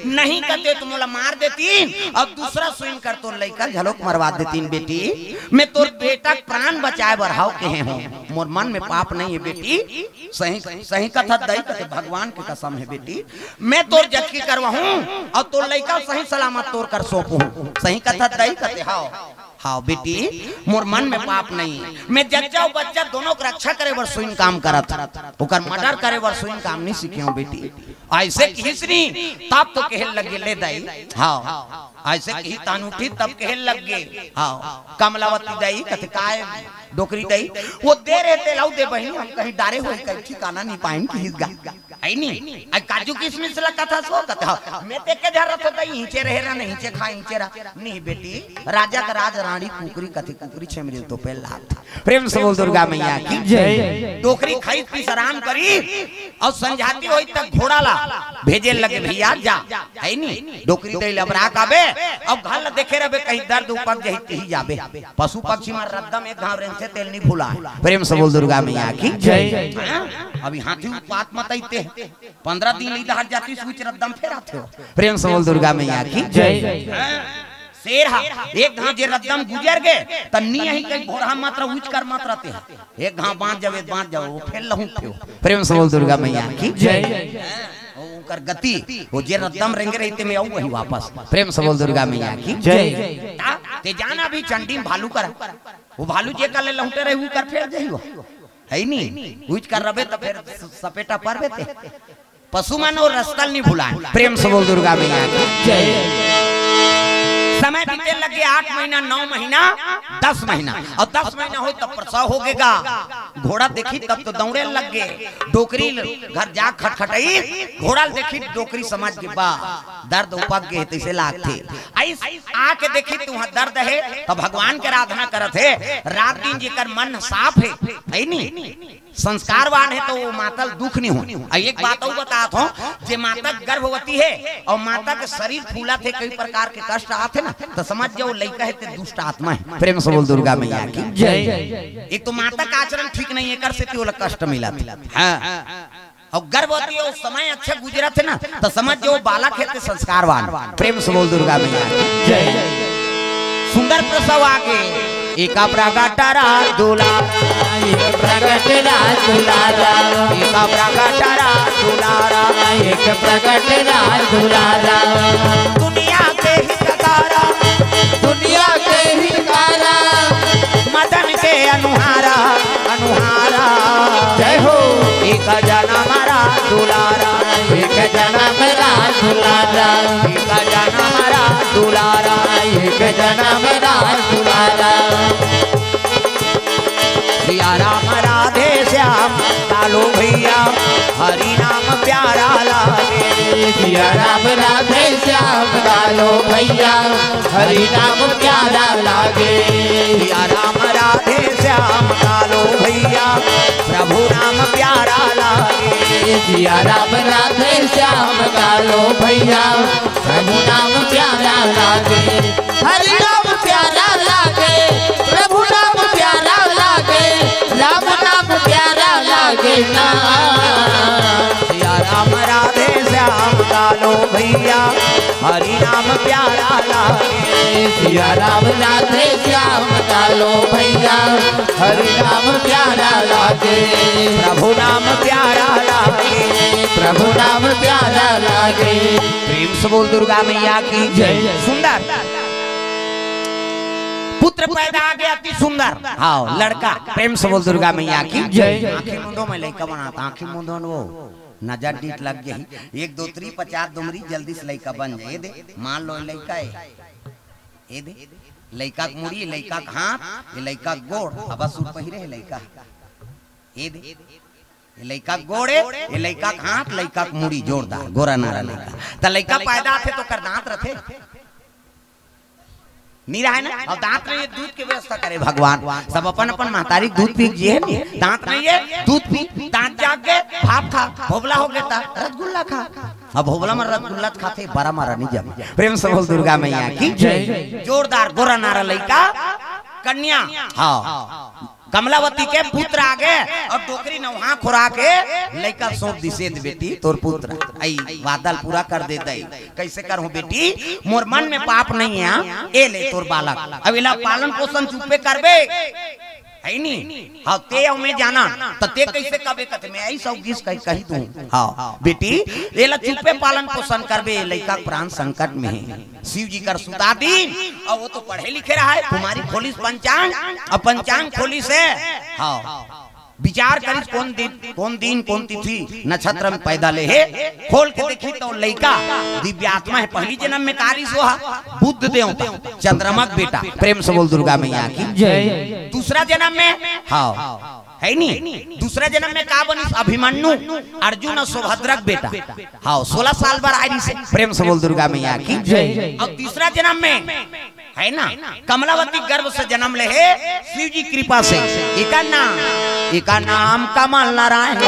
नहीं करते तो मोला मार देती और दूसरा स्विंग कर तो लइका झलोक मरवा देती। बेटी मैं तोर बेटा प्राण बचाए बढ़ाओ कहे हूँ, मोर मन में पाप नहीं है बेटी। सही सही कथा दई कथे भगवान की कसम है बेटी, मैं तोर जटकी करवाऊं और तोर लइका सही सलामत तोर कर सौंपू। सही कथा दई कथे हाओ हाँ बेटी मोर मन में पाप नहीं है। मैं जज्जा बच्चा दोनों को रक्षा करे बर सुइन काम करत, ओकर मर्डर करे बर सुइन काम नहीं सीखे बेटी। ऐसे खींचनी तब तो कहल लगे ले दाई हाँ, ऐसे कही तान उठी तब कहल लग गए हाँ। कमलावती दाई कथे काय डोकरी दाई वो दे रहे थे लाऊ दे बहनी, हम कहीं डारे हुए कहीं ठिकाना नहीं पाएं कि हिस गा आई नहीं आई काजू किशमिश ला कथा सो कथा मैं देख के धरत होता नीचे रहे ना नीचे खा नीचे नहीं बेटी। राजा का राज रानी कुकरी कथी कुकरी छेमरी तो पे लाल। प्रेम से बोल दुर्गा मैया की जय। डोकरी खाई पी आराम करी और संझाती होई तक घोड़ा ला भेजे लगे भैया जा है नहीं डोकरी दे लबरा काबे अब घल देखे रहे कहीं दर्द उपक जही ही जाबे। पशु पक्षी मार रद्दम एक घाव रेन से तेल नहीं भूला। प्रेम से बोल दुर्गा मैया की जय। अभी हाथी उत्पात मत आते 15 दिन ली दहाड़ जाती स्विच रद्दम फेर आते हो। प्रेम से बोल दुर्गा मैया की जय। शेर हा एक घाव जे रद्दम गुजर गए तन्नी यही कहीं भोरा मात्रा उच कर मात्रा ते एक घाव बांध जाओ वो फेर लहू थे। प्रेम से बोल दुर्गा मैया की जय। कर गति वो जे रद्दम रेंगे रहते में आऊ वही वापस। प्रेम से बोल दुर्गा मैया की जय। ते जाना भी चंडी भालू कर वो भालू जे कर ले लहुटे रहे वो कर फेर जइयो है नहीं उच कर रबे तो फिर सपेटा पर बेते पशु मन और रस्तल नहीं भुलाए। प्रेम से बोल दुर्गा मैया की जय। समय बीते लगे 8 महीना 9 महीना 10 महीना और 10 महीना हो तब प्रसव हो गएगा। घोड़ा देखी तब तो दौड़े लग गए। डोकरी घर जा खटखटाई घोड़ा देखी डोकरी समझ के बा दर्द उपक गए तैसे लाग थे आके देखी तू वहां दर्द है तो भगवान के आराधना करत है। रात दिन जेकर मन साफ है नहीं संस्कारवान है तो वो माता दुख नहीं हो। एक बात और बताता हूँ जे माता गर्भवती है और माता के शरीर फूला थे कई प्रकार के कष्ट आते ना तो समझ जाओ लड़का है तो दुष्ट आत्मा है। प्रेम से बोल दुर्गा मैया की जय। एक तो माता का आचरण ठीक नहीं है कर से कष्ट मिला और गर्भवती उस समय अच्छा गुजरा थे ना तो समझ जाओ बालक है संस्कारवान। प्रेम से बोल दुर्गा मैया की जय। सुंदर प्रसव आगे एक प्रगटरा दूला एक प्रगटरा दुलारा एक प्रगटरा दुलारा एक प्रगटरा दुलारा दुनिया के हितकारा दुनिया के हितकारा मदन के अनुहारा अनुहारा जय हो। एक जनमरा दुलारा एक जनमरा दुलारा एक जनमरा दुलारा एक जनमरा दुलारा। सिया राम राधे श्याम कालो भैया हरि नाम प्यारा लागे। सिया राम राधे श्याम कालो भैया हरि नाम प्यारा लागे। सिया राम राधे श्याम कालो भैया प्रभु नाम प्यारा लागे। सिया राम राधे श्याम कालो भैया प्रभु नाम प्यारा लागे। हरि नाम प्यारा लागे प्रभु नाम प्यारा लागे राम नाम प्यारा लागे ना। सिया राम राधे श्याम कालो भैया हरि नाम प्यारा लागे। सिया राम राधे श्याम कालो भैया हरि नाम प्यारा लागे। प्रभु नाम प्यारा लागे प्रभु नाम प्यारा लागे। प्रेम से बोल दुर्गा मैया की जय। सुंदर पुत्र पैदा आ गया अति सुंदर हाँ लड़का। प्रेम से बोल दुर्गा मैया की जय। आंखें मुंडों में लड़का बनाता आंखें मुंडों वो नजर डीट लग गई 1 2 3 50 दुमरी जल्दी से लड़का बन जाए दे मान लो लड़का है ये दे लड़का मुड़ी लड़का हाथ ये लड़का गोड़ अब सूट पहिरे लड़का ये दे लड़का गोड़े ये लड़का हाथ लड़का मुड़ी जोरदार गोरा नारा लड़का तो लड़का पैदा थे तो कर दांत रथे नीरा है ना, और दांत नहीं है, दूध की व्यवस्था करे भगवान। सब अपन अपन महतारी दूध पी जी है, दांत नहीं है दूध पी, दांत जाग गए भाप खा, भोबला हो गया रसगुल्ला खा। अब भोबला में रसगुल्ला खाते बड़ा मारा नहीं जब। प्रेम से बोल दुर्गा मैया की जय। जोरदार गोरा नारा लइका कन्या हाँ कमलावती के पुत्र आगे और टोकरी नौहा खुरा के लइका सौंप दिसेद बेटी तोर पुत्र आई वादल पूरा कर दे दई। कैसे करूं बेटी, मोर मन में पाप नहीं है, ए ले तोर बालक अब इला पालन पोषण चुपे करबे है नी। हाँ ते में जाना तो ते कैसे कबे कते में आई सब किस कही तू। हाँ बेटी एला चुपे पालन पोषण करबे, लइका प्राण संकट में है। शिव जी कर सुता दिन और वो तो पढ़े लिखे रहा है, तुम्हारी खोलिस पंचांग और पंचांग खोलिस है। हाँ विचार करिस कौन दिन कौन तिथि नक्षत्र में पैदा ले है, खोल के देखी तो लइका दिव्यात्मा है। पहली जन्म में कारिस हुआ बुद्ध देवता चंद्रमा बेटा। प्रेम से बोल दुर्गा मैया की जय। दूसरा जन्म में हाँ है नी, दूसरा जन्म में का बनी अभिमन्यु अर्जुन और सुभद्रा बेटा। हाँ 16 साल बाद आई से। प्रेम से बोल दुर्गा मैया की जय। और तीसरा जन्म में है ना कमलावती गर्भ से जन्म ले है शिव जी कृपा से। एका नाम कमल नारायण हो,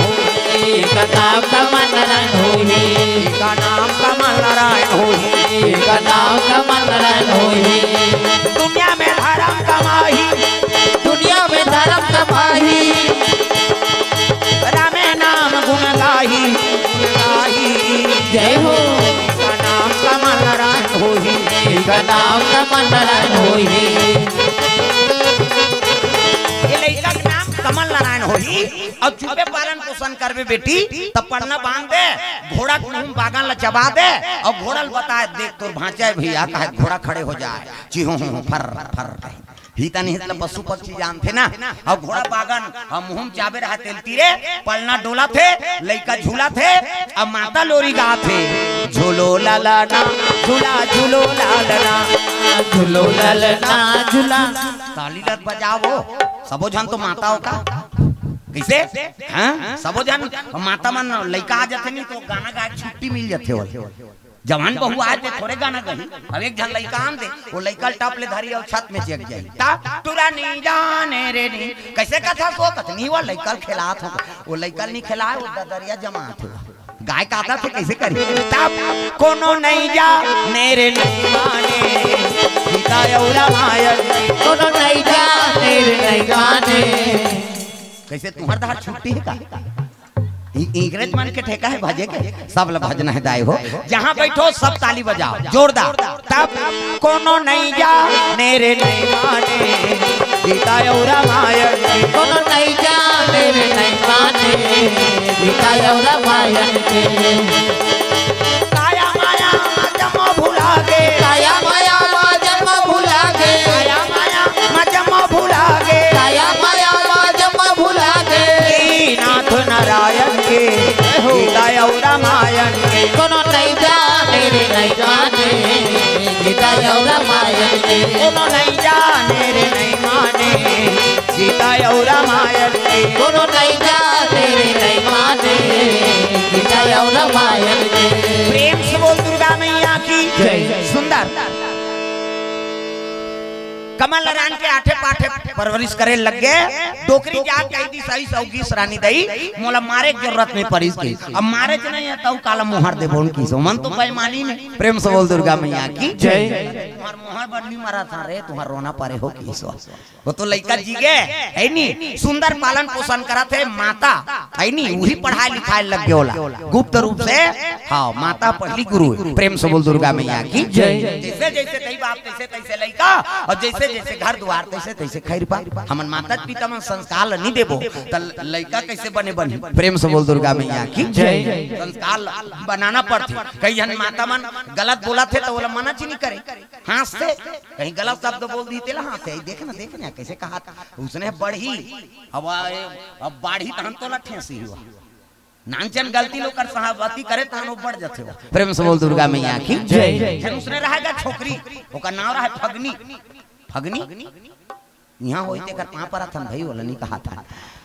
एका नाम कमल नारायण होई, एका नाम कमल नारायण हो, एका नाम कमल नारायण होई। दुनिया में धर्म कमाही, दुनिया में धर्म कमाही, रामे नाम गुण गाही, जय हो। एका नाम कमल नारायण होई, एका नाम कमल नारायण होई। कमल नारायण होई और चुपे पालन पोषण करबे बेटी तब पढ़ना बांध दे, घोड़ा मुंह बागान लचबा दे और घोड़ा बताए देख तोर भांचा भैया कहे घोड़ा खड़े हो जाए चिहो फर फर हिता नहीं मतलब पशु पक्षी जानते ना। और घोड़ा बागान और मुंह चाबे रहा तेलती रे पलना डोला थे लइका झूला थे और माता लोरी गा थे झूलो लाला ना झूला झूलो लालना झूलो ललना झूला। ताली लत बजाओ सबो जन तो माताओं का कैसे हाँ सबो जन माता मन लइका आ जाते नहीं तो गाना गा छुट्टी मिल जाते हो। जवान बहू आए थे थोड़े गाना गई, अब एक जन लइका आन दे वो लइका टप ले धरी और छत में चेक जाई ता तुरा नहीं जाने रे नी कैसे कथा सो कतनी वो लइका खिलात हो, वो लइका नहीं खिलाए वो दरिया जमा थे गाय का आता थे कैसे करी तब कोनो नहीं जा मेरे नहीं माने सीता औरा माया कोनो नहीं जाने रे नहीं जाने। कैसे तुम्हार दार छुट्टी है का इंग्रेज मन के ठेका है भजे के सब ल भजना है दाई हो। जहाँ बैठो सब ताली बजाओ जोरदार तब कोनो नहीं जा मेरे नहीं माने सीता औरा माया कोनो नहीं जाने रे नहीं माने सीता औरा माया के। काया माया जम भुला गे, काया माया जन्म भुला गे, काया माया जम भुला गे, काया माया जन्म भुला गे। नाथ नारायण के सीता औरा माया के कोनो नहीं जाने रे नहीं जाने सीता औरा माया के। कोनो नहीं जाने रे नहीं माने सीता औरा माया के कोनो नहीं जाने रे नहीं माने सीता औरा माया के। प्रेम से बोल दुर्गा मैया की जय। सुंदर कमल नारायण के आठे पाठे परवरिश करे लग गए। डोकरी जाग कही दी सही सौगी सरानी दई मोला मारे की जरूरत नहीं पड़ी इसकी, अब मारे च नहीं है तो काला मुहर दे बोल की सो मन तो बेईमानी में। प्रेम से बोल दुर्गा मैया की जय। तुम्हार मुहर बन्नी मारा था रे तुम्हार रोना पारे हो की सो वो तो लइका जी गे है नी सुंदर पालन पोषण करा थे माता है नी वही पढ़ाई लिखाई लग गयोला गुप्त रूप से। हाँ माता पहली गुरु। प्रेम से बोल दुर्गा मैया की जय। जैसे जैसे तई बाप तैसे तैसे लइका और जैसे जैसे घर द्वार तैसे तैसे खैर पा हमन माता पिता मन संस्कार नहीं देबो त लइका कैसे बने बने। प्रेम से बोल दुर्गा मैया की जय। संस्कार बनाना पड़ती कहीं जन माता मन गलत बोला थे तो बोला मना नहीं करे हाथ से कहीं गलत शब्द बोल दी तेला हाथ से देखना कैसे कहा उसने बढ़ी अब बाढ़ी तहन तो लठेसी हुआ नानचन गलती लोग कर सहाबती करे तानो बढ़ जाते हो। प्रेम से बोल दुर्गा मैया की जय। उसने रहेगा छोकरी ओका नाम रहा फगनी फगनी यहाँ होई ते कर पां पर थन भाई वाला नहीं कहा था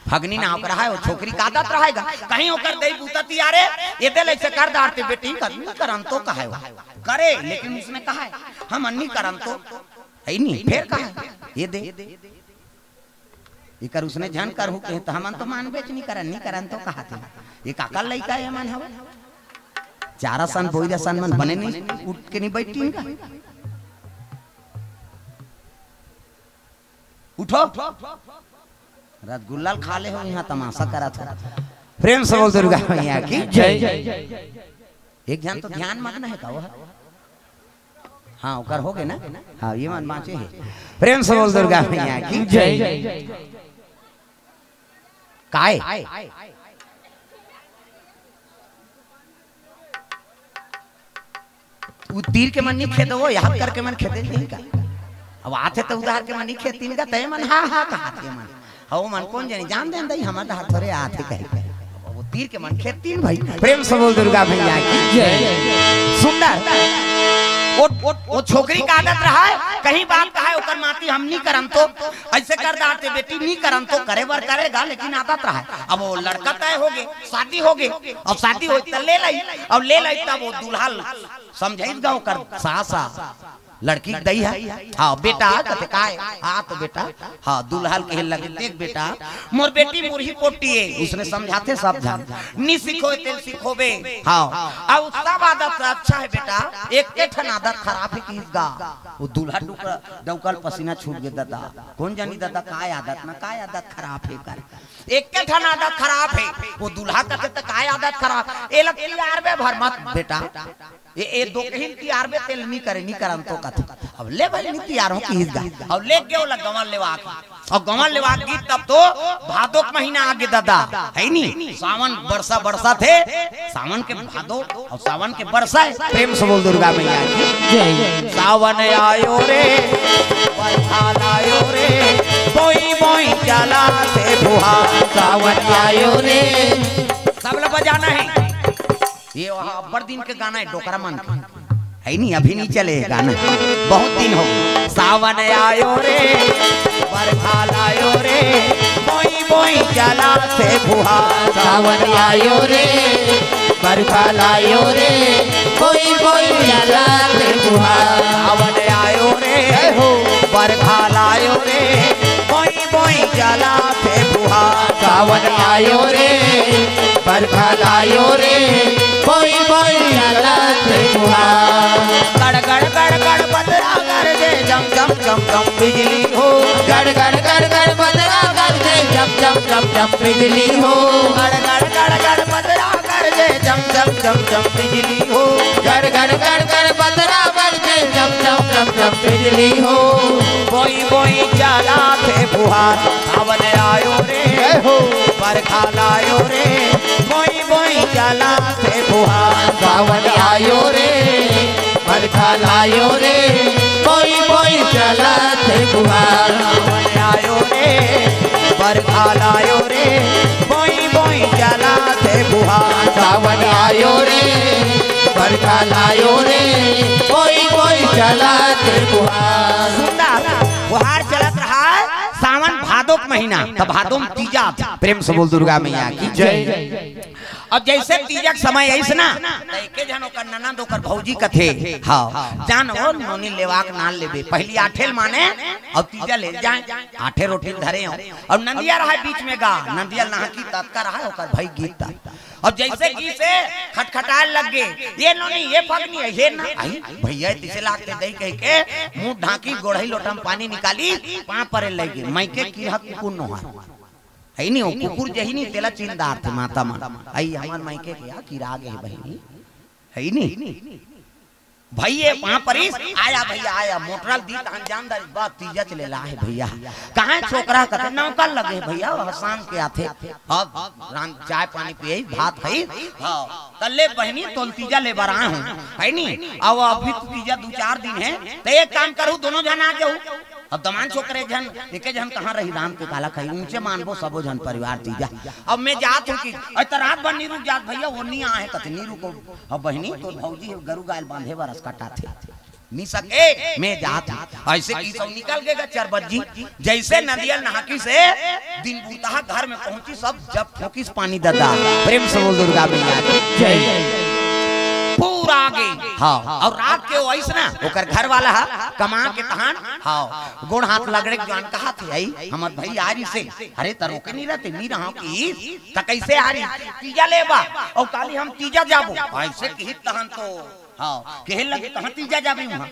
फगनी ना ओकरा है वो छोकरी का आदत रहेगा कहीं ओकर दई पूतती यारे ये दे ऐसे कर दारते बेटी करन तो कहे करे लेकिन उसने कहा है हम अन्नी करन तो है नहीं फिर कहा ये दे इकर उसने जान कर हो तो हमन तो मान बेच नहीं करन तो कहा थे ये काका लइका है मन हवे चारा सन बोइरा सन मन बने नहीं उठ के नहीं बैठी इनका उठो रसगुल्ला खा ले हो यहाँ तमाशा करा था प्रेम से बोल दुर्गा मैया की जय एक जन तो ध्यान मग्न है का वो हाँ उकर हो गए ना हाँ ये मन बाँचे है प्रेम से बोल दुर्गा मैया की जय काय तीर के मन नहीं खेदो वो याद करके मन खेदे नहीं का अब आते तो उधार के मन नहीं खेती का तय मन हाँ हाँ कहा थे मन हाँ मन कौन जानी जान दे दई हमारा हाथ थोड़े आते कहे वो तीर के मन खेती भाई प्रेम से बोल दुर्गा मैया की जय सुंदर वो छोकरी का आदत रहा है कहीं बात कहा ओकर माती हम नहीं करम तो ऐसे कर दाते बेटी नहीं करम तो करे बर करेगा लेकिन आदत रहा है अब वो लड़का तय हो गए शादी हो गए अब शादी हो तो ले लाई अब ले लाई तब वो दूल्हा समझाइएगा ओकर सासा लड़की दई है हाँ बेटा कहते काय हाँ तो बेटा हाँ दुल्हल के लगे देख बेटा मोर बेटी मुरही पोटी है उसने समझाते सब जान नी सीखो तेल सीखोबे हाँ अब सब आदत अच्छा है बेटा एक ठन आदत खराब है किसका वो दुल्हा डौकल पसीना छूट गया दादा कौन जानी दादा काय आदत ना काय आदत खराब है कर एक ठन आदत खराब है वो दुल्हा कहते तो काय आदत खराब ए लग यार बे भर मत बेटा ये दो कहीं तैयार में तेल नहीं करे नहीं करन तो कथे अब ले भाई नहीं तैयार हो की अब ले गयो ला गमन लेवा और गमन लेवा गीत तब तो भादो का महीना आगे दादा है नहीं सावन बरसा थे सावन के भादो और सावन के बरसा प्रेम से बोल दुर्गा मैया की जय सावन आयो रे बरसात आयो रे बोई बोई चला से बुहा सावन आयो रे सब लोग बजाना है ये वहाँ अब्बर दिन के गाना है डोकरा मन है नहीं अभी नहीं चले गाना बहुत दिन हो सावन आयो रे बरखा लायो रे बोई बोई चला से बुहा सावन आयो रे बरखा लायो रे बोई बोई चला से बुहा सावन आयो रे बरखा लायो रे बोई बोई चला से बुहा सावन आयो रे बरखा लायो रे बोई बोई चला से बुहा गड़ गड़ गड़ गड़ बदरा कर दे जम जम जम जम बिजली हो गड़ गड़ गड़ गड़ बदरा कर दे जम जम जम जम बिजली हो गड़ गड़ गड़ गड़ बदरा कर दे जम जम जम जम बिजली हो गड़ गड़ गड़ गड़ बदरा कर दे जम जम जम जम बिजली हो बोई बोई चला थे बुहार सावन आयो रे बरखा लायो रे बोई बोई चला थे बुहार सावन आयो रे बरखा लायो रे बोई बोई चला से बुहार सावन आयो रे बरखा लायो रे बोई बोई चला थे बुहार सावन आयो रे बरखा लायो रे बोई बोई चला से बुहार बुहार चलत रहा सावन भादो का महीना तब भादो में तीजा प्रेम से बोल दुर्गा मैया की जय अब जैसे तीजक समय ऐसे ना के जनो कर ननद ओकर भौजी कथे हां जान हो नोनी लेवाक नाल लेबे पहली आठेल माने अब तीजा ले जाए आठे रोटी धरे हो अब नंदिया रहा बीच में गा नंदिया नहाकी तत्का रहा ओकर भाई गीत अब जैसे गीत से खटखटाए लग गए ये नोनी ये फगनी है ये ना आई भैया तिसे लागते दई कह के मुंह ढाकी गोढ़ई लोटा में पानी निकाली पां पर लगी माइके की हक कुकुर नो है नहीं हो कुकुर जही नहीं तेला चिंदार थे माता मन आई हमार माइके क्या की राग है बहनी है नहीं भैया वहां पर आया भैया आया मोटरल दी अंजाम दारी बात तीजा चले ला है भैया कहां छोकरा कते नौका लगे भैया हसान के आथे अब रान चाय पानी पिए भात है हां तल्ले बहनी तोल तीजा ले बरा हूं है नहीं अब अभी तीजा 2-4 दिन है तो एक काम करू दोनों जन आ जाओ अब दमान छोकरे जन एके जन कहां रही राम के काला कहीं ऊंचे मानबो सबो जन परिवार तीजा अब मैं जात हूं कि त रात भर नीरू जात भैया वो नहीं आए कते नीरू को अब बहनी तो भौजी गरु गाय बांधे बरस कटा थे नहीं सके मैं जात ऐसे की सब निकल गएगा 4 बजे जैसे नदिया नहाकी से दिन बूता घर में पहुंची सब जब ठोकिस पानी ददा प्रेम से बोल दुर्गा मैया जय पूरा पूरा आगे। हाँ और रात के वैस ना ओकर घर वाला कमा के तहान हाँ गोड़ हाथ लगड़े जान कहा थे आई हमर भाई आ रही से अरे तरो के नहीं रहते नहीं रहा की त कैसे आ रही तीजा लेबा और काली हम तीजा जाबो ऐसे कही तहन तो हाँ कहे लगे कहां तीजा जाबे वहां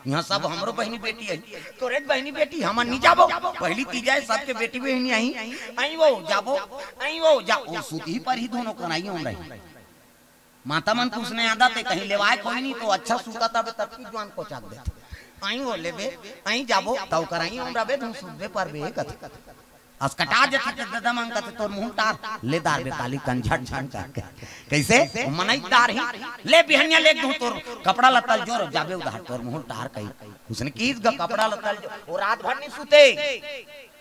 यहाँ सब हमरो बहनी बेटी है तोरे बहनी बेटी हम नहीं जाबो पहली तीजा है सबके बेटी बहनी आई वो जाबो आई वो जा ओ सुती पर ही दोनों कराई हम रही माता मन पूछने आदत है कहीं लेवाए कोई नहीं तो अच्छा सूता तब तब जवान को चाक देते आई वो लेबे आई जाबो तौ कराई हम रबे तुम सुबे पर बे कथे अस्कटा जते दादा मांग कथे तोर मुंह तार ले दार बे काली कंझट झट का कैसे मनई तार ही ले बिहनिया ले दू तोर कपड़ा लतल जोर जाबे उधार तोर मुंह तार कई उसने कीस ग कपड़ा लतल जो रात भर नहीं सूते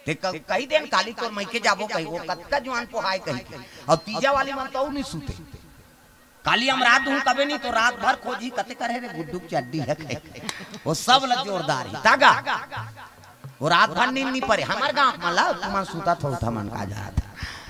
ते कई दिन काली तोर मई के जाबो कही वो कत्का जवान पोहाय कही और तीजा वाली मन तो नहीं सूते काली हम रात हूं कबे नहीं तो रात भर खोजी कते करे रे गुड्डू चड्डी है वो सब ल जोरदार ही तागा वो रात भर नींद नहीं पड़े हमार गांव मला तुम सूता था मन का जा था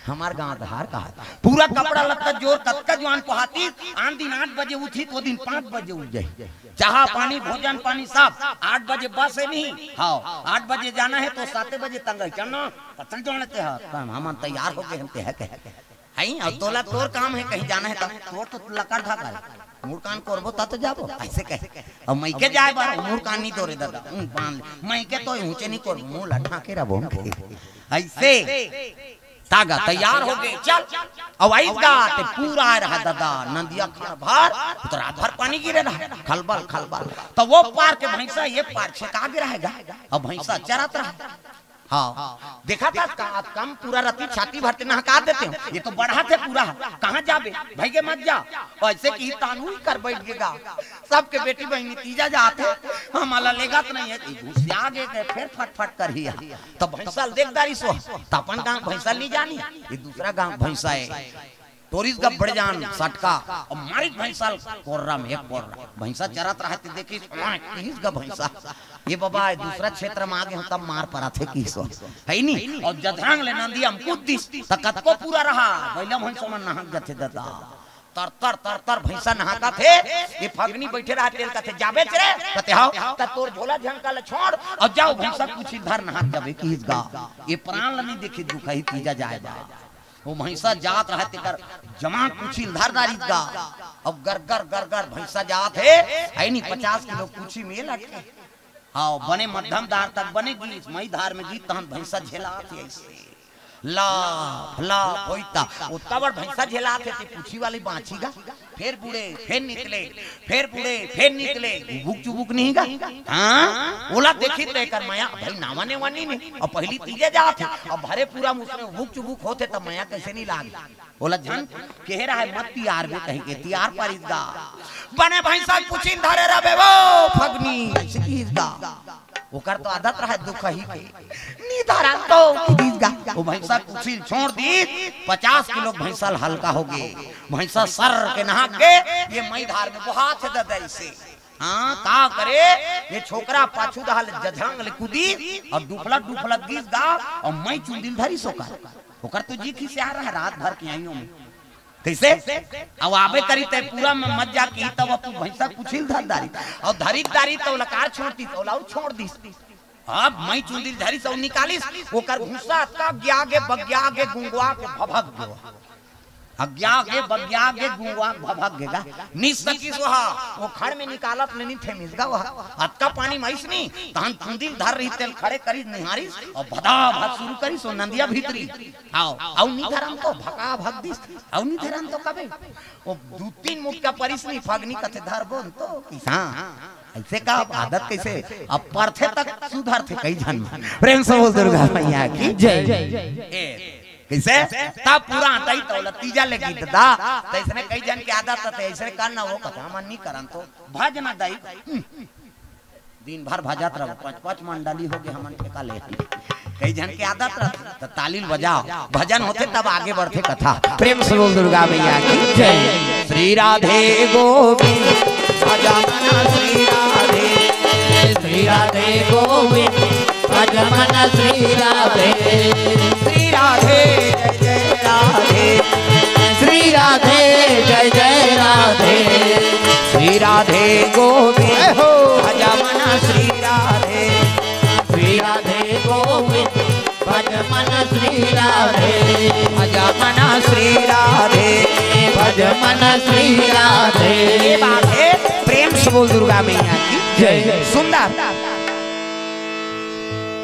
हमार गांव धार कहा पूरा कपड़ा लत्ता जोर कतका जवान पहाती आन दिन 8 बजे उठी तो दिन 5 बजे उठ जाए चाह पानी भोजन पानी सब 8 बजे बस है नहीं हाँ 8 बजे जाना है तो 7 बजे तंग चलना पतन जोड़ते हैं हम तैयार हो गए हमते है कह और तोला तोर काम है कहीं जाना है तोर तो लकर था कर मुड़ कान करबो ता तो जाबो ऐसे कह और मई के जाए बार मुड़ कान नहीं तोरे दादा बांध मई के तो ऊंचे नहीं कर मुंह लठा के रबो ऐसे तागा तैयार हो गए चल अब आइगा ते पूरा आ रहा दादा नदिया खान भर तो रात भर पानी गिरे रहा खलबल खलबल तो वो पार के भैंसा ये पार छका के रहेगा अब भैंसा चरत रहा हाँ देखा था कम पूरा राती छाती भरते नहका देते हो ये तो बढ़ा थे पूरा कहाँ जाबे भाई के मत जा ऐसे की तानू ही कर बैठ गएगा सबके बेटी बहनी तीजा जाते हम अला लेगा तो नहीं है घुस आगे गए फिर फटफट कर ही तो भैंसा देखदारी सो तपन गांव भैंसा नहीं जानी ये दूसरा गांव भैंसा है टोरिस का बढ़ जान सटका और मारी भैंसा कोर्रा में एक कोर्रा भैंसा चरत रहते देखी किस का भैंसा ये बाबा दूसरा क्षेत्र में आगे हम तब मार पड़ा थे किसो है नहीं और जधरांग ले नंदी हम कूद दिस तकत को पूरा रहा बैला भैंसा में नहाक जाते दादा तर तर तर तर भैंसा नहाका थे ये फगनी बैठे रहा तेल का थे जाबे रे कहते हां त तोर झोला झंका ले छोड़ और जाओ भैंसा कुछ इधर नहाक जाबे किस गा ये प्राण नहीं देखे दुख ही तीजा जाए वो भैंसा जात रहते कर जमा कुछ धारदारी का अब गरगर गरगर भैंसा जात है आई नहीं 50 किलो कुछ में लटके हाँ बने मध्यम धार तक बने गीत मई धार में गीत तहन भैंसा झेला ऐसे ला ला होइता उतावर भैंसा झेला थे पूछी वाली बांचीगा फिर बुढ़े फिर निकले फिर बुढ़े फिर निकले बुक चुबुक नहीं गा हाँ ओला देखी तो कर माया भाई नावाने वानी नहीं और पहली तीजे जा थे और भरे पूरा मुझमें बुक चुबुक होते तब माया कैसे नहीं लाग बोला जन कह रहा है मत तियार में कहीं के तियार पर इसदा बने भैंसा कुछ धरे रबे वो फगनी इसदा वो कर तो आदत रहा दुख ही के नी धरा तो इसदा वो भैंसा कुछ छोड़ दी 50 किलो भैंसा हल्का हो गए भैंसा सर के नहा के ये मई धार में बहुत है दादा इसे हाँ का करे ये छोकरा पाछू दहल जझंग ले कूदी और डुफलत डुफलत गीत गा और मई चुंदिल धरी सोकर ओकर तो जी खिसे आ रहा है रात भर की आइयों में कैसे अब आबे करी ते पूरा में मत जा की तब अपू भैंसा कुछिल धरदारी और धरीदारी तो लकार छोड़ती तो लाउ छोड़ दी अब मई चुंदिल धरी से निकालिस ओकर घुसा तक ग्यागे बग्यागे गुंगवा के भभग गयो अज्ञागे बग्यागे गुंगवा भभग गेगा निसकी सोहा वो खड़ में निकालत नहीं थे मिसगा वह अतका पानी मैस नहीं तहन चुंदिल धर रही तेल खड़े करी निहारिस और भदा भद शुरू करी सो नंदिया भीतरी आओ औ नी धरम तो भका भग दिस औ नी धरम तो कबे वो दो तीन मुख का परिस नहीं फगनी कथे धर बोन तो किसा ऐसे का आदत कैसे अब परथे तक सुधर थे कई जन प्रेम से बोल दुर्गा मैया की जय कैसे तब पूरा आता ही तो तीजा लगी दादा तो इसने कई जन की आदत है ऐसे करना वो कथा मन नहीं करन तो भजना दाई दिन भर भजत रहो 5-5 मंडली हो गए हमन ठेका ले कई जन की आदत रह तो तालील बजाओ भजन होते तब आगे बढ़ते कथा प्रेम से बोल दुर्गा मैया की जय श्री राधे गोविंद भजन श्री राधे गोविंद भजन श्री राधे जय जय राधे श्री राधे जय जय राधे श्री राधे गोविंद भज मन श्री राधे श्री राधे गोविंद भज मन श्री राधे भज मन श्री राधे भज मन श्री राधे। ये बात है, प्रेम से बोल दुर्गा मैया की जय। सुंदर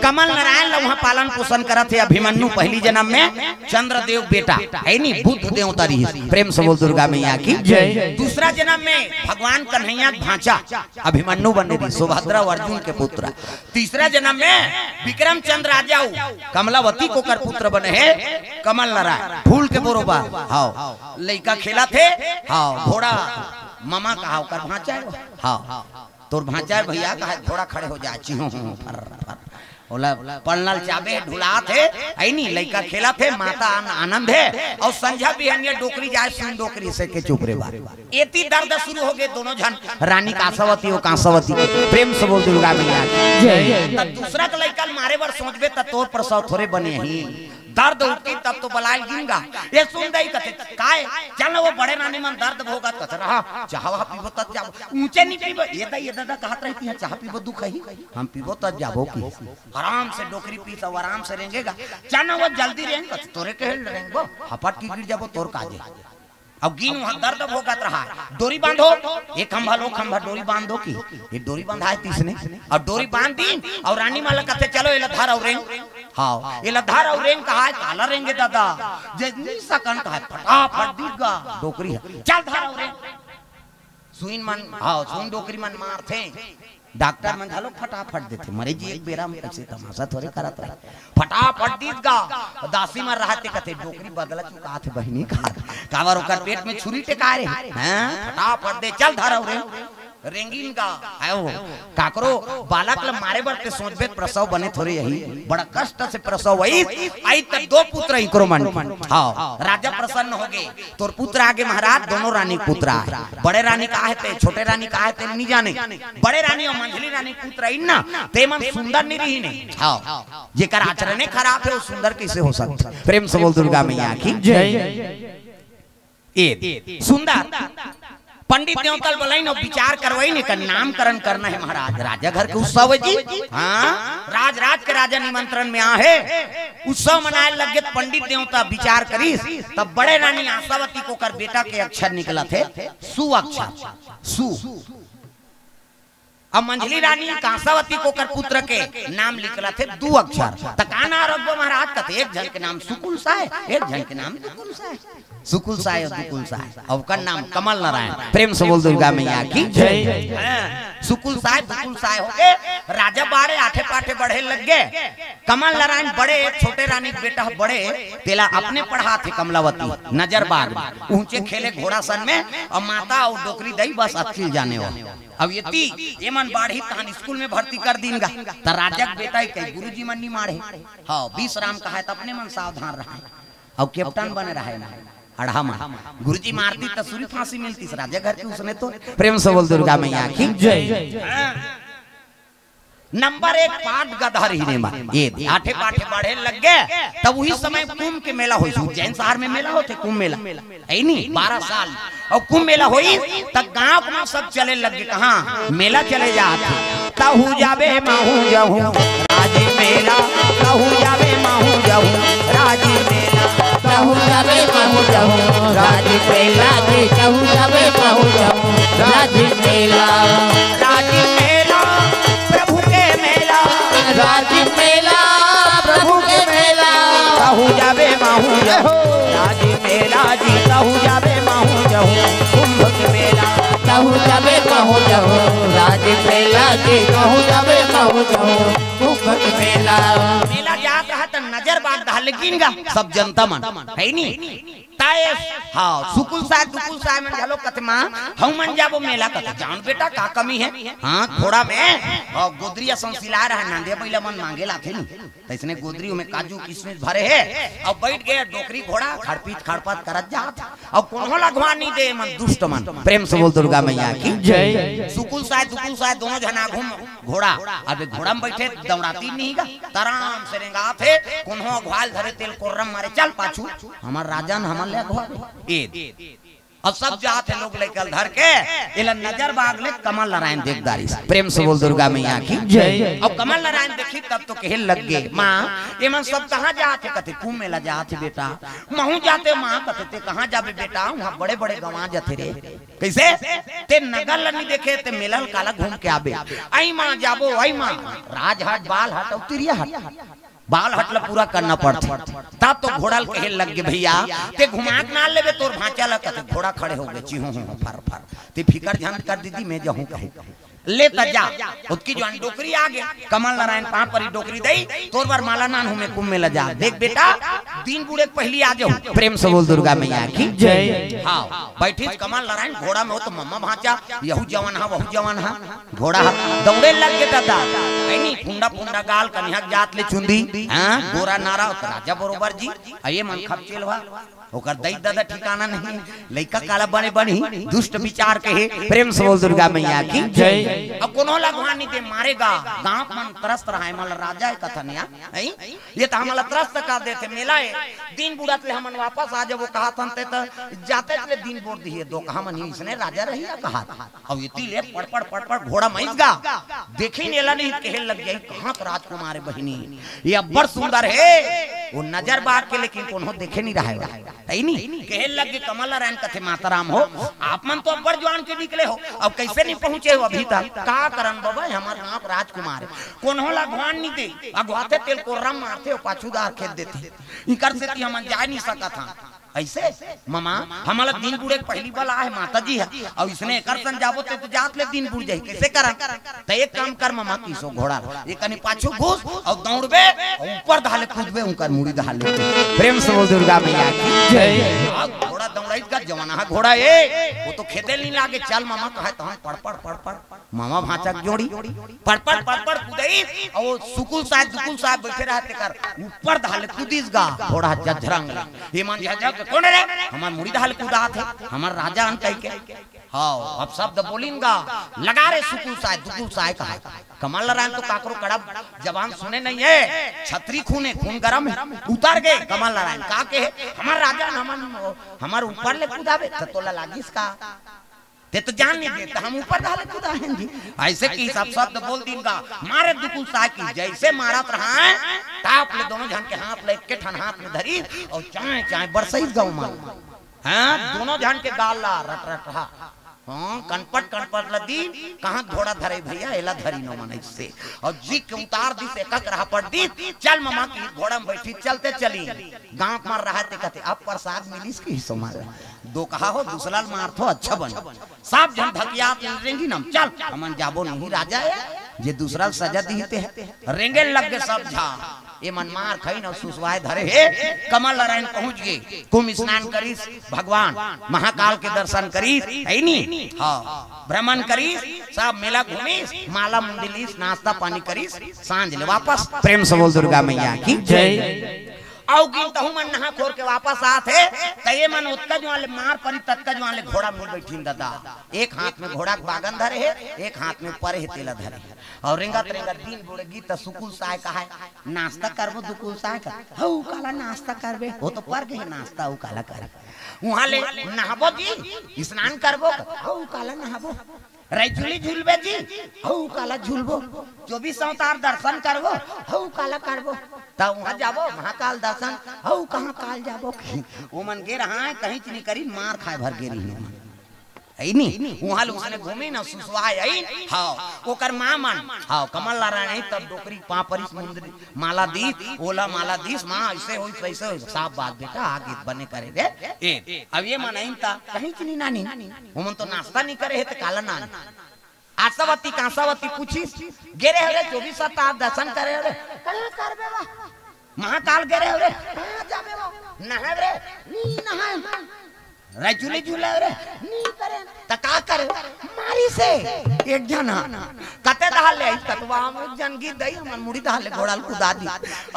कमल नारायण लवहा पालन पोषण करत थे अभिमन्यु पहली जन्म में चंद्रदेव बेटा है नी बुद्ध देवता रही। प्रेम से बोल दुर्गा मैया की जय। दूसरा जन्म में भगवान कन्हैया भांचा अभिमन्यु बने दी सुभद्रा अर्जुन के पुत्र। तीसरा जन्म में विक्रम चंद्र राजा कमलावती को कर पुत्र बने हैं कमल नारायण फूल के बरोबा। हाँ लड़का खेला थे। हाँ घोड़ा मामा कहा कर भांचा। हाँ तोर भांचा भैया कहा घोड़ा खड़े हो जाए चिहो पलनल चाबे ढुला थे ऐनी लड़का खेला थे माता आनंद है और संझा बिहनिया डोकरी जाए सुन डोकरी से के चुप रे बार एती दर्द शुरू हो गए दोनों जन रानी कांसावती और कांसावती प्रेम से बोल दुर्गा मैया जय। दूसरा का लड़का मारे बार सोचबे त तोर प्रसव थोड़े बने ही दर्द उठती तब तो बलाल गिनगा ये सुन दई कथे काय चल वो बड़े नानी मन दर्द भोगा कथ रहा चाहवा पीबो तब जाबो ऊंचे नहीं पीबो ये दादा कहत रहती है चाह पीबो दुख ही हम पीबो तब जाबो की आराम से डोकरी पी तो आराम से रहेंगेगा चल वो जल्दी रहेंगे तोरे के रहेंगो हपट की गिर जाबो तोर काजे अब गिन वहां दर्द भोगत रहा डोरी बांधो एक खंभा लो खंभा डोरी बांधो की ये डोरी बांधा है तीसने और डोरी बांध दी और रानी माला कहते चलो ये लधार और रेंग। हाँ ये लधार और रेंग कहा है काला रेंगे दादा जनी सकन कहा फटाफट दीगा डोकरी है चल धार और रेंग सुइन मन। हाँ सुइन डोकरी मन मारते डॉक्टर मन झालो फटाफट देते मरे जी एक बेरा में कैसे तमाशा थोड़े करत रहे फटाफट दीगा दासी में रहते कहते डोकरी बदला चुका थे बहनी कावर ओकर पेट में छुरी टेका रे हैं फटाफट दे चल धर रे रेंगिन का आयो काकरो बालक ल मारे बरते सोचबे प्रसव बने थोड़े यही बड़ा कष्ट से प्रसव वही आई तक दो पुत्र ही करो मन। हाँ राजा प्रसन्न हो गए तोर पुत्र आगे महाराज दोनों रानी पुत्र आए बड़े रानी का है ते छोटे रानी का है ते नहीं जाने बड़े रानी और मंझली रानी पुत्र आई ना ते मन सुंदर नहीं रही ने। हाँ जेकर आचरण खराब है वो सुंदर कैसे हो सकता। प्रेम से बोल दुर्गा मैया की जय। ए सुंदर पंडित देवतल बोलाइन और विचार करवाइन का नामकरण करना है महाराज राजा घर के उत्सव जी। हाँ राज के राजा निमंत्रण में आ है उत्सव मनाए लगे पंडित देवता विचार करी तब बड़े रानी आशावती को कर बेटा के अक्षर निकला थे सु अक्षर सु। अब मंझली रानी कांसावती को कर पुत्र के नाम लिखला थे दो अक्षर तकाना रघु महाराज कहते एक जन के नाम सुकुल साय एक जन के नाम सुकुल साय और दुकुल साय और का नाम कमल नारायण। प्रेम से बोल दुर्गा मैया की जय। सुकुल साय दुकुल साय हो गए राजा बारे आठे पाठे बढ़े लग गए कमल नारायण बड़े छोटे रानी बेटा बड़े तेला अपने पढ़ा थे कमलावती नजर बाग ऊंचे खेले घोड़ा सन में और माता और डोकरी दई बस अखिल जाने हो। अब ये मन बाढ़ी तहन स्कूल में भर्ती कर दीनगा त राजा बेटा ही कही गुरुजी मन नहीं मारे। हाँ 20 राम कहा है तो अपने मन सावधान रहे और कैप्टन बने रहे ना अढ़ा गुरुजी मारती तो सूरी फांसी मिलती राजा घर की उसने तो। प्रेम से बोल दुर्गा मैया की जय। नंबर 1 पाठ गदहर ही ने ये आठे पाठे बढ़े लग गए तब वही समय कुंभ के मेला हुई जैन शहर में मेला होते कुंभ मेला है नहीं 12 साल और कुंभ मेला हुई तब गांव में सब चले लगे कहाँ मेला चले जाते कहू जावे माहू जाहू राजी मेला कहू जावे माहू जाहू राजी मेला कहू जावे माहू जाहू राजी मेला कहू जावे माहू जाहू राजी मेला राजी मेला प्रभु के मेला राजी मेला प्रभु के मेला कहू जावे माहू जाहू राजी मेला जी कहू जावे माहू जाहू कुंभ के मेला कहू जावे माहू जाहू राजी मेला जी कहू जावे माहू जाहू कुंभ के मेला। मेला जाता है तो नजर बाग डाल गिनगा सब जनता मन है नहीं ताए। हाँ सुकुल साहब दुकुल साहब मन झालो कतमा हम मन जाबो मेला कत जान बेटा का कमी है। हाँ घोड़ा में और गोदरिया संसिला रहा नांदे पहिला मन मांगे लाथे नी तो इसने गोदरी में काजू किशमिश भरे है और बैठ गए डोकरी घोड़ा खड़पीट खड़पट करत जात और कोनो लगवा नहीं दे मन दुष्ट मन। प्रेम से बोल दुर्गा मैया की जय। सुकुल साहब दुकुल साहब दोनों जना घूम घोड़ा अब घोड़ा में बैठे दौड़ाती नहीं गा तराम से रेंगा थे कोनो घाल धरे तेल कोरम मारे चल पाछू हमार राजन हमन ले अगवा ए और सब जाते लोग लेकर धर के इला नजर बाग ले कमल नारायण देखदारी प्रेम से बोल दुर्गा मैया की जय। और कमल नारायण देखी तब तो कहे लग गए माँ ये मन सब कहाँ जाते कहते कुंभ मेला जाते बेटा महू जाते माँ कहते कहाँ जाबे बेटा वहाँ बड़े बड़े गंवा जाते रे कैसे ते नगर लनी देखे ते मेलल काला घूम के आबे आई माँ जाबो आई माँ राजहाट बाल हट उतरिया हट बाल हटला पूरा करना पड़ता तब तो घोड़ा कहे लग गए भैया ते घुमाक ना लेबे तोर भांचा लग कहते घोड़ा खड़े हो गए चिहू फर फर ते फिकर झंड कर दीदी मैं जाऊं कहे लेता जा उसकी जो डोकरी आ गया कमल नारायण पांव पर डोकरी दई तोर बार माला नान हूं मैं कुंभ में जा देख बेटा दिन बूढ़े पहली आ जाओ प्रेम से बोल दुर्गा मैया की जय। हाँ बैठी कमल नारायण घोड़ा में हो तो मम्मा भांचा यहू जवान हा वहू जवान हा घोड़ा दौड़े लग गए दादा नहीं फुंडा फुंडा गाल कन्या जात ले चुंदी हां गोरा नारा राजा बरोबर जी ये मन खपचेल हुआ ओकर दई दादा ठिकाना नहीं लइका काला बने बनी दुष्ट विचार कहे प्रेम से बोल दुर्गा मैया की जय। अब कोनो लगवानी ते मारेगा गांव मन त्रस्त रहा है मतलब राजा है कथन या नहीं ये तो हमला त्रस्त कर देते मेला है दिन बुढ़त ले हमन वापस आ जब वो कहा तनते तो जाते ले दिन बोर दिए दो कहा मन इसने राजा रही या कहा अब इतनी ले पड़ घोड़ा मैसगा देखी नेला नहीं कहे लग गई कहां का राजकुमार बहिनी ये अब्बर सुंदर है वो नजर बाग के लेकिन कोनो देखे नहीं रहा है नहीं कहे लग गए कमल नारायण कथे माताराम हो आप मन तो अब्बर जवान के निकले हो अब कैसे नहीं पहुंचे हो अभी तक का करन बाबा हमार गांव राजकुमार कौन होला भगवान नहीं दे अगवाते तेल को रम मारते हो पाछूदार खेत देते इकर से हम जा नहीं सका था ऐसे मामा हमारा दिन बुढ़े पहली बार है माता जी है और इसने कर सन जाबो तो जात ले दिन बुढ़ जाई कैसे करा तो एक काम कर मामा किसो घोड़ा ये कनी पाछू घुस और दौड़बे ऊपर धाले कूदबे उनकर मुड़ी धाले प्रेम से बोल दुर्गा मैया की जय। घोड़ा दौड़ाई का जवाना घोड़ा ए वो तो खेते नहीं लागे चल मामा कहे तो पड़ मामा भांचा जोड़ी पड़ कूदई और सुकुल साहब बैठे रहते कर ऊपर धाले कूदिस गा घोड़ा जझरंग ये मान जझरंग कौन रे हमार मुड़ी धाल कूदा थे हमार राजा अन कह के हाँ अब शब्द बोलिंगा लगा रे सुकुल साहब कहा कमल नारायण तो काकरो कड़ब जवान सुने नहीं है छतरी खून गरम है उतर गए कमल नारायण का के हमार राजा हमार ऊपर ले कूदावे तो लागिस का ते तो जान नहीं देता हम ऊपर डाले कूदा हैं जी ऐसे की सब शब्द बोल देंगा मारे दुकुल साहब की जैसे मारत रहा है ताप ले दोनों जन के हाथ ले के ठन हाथ में धरी और चाय बरसई गांव में हां दोनों जन के गाल ला रट रहा हां कनपट लदी कहां घोड़ा धरे भैया एला धरी न मन से और जी के उतार दी से कक रहा पड़ दी चल मामा की घोड़ा में बैठी चलते चली गांव मार रहा थे कहते अब प्रसाद मिलिस की समाज दो कहा हो दूसरा मारथो अच्छा बन सब जन धकिया रेंगी नम चल हमन जाबो नहीं राजा है जे दूसरा सजा दीते है रेंगे लग गए सब झा ये मन मार खई न सुसवाए धरे है कमल नारायण पहुंच गए कुंभ स्नान करीस भगवान महाकाल के दर्शन करीस है नी हां भ्रमण करीस सब मेला घूमीस माला मुंडलीस नाश्ता पानी करीस सांझ ले वापस प्रेम से बोल दुर्गा मैया की जय। औ गिनतहु मन नहा खोर के वापस आते तये मन उत्का जो वाले मार परी तत्का जो वाले घोड़ा में बैठीन दादा एक हाथ में घोड़ा बागन धरे है एक हाथ में पर है तेला धरे और रेंगा दिन बुढ़े गीत सुकुल साय का है नाश्ता करबो दुकुल साय का हौ काला नाश्ता करबे वो तो पर के नाश्ता हौ काला कर वहां ले नहाबो जी स्नान करबो हौ काला नहाबो रायचुली झूलबे जी हौ काला झूलबो 24 अवतार दर्शन करबो हौ काला करबो ता वहां जाबो महाकाल दर्शन हौ कहां काल जाबो वो मन गे रहा है कहीं नहीं करी मार खाए भर गे रही ऐनी वहां लोग ने घूमे ना सुसवाए आई हां ओकर मां मन हां कमल नारायण तब डोकरी पापरिस मुंदरी माला दी ओला माला दीस मां ऐसे होई वैसे होई साफ बात बेटा आगे बने करे रे ए अब ये मन ता कहीं नहीं नानी हम तो नाश्ता नहीं करे है तो काला नानी आशावती कांसावती पूछी गेरे हरे 24 अवतार दर्शन करे रे कहां करबे बा महाकाल गेरे हरे कहां जाबे बा नहाए रे नी नहाए रायचुली झूला रे नी करे त का करे मारी से एक जना कते दहाले कतवा में जनगी दई मन मुड़ी दहाले घोड़ा कुदा दी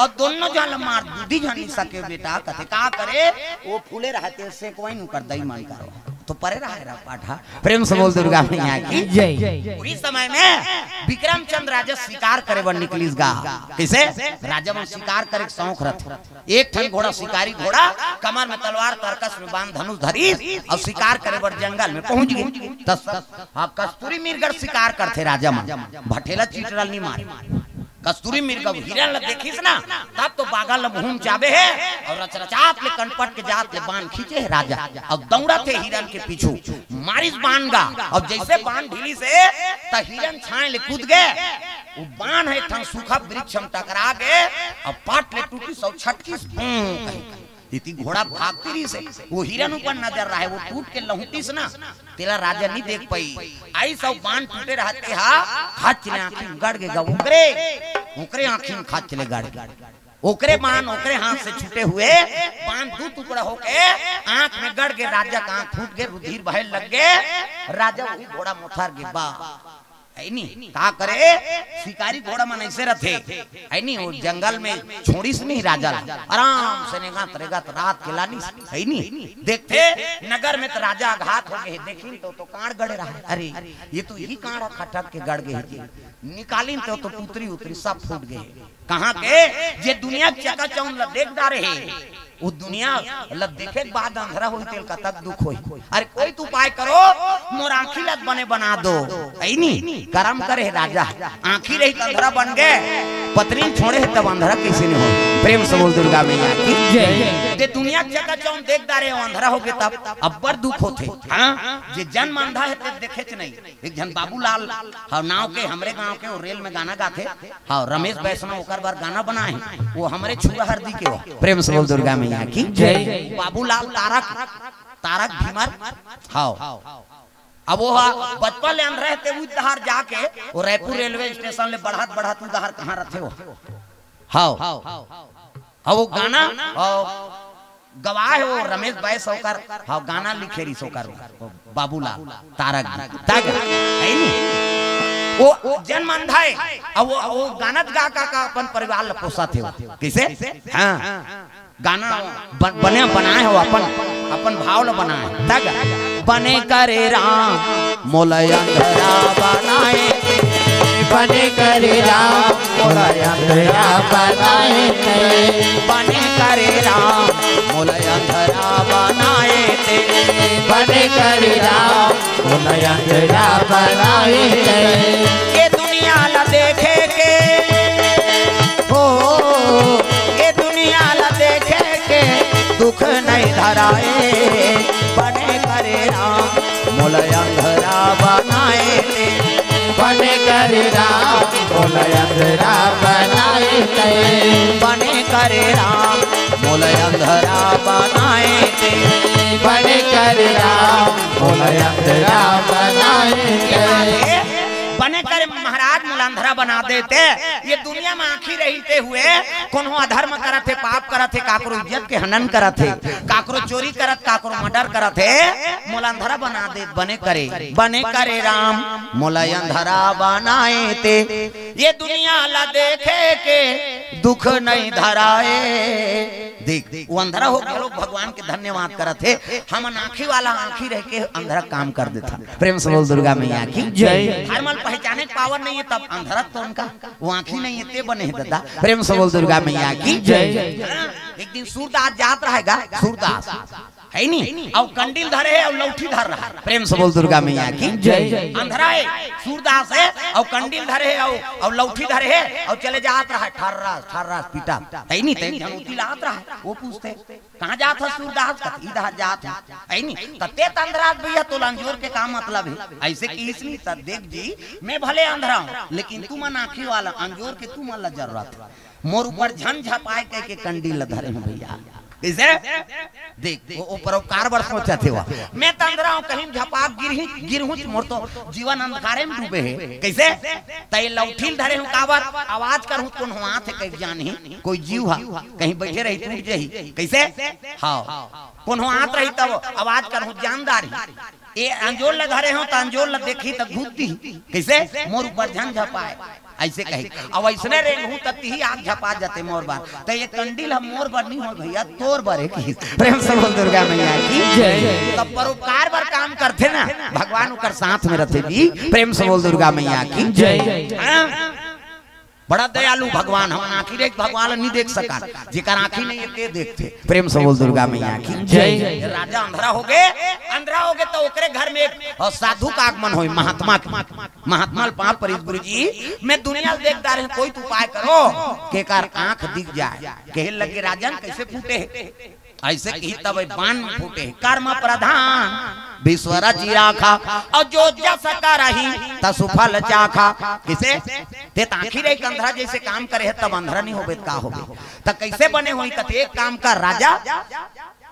और दोनों जन मार दूधी जन सके बेटा कते का करे वो फूले रहते से कोई नु कर दई मन करो तो परे रहा पाठा। प्रेम से बोल दुर्गा मैया की जय। उसी समय में विक्रमचंद्र राजा शिकार करे बर निकलिस गा। किसे राजा में शिकार करे शौक रथ। एक ठन घोड़ा शिकारी घोड़ा कमर में तलवार तरकस में बांध धनुष धरी और शिकार करे बर जंगल में पहुंच गए। कस्तूरी मिर्ग शिकार करते राजा में भटेला चीटरल नहीं मारे। कस्तूरी मिर्ग हिरन ल देखिस ना तब तो बागा ल घूम जाबे है और रचरचात ले कनपट के जात ले बाण खींचे है राजा और दौड़ा थे हिरन के पीछू मारिस बाण गा और जैसे बाण ढीली से त हिरन छाए ले कूद गए। वो बाण है ठन सूखा वृक्ष में टकरा गए और पाट ले टूटी सौ छटकी इतनी घोड़ा भागती रही से वो हिरन ऊपर नजर रहा है वो टूट के लहुटीस ना तेरा राजा नहीं देख पाई। आई सब बाण टूटे रहते हा खाच ले आंखी गड़ गए ओकरे आंखी में खाच ले गड़ ओकरे बाण ओकरे हाथ से छूटे हुए बाण दो टुकड़ा होके आंख में गड़ गए। राजा का आंख फूट गए रुधिर बहे लग गए। राजा वही घोड़ा मुथार गए बा का करे शिकारी घोड़ा मन ऐसे रथे ऐनी वो जंगल में छोड़ी से नहीं राजा आराम से नेगा तरेगा रात के लानी ऐनी देखते नगर में तो राजा आघात हो गए। देखी तो कांड गड़े रहा है। अरे ये तो यही कांड खटक के गड़ गए निकाली तो पुतरी उतरी सब फूट गए। कहाँ के ये दुनिया चका चौन देख जा रहे वो दुनिया लब देखे के बाद अंधेरा हुई तेल का तक दुख हुई। अरे कोई तो उपाय करो मोर आंखी लग बने बना दो ऐनी करम करे राजा आंखी रही अंधेरा बन गए पत्नी छोड़े है तब अंधेरा कैसे नहीं हो। प्रेम से बोल दुर्गा मैया की जय। ते दुनिया जगह चौन देखदा रहे अंधेरा हो गए तब अब्बर दुख होते। हां जे जन्म अंधा है ते देखे च नहीं। एक जन बाबूलाल हां नाव के हमरे गांव के वो रेल में गाना गाथे हां रमेश वैष्णव ओकर बार गाना बनाए वो हमरे छुआ हरदी के हो। प्रेम से बोल दुर्गा मैया की जय। बाबूलाल तारक भीमर हां अब वो बचपन ले अंधेरा है ते उधर जाके वो रायपुर रेलवे स्टेशन ले बढ़त उधर कहां रहते हो हां अब वो गाना गवाह है वो रमेश भाई सौकर हाँ गाना लिखे रही सौकर बाबूलाल तारक है नहीं वो जन्म अंधा है अब वो गाना गा का अपन परिवार पोसा थे किसे हाँ गाना बने बनाए हो अपन भाव ल बनाए तक बने करे राम मोलया अंधरा बनाए बने करे राम मोलया अंधरा बनाए बने करे राम मोलया अंधरा बनाए थे बने करे राम मोलया अंधरा बनाए ये दुनिया ला देखे के हो ये दुनिया ला देखे के दुख नहीं धराए बने करे राम मोलया अंधरा बनाए थे बने करे राम मोलया अंधरा बनाए बने करे राम मोलया अंधरा बनाए थे बने करे राम मोलया अंधरा बनाए बने करे महाराज मुलांधरा बना देते। ये दुनिया में आखी रहते हुए कोनो अधर्म करते पाप करते काकरो इज्जत के हनन करते काकरो चोरी करत काकरो मर्डर करते मुलांधरा बना दे बने करे राम मुलांधरा बनाए थे ये दुनिया ला देखे के दुख नहीं धराए। देख वो अंधरा हो गया लोग भगवान के धन्यवाद करते हम आंखी वाला आंखी रह के अंधरा काम कर देता। प्रेम से बोल दुर्गा मैया की जय। हरमल पहचाने पावर नहीं है तब अंधरा तो उनका वो आंखी नहीं है ते बने दादा। प्रेम से बोल दुर्गा मैया की जय। एक दिन सूरदास जात रहेगा सूरदास है नहीं और कंडील धरे है और लौठी धर रहा है। प्रेम से बोल दुर्गा मैया की जय। अंधरा है सूरदास है और कंडील धरे है और लौठी धरे है और चले जात रहा है ठर्रा पीटा है नहीं ते धनुती लात रहा है। वो पूछते कहाँ जात है सूरदास इधर जात है नहीं तते अंधराज भैया तो अंजोर के काम मतलब है ऐसे की इसलिए तब देख जी मैं भले अंधरा हूँ लेकिन तू मन आँखी वाला अंजोर के तू मन जरूरत मोर ऊपर झन झपाए कह के कंडील धरे हैं भैया इसे देख वो परोपकार बर सोचा थे मैं तंदरा हूं कहीं झपाक गिरहूं मोर तो जीवन अंधकारे में डूबे है कैसे तय लौठील धरे हूं काबर आवाज करहूं कौन हुआ थे कहीं जानी कोई जीव हा कहीं बैठे रही टूट जही कैसे हां कौन हुआ रही तब आवाज करहूं जानदारी ये अंजोल ल धरे हो तो अंजोल ल देखी तब घूमती कैसे मोर ऊपर झन झपाए ऐसे कही। अब ऐसने रेंगू तत्ती ही आग झपा जाते मोर बार। तो ये कंडील हम मोर बार नहीं हो भैया, तोर बार है की। प्रेम से बोल दुर्गा मैया की जय। तब परोपकार बार काम करते ना भगवान उकर साथ में रहते भी। प्रेम से बोल दुर्गा मैया की जय। बड़ा दयालु भगवान, हम आँखी देख भगवान नहीं देख सका, जिकर आँखी नहीं है देखते। प्रेम से बोल दुर्गा मैया की जय। राजा अंधरा हो गए तो ओकरे घर में एक साधु का आगमन हो, महात्मा पाप परिस गुरु जी मैं दुनिया देखता रहे, कोई उपाय करो के कार आँख दिख जाए। कहे लगे राजन कैसे फूटे ऐसे की तब बाण फूटे। कर्म प्रधान विश्वरा जी राखा और जो जस करही तसुफल चाखा। किसे ते ताखी रे अंधरा जैसे काम करे है तब अंधरा नहीं होबे का होबे। त कैसे बने होई कते एक काम का राजा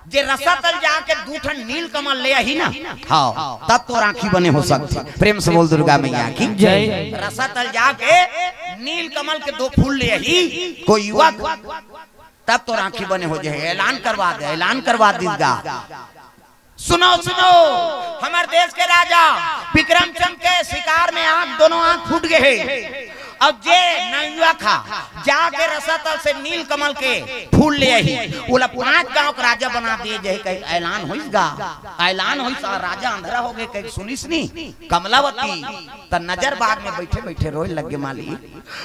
जे रसा तल जाके दूठन नील कमल ले आई ना, हाँ तब तो राखी बने हो सकती। प्रेम से बोल दुर्गा मैया की जय। रसा तल जाके नील कमल के 2 फूल ले आई कोई युवक, तब तो राखी बने हो जाए। ऐलान करवा दीगा। सुनो हमारे देश के राजा विक्रमचंद के शिकार में दोनों आंख फूट गए। अब जे नयुआ खा जाके रसातल से नील कमल के फूल ले आई, बोला 5 गांव का राजा बना दिए। जे कहीं ऐलान होइगा, राजा अंधरा हो गए। कहीं सुनिस नहीं कमलावती त नजर बाग में बैठे रोए लगे माली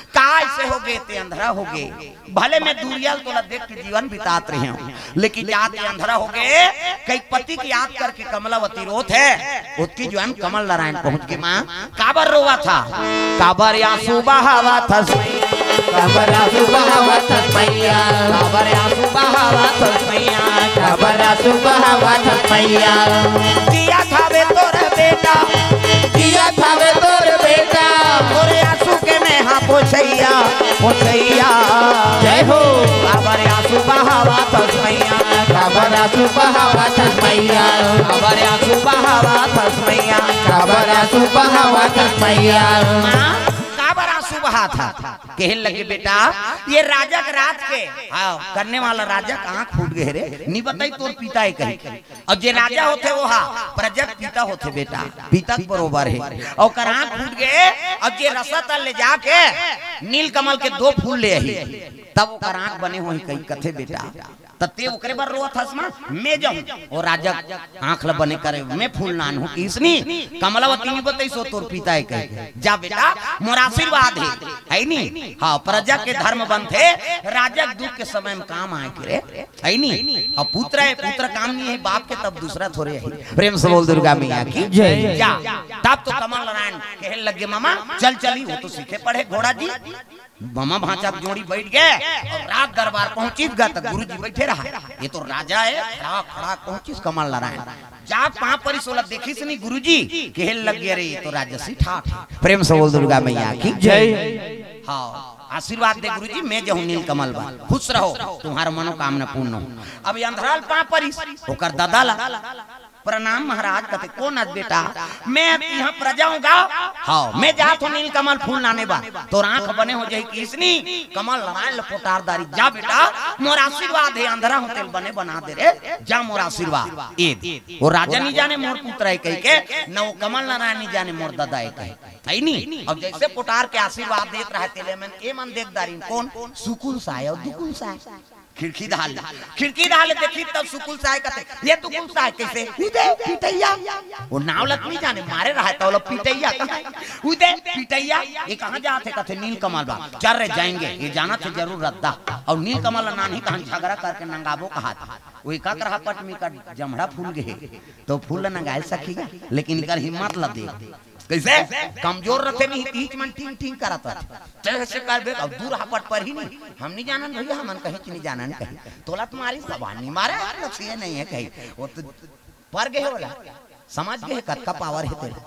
का ऐसे हो गए ते अंधरा हो गए। भले मैं दूरियल तोला देख के जीवन बितात रहे हूँ, लेकिन जाते अंधरा हो गए कई पति की याद करके कमलावती रोत है। उसकी जवान कमल नारायण पहुंच के माँ काबर रोवा था, काबर या सुबह हवा था काबर आंसू बहावा था मैया, काबर या सुबह हवा था मैया, काबर आंसू बहावा था मैया। दिया थावे तोरे बेटा, दिया थावे तोरे बेटा, तोरे आंसू के में हाँ पोछैया जय हो। काबर या सुबह हवा था मैया, काबर आंसू बहावा था मैया, काबर या सुबह हवा था मैया, काबर आंसू बहावा था मैया। बहा था कहने लगे बेटा ये राजा के रात के करने वाला राजा कहाँ फूट गए रे, नहीं बताई तोर पिता है कहीं। और जे राजा होते वो प्रजक पिता होते बेटा, पिता बरोबर है। और कहाँ फूट गए और जे रसता ले जाके नील कमल के 2 फूल ले आई तब वो आंख बने हुए कहीं कथे बेटा। तते ओकरे बार रोत हसमा मैं जाऊं और राजा आंख ल बने करे मैं फूल नान हूं किसनी। कमलावती ने बताई सो तोर पिता है कहे जा बेटा मोर आशीर्वाद है नी। हाँ प्रजा के धर्म बनते राजा दुख के समय में काम आए करे है नी। और पुत्र है, पुत्र काम नहीं है बाप के तब दूसरा थोड़े है। प्रेम से बोल दुर्गा मैया की जय। जा तब तो कमल नारायण कहने लगे मामा चली वो तो सीखे पढ़े घोड़ा जी। मामा भांचा जोड़ी बैठ गए और रात दरबार पहुंची गया तो गुरु जी बैठे रहा। ये तो राजा है खड़ा पहुंची कमल नारायण जाग 5 परिसोला देखी से नहीं गुरु जी कहने लग गया रे ये तो राजसी ठाक। प्रेम से बोल दुर्गा मैया की जय। हाँ आशीर्वाद दे गुरु जी मैं जाऊं नील कमल बा खुश रहो तुम्हारा मनोकामना पूर्ण हो। अब अंधराल 5 परिस होकर दादा ला प्रणाम महाराज कहते कौन आज बेटा मैं यहाँ प्रजा हूँ हाँ मैं जात हूँ नील कमल फूल लाने बा तो आंख बने हो जाए किसनी कमल नारायण लपोटारदारी जा बेटा मोर आशीर्वाद है अंधरा हो तेल बने बना दे रे जा मोर आशीर्वाद ए वो राजा नहीं जाने मोर पुत्र है कह के न वो कमल नारायण नहीं जाने मोर दादा है कहे नहीं। अब जैसे पोटार के आशीर्वाद देख रहा है मन ए मन देखदारी कौन सुकुल सा है और दुकुल सा है खिड़की डाल देखी तब सुकुल साय कहते ये दुकुल साय कैसे उदे पिटैया वो नाव लग नहीं जाने मारे रहा तो लोग पिटैया उदे पिटैया ये कहां जाते कहते नील कमल बा चल रहे जाएंगे ये जाना तो जरूर रद्दा। और नील कमल नानी कहां झगड़ा करके नंगाबो कहा था वही का करहा पट में का जमड़ा फूल गए तो फूल नंगाए सकीगा लेकिन इकर हिम्मत ल दे कैसे कमजोर रखे नहीं तीच मन ठीक ठीक करता जैसे कर बे अब दूर हपट पर ही नहीं हम नहीं जानन भैया हमन कहीं नहीं जानन कहीं तोला तुम्हारी सवाल नहीं मारे लक्ष्य नहीं है कहीं वो तो पर गए वाला समझ गए कत्का पावर है तेरा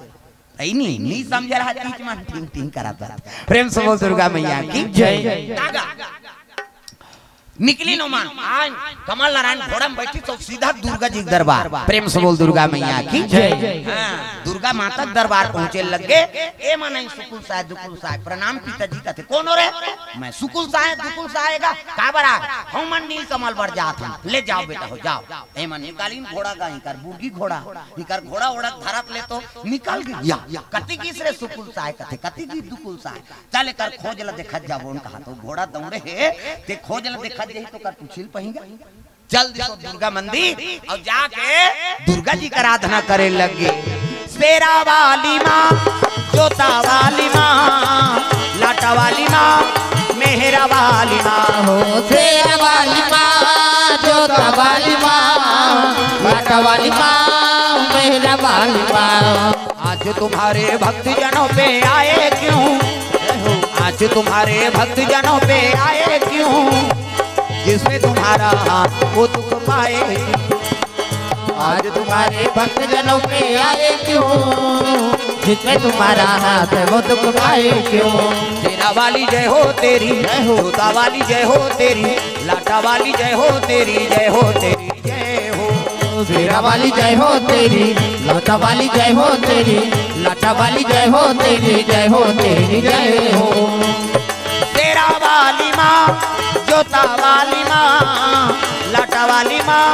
ऐ नहीं समझ रहा तीच मन ठीक ठीक करता। प्रेम से बोल दुर्गा मैया की जय। निकली नो मां आज कमल नारायण घोड़ा में बैठी तो सीधा दुर्गा जी दरबार, प्रेम से बोल दुर्गा मैया की जय। दुर्गा माता दरबार पहुंचे लगे। ए मां नहीं सुकुल साहब दुकुल साहब प्रणाम पिताजी का थे। कौन हो रे? मैं सुकुल साहब दुकुल साहेगा का बरा हम मन नील कमल बर जात हम। ले जाओ बेटा हो जाओ। ए मां निकालीन घोड़ा का इकर बूढ़ी घोड़ा इकर घोड़ा ओड़ा धरत ले तो निकल गया। कति की रे सुकुल साहब का थे कति की दुकुल साहब चले कर खोज ल देखत जाबो। उन कहा तो घोड़ा दौड़े है ते खोज ल देखत यही तो कर पूछिल पहीगा। चल देखो दुर्गा मंदिर और जाके दुर्गा जी का आराधना करे लगे। शेरा वाली माँ जोता वाली माँ लाटा वाली माँ मेहरा वाली माँ हो शेरा वाली माँ जोता वाली माँ लाटा वाली माँ मेहरा वाली माँ। आज तुम्हारे भक्त जनों पे आए क्यों? आज तुम्हारे भक्त जनों पे आए क्यों? जिसमें तुम्हारा वो दुख पाए। आज तुम्हारे भक्त जनों पे आए क्यों? जिसमें तुम्हारा हाथ वो दुख पाए क्यों? शेरा वाली जय हो तेरी जोता वाली जय हो तेरी लाटा वाली जय हो तेरी जय हो तेरी जय हो। शेरा वाली जय हो तेरी लोटा वाली जय हो तेरी लाटा वाली जय हो तेरी जय हो तेरी जय हो। शेरा वाली माँ जोता वाली माँ लाटा वाली माँ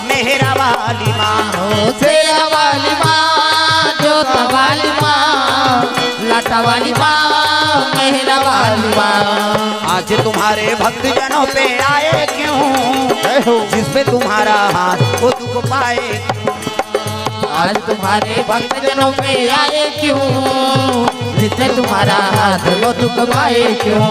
मेहरा वाली माँ हो शेरा वाली माँ जोता वाली माँ लाटा वाली माँ मेहरा वाली माँ। आज तुम्हारे भक्त जनों पे आए क्यों? जिसपे तुम्हारा हाथ वो दुख पाए। आज तुम्हारे भक्त जनों पे आए क्यों? जिससे तुम्हारा हाथ वो दुख पाए क्यों?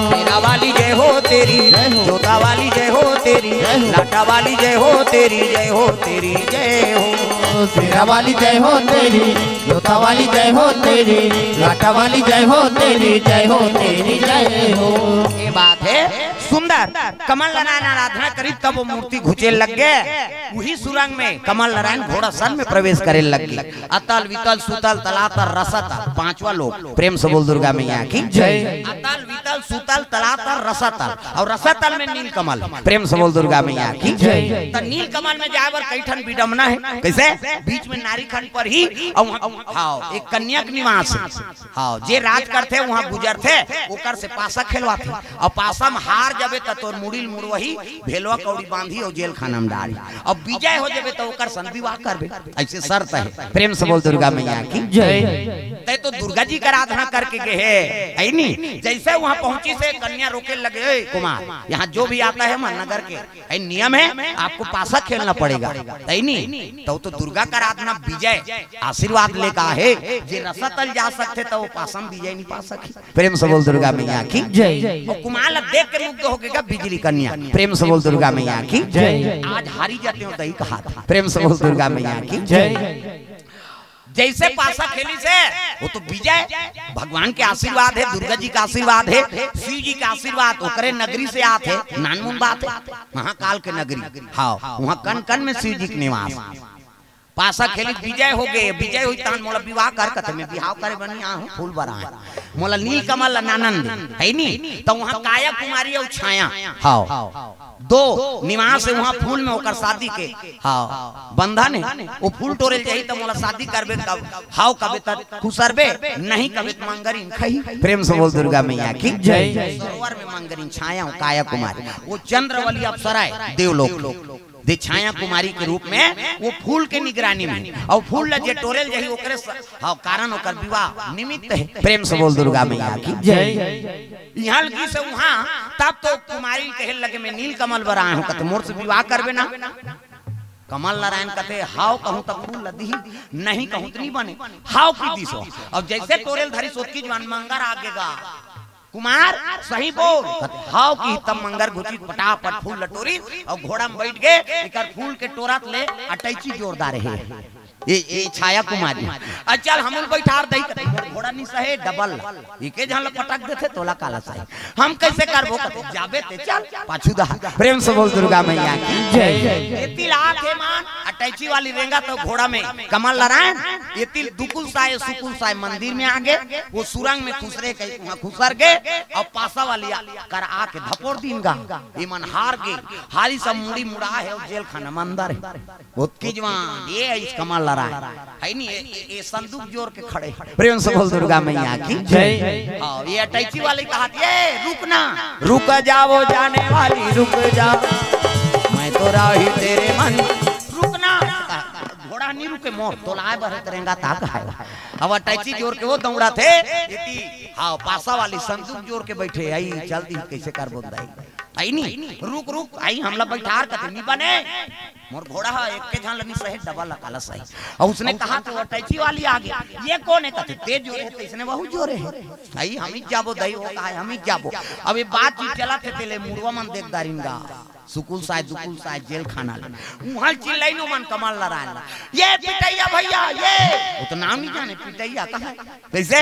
शेरा वाली जय हो तेरी जोता वाली जय हो तेरी लाटा वाली जय हो तेरी जय हो तेरी जय हो। शेरा वाली जय हो तेरी जोता वाली जय हो तेरी लाटा वाली जय हो तेरी जय हो तेरी जय हो। ये बात है सुंदर। कमल नारायण आराधना करी तब वो मूर्ति घुचे लग गए। वही सुरंग में कमल नारायण घोड़ा सन में प्रवेश करे लग गए। अतल वितल सुतल तलातर रसतल पांचवा लोग प्रेम से बोल दुर्गा मैया की जय। अतल वितल सुतल तलातर रसतल और रसतल में नील कमल प्रेम से बोल दुर्गा मैया की जय। तो नील कमल में जाए बर कैठन विडम्बना है कैसे? बीच में नारी खंड पर ही हाँ एक कन्या के निवास हाँ जे राज करते वहाँ गुजरते ओकर से पासा खेलवाते और पासा में हार जबे तोर मुड़िल मुड़वही भेलवा कौड़ी बांधी और जेल खाना में डाली। अब विजय हो जबे तो ओकर सन विवाह करबे ऐसे शर्त है। प्रेम से बोल दुर्गा मैया की जय। ते तो दुर्गा जी का आराधना करके गए है ऐ नी। जैसे वहाँ पहुंची से कन्या रोके लगे कुमार यहाँ जो भी आता है नगर के नियम है आपको पासा खेलना पड़ेगा ऐ नी। तो दुर्गा का आराधना विजय आशीर्वाद लेकर है जे रसतल जा सकते तो वो पासा में विजय नहीं पा सके। प्रेम से बोल दुर्गा मैया की जय। कुमार देख के मुग्ध हो गया बिजली कन्या प्रेम से बोल दुर्गा मैया की जय। आज हारी जाते हो दही कहा था प्रेम से बोल दुर्गा मैया की जय। जैसे पासा खेली से वो तो विजय भगवान के आशीर्वाद है दुर्गा जी का आशीर्वाद है शिव जी का आशीर्वाद ओकरे नगरी से आते नानमुन बात है महाकाल के नगरी हाँ वहाँ कन कन में शिव जी के निवास। पासा खेली विजय हो गए। विजय हुई तान मोला विवाह कर कथे में बिहाव करे बनी आ फूल बरा है मोला नील कमल आनंद है नी। तो वहाँ काया कुमारी और छाया हाँ दो निवास है वहाँ फूल में होकर शादी के हाँ बंधन है। वो फूल टोरे जाही तो मोला शादी करबे कब हाउ कबे तक खुसरबे नहीं कबे मंगरिन खही। प्रेम से बोल दुर्गा मैया की जय। सरोवर में मंगरिन छाया काया कुमारी वो चंद्रवली अप्सराए देवलोक दे छाया कुमारी के रूप में वो फूल के निगरानी में और फूल जे टोरेल जही ओकरे हाँ कारण ओकर विवाह निमित्त है। प्रेम से बोल दुर्गा मैया की जय। यहाँ लगी से वहाँ तब तो कुमारी कहे लगे मैं नील कमल बरा हूँ कते मोर से विवाह करबे ना। कमल नारायण कहते हाव कहूँ तब फूल लदी नहीं कहूँ तो नहीं बने हाव की दिशो। और जैसे टोरेल धरी सोचकी जवान मंगर आगेगा कुमार सही बोल हाव की तब मंगर घुची फटाफट फूल लटोरी और घोड़ा में बैठ गए इकर फूल के टोरा ले अटैची जोरदार है ये छाया कुमारी। चल हम बैठा दई घोड़ा नहीं सहे डबल इके जहां पटक देते तोला काला सहे हम कैसे करबो जाबे ते चल पाछू दा। प्रेम से बोल दुर्गा मैया की ये तिल आखे मान अटैची वाली रेंगा तो घोड़ा में कमल नारायण ये तिल दुकुल साय सुकुल साय मंदिर में आगे वो सुरंग में खुसरे के खुसर गए और पासा वाली कर आके धपोर दीनगा ये मन हार गए हारी सब मुड़ी मुड़ा है और जेल खाना में अंदर है बहुत की जवान ये इस कमल नारायण है नहीं ये संदूक जोड़ के खड़े प्रेम से बोल दुर्गा मैया की जय। हाँ ये अटैची वाली कहा ये रुकना रुक जाओ जाने वाली रुक जा मैं तो राही तेरे मन रुकना घोड़ा नहीं रुके मोर तो लाए बरत रहेगा ताक है अब अटैची जोड़ के वो दौड़ा थे हाँ पासा वाली संदूक जोड़ के बैठे आई जल्दी कैसे कर बोल आई नहीं रुक रुक आई हमला बैठार कते नहीं बने मोर घोड़ा है एक के झाल नहीं सहे डबल काला सही और उसने कहा तो अटैची वाली आ गया ये कौन है कते तेज जोरे है इसने बहुत जोरे है आई हम ही जाबो दई हो कहा हम ही जाबो अब ये बात ही चला थे तेले मुड़वा मन देख दारिंगा सुकुल साय दुकुल साय जेल खाना वहां चिल्लाई नो मन कमल नारायण ये पिटैया भैया ये वो तो नाम ही जाने पिटैया कहा कैसे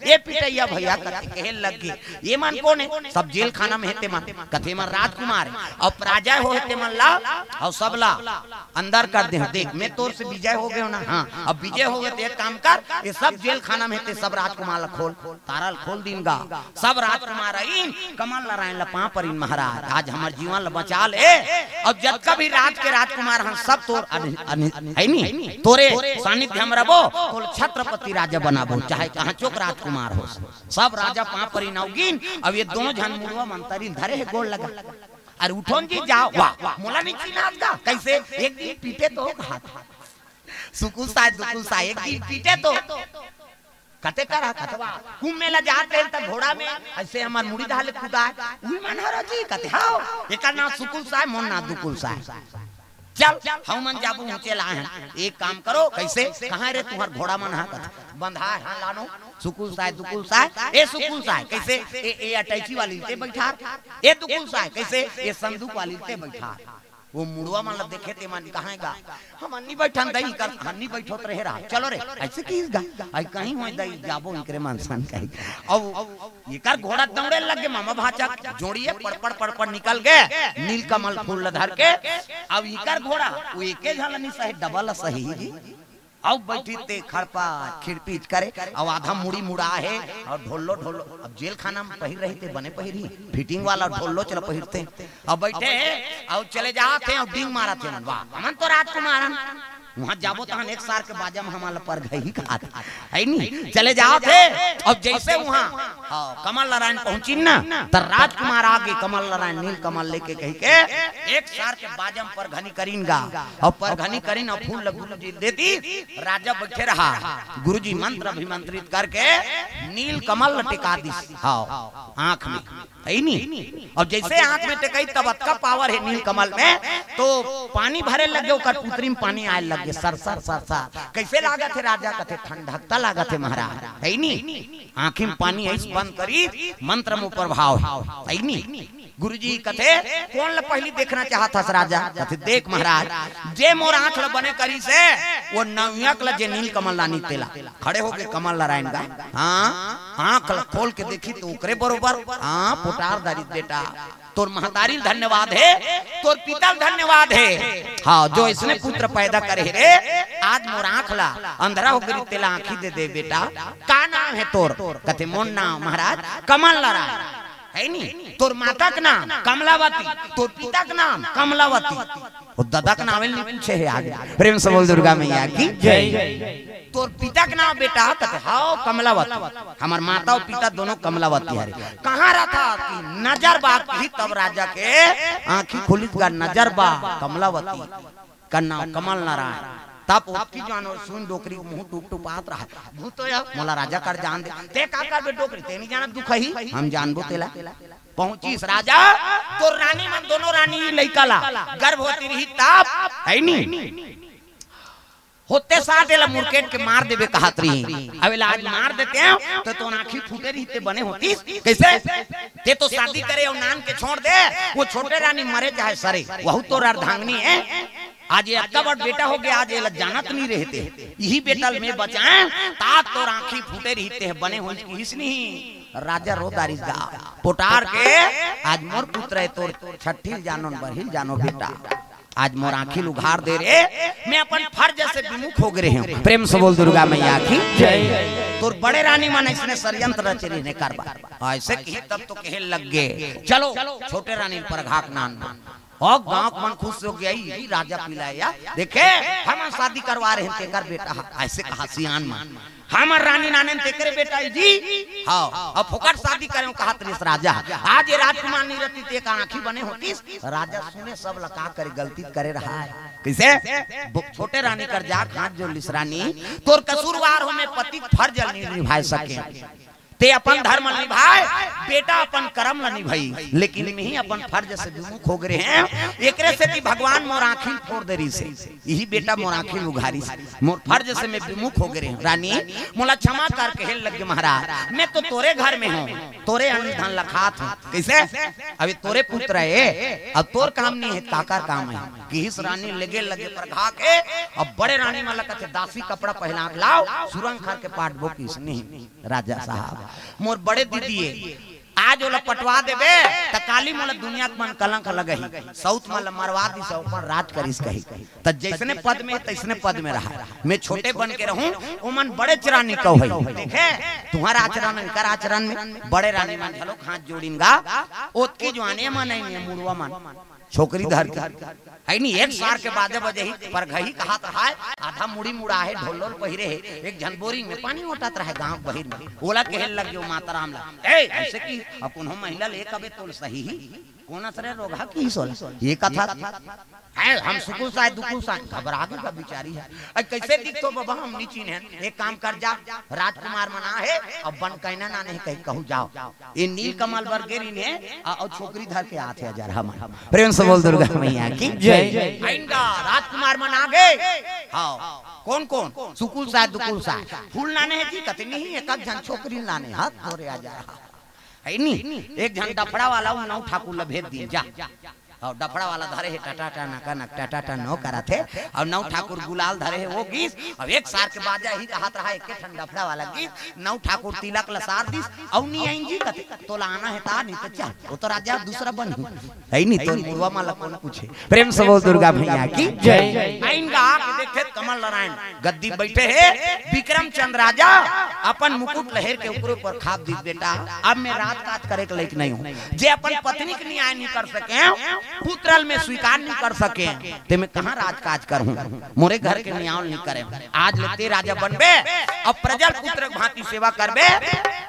ये पिटैया भैया करके कहे लग गई ये मन कौन है सब जेल खाना में हेते मन कथे मन राजकुमार और पराजय हो हेते मन ला और सब ला अंदर कर दे देख मैं तोर से विजय हो गए ना हाँ अब विजय हो गए तो एक काम कर ये सब जेल खाना में हेते सब राजकुमार खोल तारल खोल दीनगा सब राजकुमार आइन कमल नारायण लपा पर इन महाराज आज हमार जीवन ल बचा ले अब जब का भी राज के राजकुमार हम सब तोर है नहीं तोरे सानिध्य हम रबो तो छत्रपति राजा बनाबो चाहे कहां चोक राजकुमार हो सब राजा पा परी नवगिन अब ये दोनों जन मुड़वा मंतरी धरे है गोल लगा अरे उठोन जी जाओ वाह मोला नहीं चिनात का कैसे एक दिन पीटे तो हाथ सुकुल साय दुकुल साय एक दिन पीटे तो कते करा कतवा कुम मेला जाते त घोड़ा में ऐसे हमार मुड़ी धाले खुदा उई मनहरा जी कते हां एकर नाम सुकुल साय मोन ना दुकुल साय चल हम मन जाबू ऊंचे ला है एक काम करो कैसे कहां रे तुम्हार घोड़ा मन हा कते बंधा हां लानो सुकुल साय दुकुल साय ए सुकुल साय कैसे ए अटैची वाली ते बैठा ए दुकुल साय कैसे ए संदूक वाली ते बैठा वो मुड़वा मन देखे ते मन कहांगा हम अन्नी बैठन दई कर अन्नी बैठोत रहे रहा चलो रे ऐसे की गा आई कहीं होय दई जाबो इकरे मानसन कही अब ये कर घोड़ा दौड़े लगे मामा भाचा जोड़िए पड़पड़ पड़पड़ निकल गए नीलकमल फूल धर के अब इकर घोड़ा वो एके झालनी सही डबल सही अब बैठी ते खरपा खिड़पीच करे अब आधा मुड़ी मुड़ा है और ढोलो ढोलो अब जेल खाना में पहिर रही थे बने पहिरी फिटिंग वाला ढोलो चल पहिरते अब बैठे और चले जाते और डिंग मारा थे मन वाह हमन तो राजकुमार वहां जाबो तहन एक सार के बाजा में हमारा पर गई खात है नहीं चले जाओ थे अब जैसे वहां कमल नारायण पहुंची ना तो राजकुमार आगे कमल नारायण नील कमल लेके कही के एक सार के बाजा में पर घनी करीनगा और पर घनी करीन और फूल गुरुजी देती राजा बैठे रहा गुरुजी मंत्र अभिमंत्रित करके नील कमल टिका दी हाँ आंख में है नहीं और जैसे आंख में टिकाई तब का पावर है नील कमल में तो पानी भरे लगे ओकर पुत्री में पानी आए लगे सर सर सर सर कैसे लागत है राजा कथे ठंडकता लागत है महाराज है नहीं आंखें में पानी ऐसे बंद करी मंत्र में प्रभाव है नहीं गुरुजी कथे कौन ल पहली देखना चाहता राजा कथे देख महाराज जे मोर आंख ल बने करी से वो नवियक ल जे नील कमल लानी तेला खड़े हो गए कमल नारायण का हां आंख ल खोल के देखी तो ओकरे बरोबर हां पुटार दारी बेटा तोर महतारी धन्यवाद है तोर पिता धन्यवाद है हाँ जो इसने पुत्र पैदा करे रे आज मोर आंख ला अंधरा हो गई तेला आंखी दे दे बेटा का नाम है तोर कथे मोर नाम महाराज कमल नारायण है नहीं तोर माता का नाम कमलावती तोर पिता का नाम कमलावती और दादा का नाम नहीं पूछे है आगे प्रेम से बोल दुर्गा मैया की जय तोर पिता का नाम बेटा कथे हां कमलावती हमार माता और पिता दोनों कमलावती है कहां रहा था कि नजर बात ही तब राजा के आंखी खुली का नजर बा कमलावती का नाम कमल नारायण तब आपकी जानो सुन डोकरी मुंह टूप टुपात रहा भूतो या मोला राजा कर जान दे ते का कर डोकरी ते नहीं जाना दुख ही हम जानबो तेला पहुंचीस राजा तो रानी मन दोनों रानी लइकाला गर्भवती रही ताप है नहीं होते साथ एला मुरकेट के मार देबे कहत रही अब आज मार देते हैं तो आंखी फूटे रही ते बने होती कैसे ते तो शादी करे और नान के छोड़ दे वो छोटे रानी मरे चाहे सरे वहु तो अर्धांगनी है आज ये अक्का बड़ बेटा हो गया आज ये जानत नहीं रहते यही बेटा में बचाए तात तो आंखी फूटे रहते हैं बने हो इसनी राजा रोदारी गा पोटार के आज मोर पुत्र है तो छठिल जानो बरहिल जानो बेटा आज मोर आँखी उघार दे रे, मैं अपन फर्ज से विमुख हो गए हूँ। प्रेम से बोल दुर्गा मैया की जय। तोर बड़े रानी मन इसने षड्यंत्र रचने ने करवा ऐसे कही तब तो कहे लग गए चलो छोटे रानी पर घाक नान और गांव मन खुश हो गया राजा पिलाया देखे हम शादी करवा रहे हैं तेकर बेटा ऐसे कहा सियान मान हमार रानी नाने तेरे बेटा जी हाँ अब फोकट शादी करें कहा त्रिस राजा आज ये राजकुमार नहीं रहती ते का आंखी बने होती राजा सुने सब लका करे गलती करे रहा है कैसे छोटे रानी कर जा हाथ जो लिस रानी तोर कसूरवार हो में पति फर्ज नहीं निभा सके ते अपन धर्म निभाए बेटा अपन कर्म न निभाई लेकिन में ही अपन फर्ज से विमुख हो गए हैं एकरे से कि भगवान मोर आँखी फोड़ देरी से यही बेटा मोर आँखी उघारी से मोर फर्ज से मैं विमुख हो गए रानी मोला क्षमा करके हेल लगे महाराज मैं तो तोरे घर में हूँ तोरे अन्न धन लखात हूँ कैसे अभी तोरे पुत्र है अब तोर काम नहीं है काका काम है कि इस रानी लगे लगे पर घा के अब बड़े रानी माला कहते दासी कपड़ा पहना लाओ सुरंग खा के पाट बो किस नहीं राजा साहब मोर बड़े दीदी आज ओला पटवा देबे त काली मोला दुनिया के मन कलंक लगही साउथ में मरवा दी सब पर राज करिस कही त जैसने पद में तैसने पद में रहा मैं छोटे बन के रहूं ओ मन बड़े चरानी कहो है देखे तुम्हारा आचरण इनकर आचरण में बड़े रानी मन चलो हाथ जोड़िनगा ओत की जवानी मन नहीं मुड़वा मन छोकरी धर है नहीं एक सार के बाद बजे ही पर घही कहा है आधा मुड़ी मुड़ा है ढोलोल पहिरे है एक झनबोरी में पानी उठत रहे गांव बहिर में ओला कहल लग गयो माता राम ला ए ऐसे की अपन महिला ले कबे तोल सही कोना तरह रोगा की सोल ये कथा है हम सुकुल साय दुकुल साय घबरा के का बिचारी है अ कैसे दिख तो बाबा हम नीची है एक काम कर जा राजकुमार मना है अब बन कहना ना नहीं कहीं कहू जाओ ये नील कमल बरगेरी ने और छोकरी धर के आते हजार हम प्रेम से बोल दुर्गा मैया की जय आइंदा राजकुमार मना गए हां कौन कौन सुकुल साय दुकुल साय फूल लाने है जी कतनी ही एक जन छोकरी लाने हाथ धोरे आ जा है नहीं एक जन डफड़ा वाला नौ ठाकुर ला भेज दी जा और डफड़ा वाला धरे है टाटा नका नक टाटा नो करा थे और नौ ठाकुर गुलाल धरे है वो गीत अब एक सार के बाजा ही हाथ रहा एक ठंडा डफड़ा वाला गीत नौ ठाकुर तिलक ला सार दिस औ नहीं आई जी कते तो लाना है ता नहीं तो चल वो तो राजा दूसरा बन है नहीं तो मुरवा माला कौन पूछे प्रेम से बोल दुर्गा मैया की जय आइनगा देखे कमल नारायण गद्दी बैठे है विक्रम चंद्र राजा अपन मुकुट लहर के ऊपर पर खाप दी बेटा अब मैं रात काज करे के लायक नहीं हूं जे अपन पत्नी के न्याय नहीं कर सके पुत्रल में स्वीकार नहीं कर सके ते मैं कहां राजकाज करूं मोरे घर के न्याय नहीं करे आज लेते राजा बनबे अब प्रजल पुत्र भांति सेवा करबे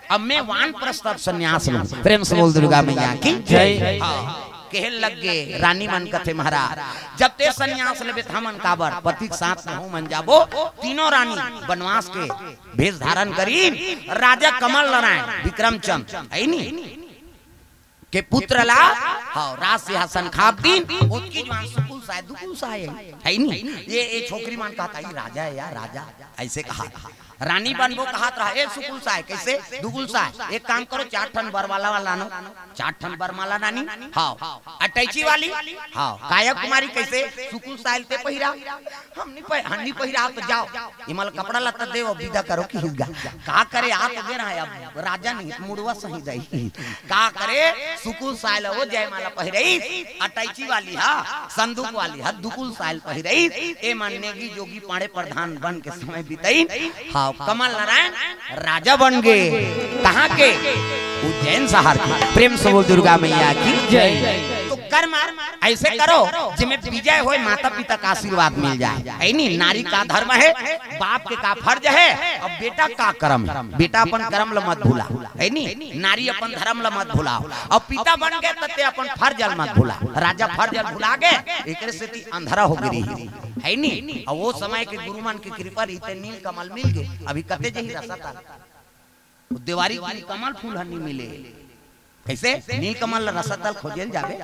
अब मैं वान प्रस्ताव संन्यास लूं प्रेम से बोल दुर्गा मैया की जय कहे लग गए रानी मन कथे महाराज जब ते संन्यास लेबे हमन काबर पति के साथ रहूं मन जाबो तीनों रानी वनवास के भेष धारण करी राजा कमल नारायण विक्रम चंद्र है नहीं के पुत्र ला हाँ राज सिंहासन खाप दिन उसकी जवान सुकुल साय दुकुल साय है नहीं ये छोकरी मान कहता है राजा है यार राजा ऐसे कहा रानी बनबो कहा रहा ए सुकुल साय कैसे दुकुल साय एक काम करो 4 ठन बरमाला वाला नो 4 ठन बरमाला नानी हां अटैची वाली हां काया कुमारी कैसे सुकुल साय ते पहिरा हम नहीं पहिरा तो जाओ इमल कपड़ा लता दे और विदा करो की हिलगा का करे आप दे रहा है अब राजा नहीं मुड़वा सही जाई का करे सुकुल साय वो जयमाला पहिरई अटैची वाली हां संदूक वाली हां दुकुल साय पहिरई ए माननेगी जोगी पाड़े प्रधान बन के समय बिताई हां कमल नारायण राजा बन गए कहाँ के उज्जैन शहर प्रेम से बोल दुर्गा मैया की जय तो कर्म ऐसे करो जिसमें विजय हो माता पिता का आशीर्वाद मिल जाए है नहीं नारी का धर्म है बाप के का फर्ज है अब बेटा का कर्म है बेटा अपन कर्म ल मत भूला है नहीं नारी अपन धर्म ल मत भूला अब पिता बन गए तते अपन फर्ज मत भूला राजा फर्ज भुला गए एक से अंधरा हो गई है नहीं और वो समय के गुरुमान की कृपा रीते नील कमल मिल गए अभी कते जही रसता देवारी की कमल फूल हनी मिले कैसे नील कमल रसतल खोजल जावे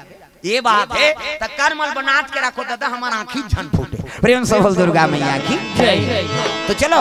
ये बात है त करमल बनात के रखो दादा हमारा आंखी झन फूटे प्रेम से बोल दुर्गा मैया की जय तो चलो